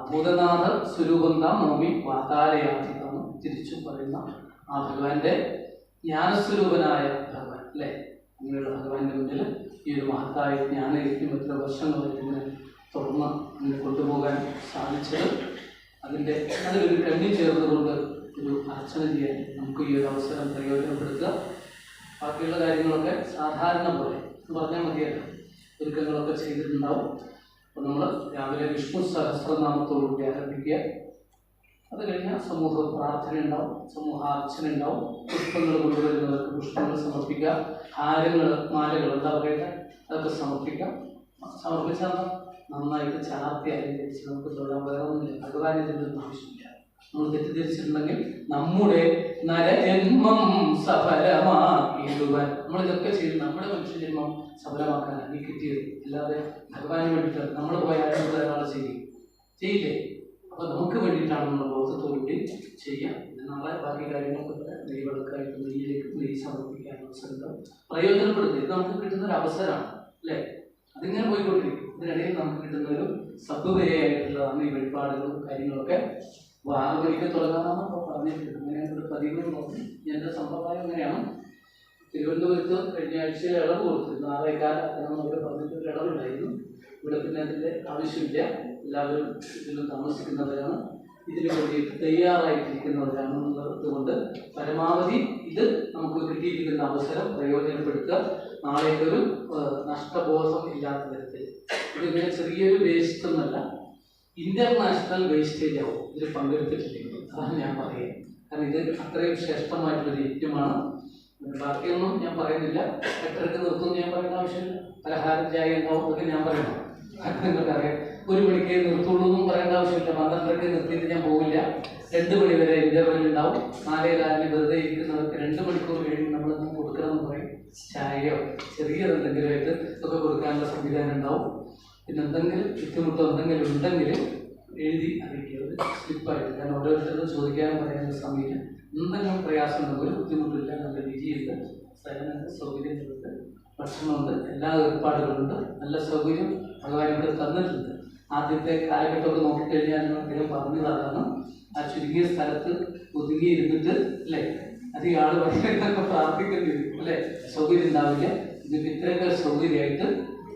ഭൂതനാഥ സ്വരൂപം താം നോമി വാതാലയാധികം തിരിച്ചും പറയുന്ന ആ ഭഗവാന്റെ ജ്ഞാനസ്വരൂപനായ ഭഗവാൻ അല്ലേ. അങ്ങനെയുള്ള ഭഗവാന്റെ മുന്നിൽ ഈ ഒരു മഹത്തായ ജ്ഞാനയജ്ഞം എത്ര വർഷങ്ങളായിട്ട് തുറന്ന് അങ്ങനെ കൊണ്ടുപോകാൻ സാധിച്ചത്, അതിലൊരു കണ്ണി ചേർന്നുകൊണ്ട് ഒരു അർച്ചന ചെയ്യാൻ നമുക്ക് ഈ ഒരു അവസരം പ്രയോജനപ്പെടുത്തുക. ബാക്കിയുള്ള കാര്യങ്ങളൊക്കെ സാധാരണ പോലെ പറഞ്ഞാൽ മതിയല്ലോ, ഒരുക്കങ്ങളൊക്കെ ചെയ്തിട്ടുണ്ടാവും. അപ്പോൾ നമ്മൾ രാവിലെ വിഷ്ണു സഹസ്രനാമത്തോടുകൂടി ആരംഭിക്കുക. അത് കഴിഞ്ഞാൽ സമൂഹ പ്രാർത്ഥന ഉണ്ടാവും, സമൂഹാർച്ചന ഉണ്ടാവും. പുഷ്പങ്ങൾ കൊണ്ടുവരുന്നവർക്ക് പുഷ്പങ്ങൾ സമർപ്പിക്കുക, ഹാരങ്ങൾ, മാലകൾ എന്താ പറയുക അതൊക്കെ സമർപ്പിക്കാം. സമർപ്പിച്ചാൽ നന്നായിട്ട് ചാർത്തി അലങ്കരിച്ച് നമുക്ക് തൊഴാൻ വേറൊന്നുമില്ല. ഭഗവാൻ ഇതിൻ്റെ ഒന്നും ആവശ്യമില്ല. നമ്മൾ തെറ്റിദ്ധരിച്ചിട്ടുണ്ടെങ്കിൽ നമ്മുടെ നരജന്മം സഫലമാക്കിയിടുവാൻ. നമ്മളിതൊക്കെ ചെയ്ത് നമ്മുടെ മനുഷ്യജന്മം സഫലമാക്കാനാണ് ഈ കിട്ടിയത്. അല്ലാതെ ഭഗവാന് വേണ്ടിയിട്ടാണ്. നമ്മൾ പോയാലും ഒരാൾ ചെയ്യില്ലേ? അപ്പൊ നമുക്ക് വേണ്ടിയിട്ടാണ് നമ്മൾ ബോധത്തോടുകൂടി ചെയ്യാം. നാളെ ബാക്കി കാര്യങ്ങളൊക്കെ നെയ് വിളക്കായിട്ട് നെയ്യിലേക്ക് നെയ്യ് സമർപ്പിക്കാനുള്ള അവസരം പ്രയോജനപ്പെടുത്തുക. ഇത് നമുക്ക് കിട്ടുന്ന ഒരു അവസരമാണ് അല്ലേ? അതിങ്ങനെ പോയിക്കൊണ്ടിരിക്കും. ഇതിനിടയിൽ നമുക്ക് കിട്ടുന്ന ഒരു സബ്വയായിട്ടുള്ളതാണ് ഈ വെളിപ്പാടുകളും കാര്യങ്ങളൊക്കെ. 6 മണിക്ക് തുടങ്ങാമെന്നാണ് ഇപ്പോൾ പറഞ്ഞിട്ടുണ്ട്. അങ്ങനെയാണ് ഒരു പതിവ് നോക്കി എൻ്റെ സമ്പ്രദായം അങ്ങനെയാണ്. തിരുവനന്തപുരത്ത് കഴിഞ്ഞ ആഴ്ചയിൽ ഇളവ് കൊടുത്തിരുന്നു. 6:15 പറഞ്ഞിട്ട് ഇളവുണ്ടായിരുന്നു. ഇവിടെ പിന്നെ അതിൻ്റെ ആവശ്യമില്ല. എല്ലാവരും ഇതിലും താമസിക്കുന്നവരാണ്, ഇതിനു വേണ്ടി തയ്യാറായിട്ടിരിക്കുന്നവരാണെന്നുള്ളത് കൊണ്ട് പരമാവധി ഇത് നമുക്ക് കിട്ടിയിരിക്കുന്ന അവസരം പ്രയോജനപ്പെടുത്തുക. നാളേക്കൊരു നഷ്ടബോധം ഇല്ലാത്ത തരത്തിൽ ഇതിങ്ങനെ ചെറിയൊരു വേസ്റ്റ് ഒന്നല്ല, ഇന്റർനാഷണൽ വേസ്റ്റേജ് ആവും ഇതിൽ പങ്കെടുത്തിട്ടില്ലെങ്കിൽ. അതാണ് ഞാൻ പറയുക. കാരണം ഇത് അത്രയും ശ്രേഷ്ഠമായിട്ടുള്ളൊരു യജ്ഞമാണ്. ബാക്കിയൊന്നും ഞാൻ പറയുന്നില്ല. 8:30 നിർത്തുമെന്ന് ഞാൻ പറയേണ്ട ആവശ്യമില്ല. പലഹാരം ചായ ഉണ്ടാവും അതൊക്കെ ഞാൻ പറയണം. നിങ്ങൾക്കറിയാം. 1 മണിക്ക് നിർത്തുള്ളൂ എന്നും പറയേണ്ട ആവശ്യമില്ല. 12:30 നിർത്തിയിട്ട് ഞാൻ പോവില്ല. 2 മണി വരെ ഇന്റർവെൽ ഉണ്ടാവും. 4:15 വെറുതെ ഇരിക്കുന്നവർക്ക് 2 മണിക്കൂർ കഴിഞ്ഞ് നമ്മളൊന്നും കൊടുക്കണമെന്ന് പറയും. ചായയോ ചെറിയതെന്തെങ്കിലുമായിട്ട് ഒക്കെ കൊടുക്കാനുള്ള സംവിധാനം ഉണ്ടാവും. പിന്നെ എന്തെങ്കിലും ബുദ്ധിമുട്ടോ എന്തെങ്കിലും ഉണ്ടെങ്കിൽ എഴുതി അറിയിക്കുക, സ്ലിപ്പായിട്ട്. കാരണം ഓരോരുത്തരും ചോദിക്കാനും പറയാനുള്ള സമയം. എന്തെങ്കിലും പ്രയാസം ഉണ്ടെങ്കിൽ ബുദ്ധിമുട്ടില്ല, നല്ല രുചിയുണ്ട്, സ്ഥലമുണ്ട്, സൗകര്യങ്ങളുണ്ട്, ഭക്ഷണമുണ്ട്, എല്ലാ ഏർപ്പാടുകളുണ്ട്, നല്ല സൗകര്യം ഭഗവാൻ ഇവിടെ തന്നിട്ടുണ്ട്. ആദ്യത്തെ കാലഘട്ടമൊക്കെ നോക്കിക്കഴിഞ്ഞാൽ അദ്ദേഹം പറഞ്ഞതാണ്, ആ ചുരുങ്ങിയ സ്ഥലത്ത് ഒതുങ്ങിയിരുന്നിട്ട് അല്ലേ അധികം ആൾ ഭക്ഷണമൊക്കെ പ്രാർത്ഥിക്കേണ്ടി വരും അല്ലേ, സൗകര്യം ഉണ്ടാവില്ല. ഇതിപ്പോൾ ഇത്രയൊക്കെ സൗകര്യമായിട്ട്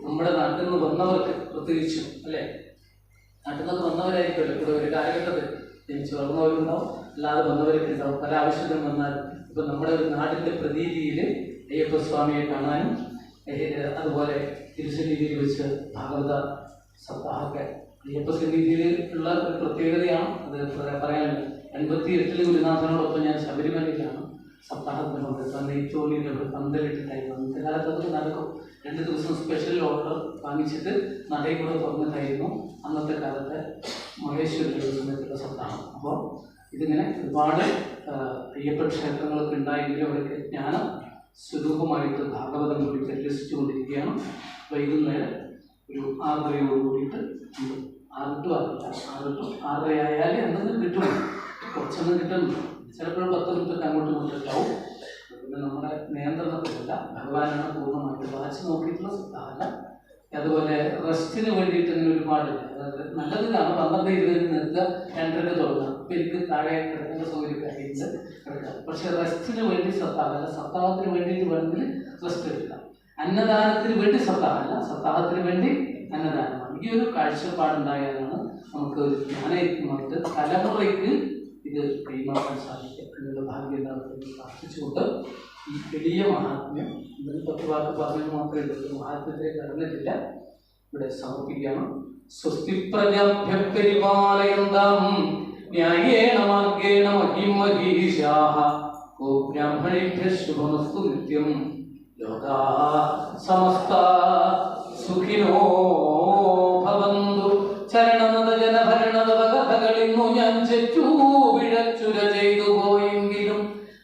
നമ്മുടെ നാട്ടിൽ നിന്ന് വന്നവർക്ക് പ്രത്യേകിച്ചും അല്ലേ, നാട്ടിൽ നിന്ന് വന്നവരായിരിക്കുമല്ലോ ഇവിടെ ഒരു കാലഘട്ടത്തിൽ ജനിച്ച് വളർന്നവരുണ്ടാവും, അല്ലാതെ വന്നവരൊക്കെ ഉണ്ടാവും. പല ആവശ്യത്തിനും വന്നാൽ ഇപ്പം നമ്മുടെ ഒരു നാടിൻ്റെ പ്രതീതിയിൽ അയ്യപ്പസ്വാമിയെ കാണാനും അതുപോലെ തിരുസന്നിധിയിൽ വെച്ച് ഭാഗവത സപ്താഹമൊക്കെ അയ്യപ്പസന്നിധിയിൽ ഉള്ള ഒരു പ്രത്യേകതയാണ്. അത് പറയാനുള്ളത് 88 ഗുരുനാഥനോടൊപ്പം ഞാൻ ശബരിമലയിലാണ് സപ്താഹത്തിനുണ്ട്. നെയ്ത്തോലിയിലൊക്കെ പന്തലിട്ടിട്ടായിരുന്നു. അന്നത്തെ കാലത്ത് അതൊക്കെ നടക്കും. 2 ദിവസം സ്പെഷ്യൽ ഓർഡർ വാങ്ങിച്ചിട്ട് നടയിൽ കൂടെ തുറന്നിട്ടായിരുന്നു അന്നത്തെ കാലത്തെ മഹേശ്വരിയുടെ സമയത്തുള്ള സപ്താഹം. അപ്പോൾ ഇതിങ്ങനെ ഒരുപാട് അയ്യപ്പ ക്ഷേത്രങ്ങളൊക്കെ ഉണ്ടായെങ്കിലും അവരൊക്കെ ജ്ഞാനം സ്വരൂപമായിട്ട് ഭാഗവതം കൂടി പരിരസിച്ചുകൊണ്ടിരിക്കുകയാണ്. വൈകുന്നേരം ഒരു 6:30 കൂടിയിട്ട് 6 to 6:30 ആയാലേ എന്തെങ്കിലും കിട്ടും. കുറച്ചൊന്നും കിട്ടുന്നു. ചിലപ്പോഴും 10 മിനിറ്റ് അങ്ങോട്ടും ഇങ്ങോട്ടും ഉണ്ടാവും. പിന്നെ നമ്മുടെ നിയന്ത്രണത്തിലല്ല, ഭഗവാനാണ് പൂർണ്ണമായിട്ട് വാച്ച് നോക്കിയിട്ടുള്ള സപ്താഹമല്ല. അതുപോലെ റെസ്റ്റിന് വേണ്ടിയിട്ട് അങ്ങനെ ഒരുപാടില്ല. അതായത് നല്ലതിനാണ് 12-20 നിർത്തുക, 2:30 തുടങ്ങുക. അപ്പം എനിക്ക് താഴെ കിടക്കേണ്ട സൗകര്യക്കാരിച്ച് കിടക്കുക. പക്ഷെ റെസ്റ്റിന് വേണ്ടി സപ്താഹമല്ല, സപ്താഹത്തിന് വേണ്ടിയിട്ട് വേണമെങ്കിൽ റെസ്റ്റ് എടുക്കാം. അന്നദാനത്തിന് വേണ്ടി സപ്താഹമല്ല, സപ്താഹത്തിന് വേണ്ടി അന്നദാനമാണ്. ഈ ഒരു കാഴ്ചപ്പാടുണ്ടായാലാണ് നമുക്ക് ഒരു ജ്ഞാനയുക്തമായിട്ട് തലമുറയ്ക്ക് ഇത് കൈമാറാൻ സാധിക്കും എന്നുള്ള ഭാഗ്യം എല്ലാവർക്കും പ്രാർത്ഥിച്ചുകൊണ്ട് ഈ വലിയ മഹാത്മ്യം എന്തെങ്കിലും 10 വാക്ക് പറഞ്ഞത് മാത്രമേ ഉള്ളൂ, മഹാത്മ്യത്തിലേക്ക് കടന്നിട്ടില്ല, ഇവിടെ സമർപ്പിക്കണം. സ്വസ്തി പ്രജാഭ്യപരിപാലയന്താം ന്യായേന മാർഗേണ മഹിം മഹീശാഃ ഗോ ബ്രാഹ്മണേഭ്യഃ ശുഭമസ്തു നിത്യം ലോകാഃ സമസ്താഃ സുഖിനോ ഭവന്തു. ചരണനദ ജനഭരണതവകഥകളിന്നു ഞാൻ ചെറ്റു വിഴച്ചുര ചെയ്തു പോയെങ്കിലും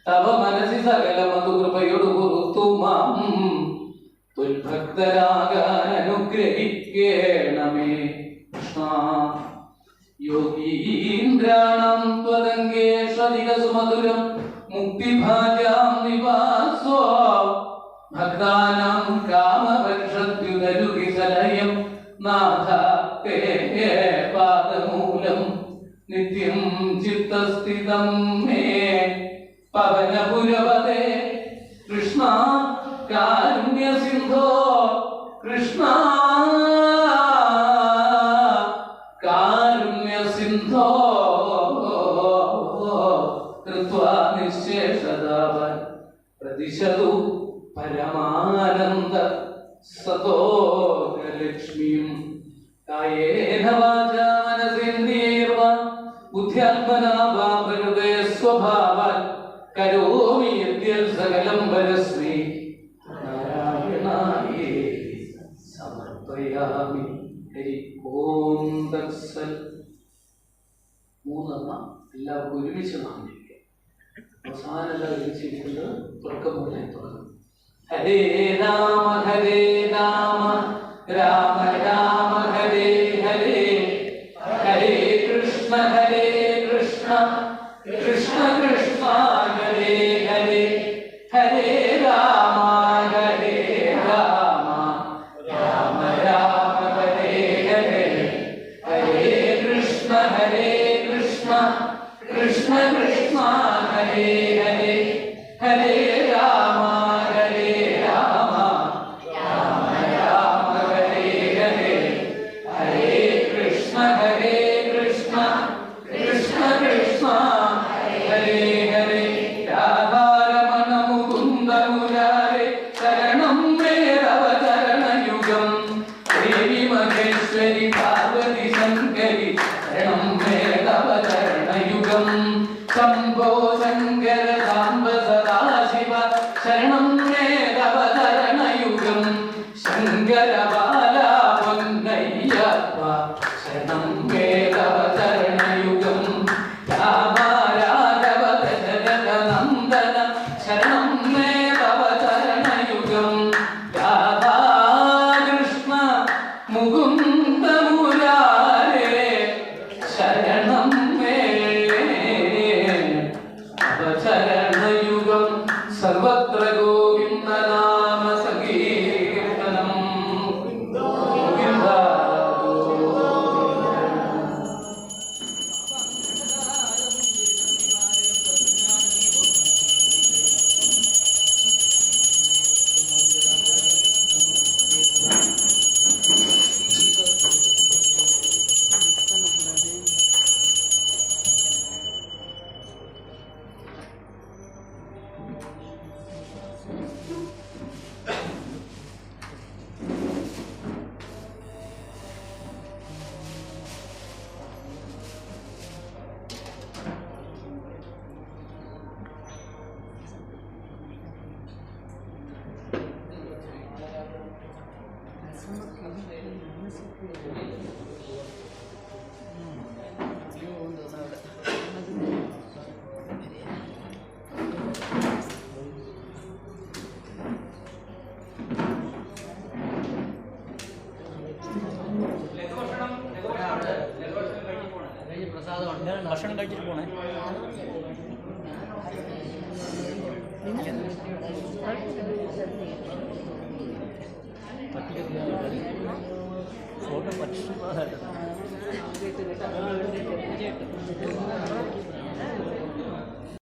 തവ മനസ്സി സകലമതു കൃപയൊടു പുറത്തു മാം തുൽഭക്തരാകാൻ അനുഗ്രഹിക്കേണമേ കൃഷ്ണ. യോഗീന്ദ്രാണം ത്വദംഗേഷധിക സുമധുരം മുക്തിഭാജാം നിവാസോ ഭക്താനാം കാമവർഷദ്യുതരുകിസലയം നാഥ തേ പാദമൂലം നിത്യം ചിത്തസ്ഥിതം മേ പവനപുരവതേ കൃഷ്ണ കാരുണ്യ സിന്ധോ. കൃഷ്ണ കാരുണ്യ സിന്ധോ കൃത്വാ നിശേഷതാവൻ പ്രതിശതു പരമാനന്ദ സതോലക്ഷ്മിയും കായേന വാചാ മനസേന്ദ്രിയൈർവാ ബുദ്ധ്യാത്മനാ വാ പ്രകൃതേ സ്വഭാവാൽ കരോമി യദ്യൽ സകലം പരസ്മൈ നാരായണായേ സമർപ്പയാമി. ഹരി ഓം തത്സൽ. 3 എല്ലാവർക്കും ഒരുമിച്ച് നാമിക്കുക. അവസാനം എല്ലാം വിളിച്ചിരിക്കുന്നത് തുടക്കം മുതലേ തുടങ്ങും. ഹരേ രാമ രാമ രാമ ഹരേ ഹരേ ഹരേ കൃഷ്ണ കൃഷ്ണ കൃഷ്ണ ഹരേ ഹരേ ഹരേ രാമ രാമ രാമ ഹരേ ഹരേ ഹരേ കൃഷ്ണ കൃഷ്ണ കൃഷ്ണ ഹരേ ഹരേ ഹരേ രാമ രാമ രാമ ഹരേ ഹരേ ഹരേ കൃഷ്ണ കൃഷ്ണ കൃഷ്ണ ഹരേ ഹരേ രാധാരമണ മുകുന്ദ മുരാരേ ശരണം മേ തവ ചരണയുഗം ദേവി മഹേശ്വരി പാർവതി ശങ്കരി ശരണം മേ തവ ചരണയുഗം ശംഭോ ശങ്കര സാംബ സദാശിവ ശരണം മേ തവ ചരണയുഗം ശങ്കര ബാല പൊന്നയ്യപ്പ ശരണം മേ തവ ചരണയുഗം രാമ രാഘവ ദശരഥ നന്ദന ശരണം മേ തവ ചരണയുഗം രാധാ കൃഷ്ണ മുകുന്ദ മുരാരേ ശരണം മേ തവ ചരണയുഗം സർവത്ര ഗോവിന്ദ നാമ സങ്കീർത്തനം ഗോവിന്ദ ഭക്ഷണം കഴിച്ചിട്ട് പോണേ. ഫോട്ടോ പറ്റില്ല.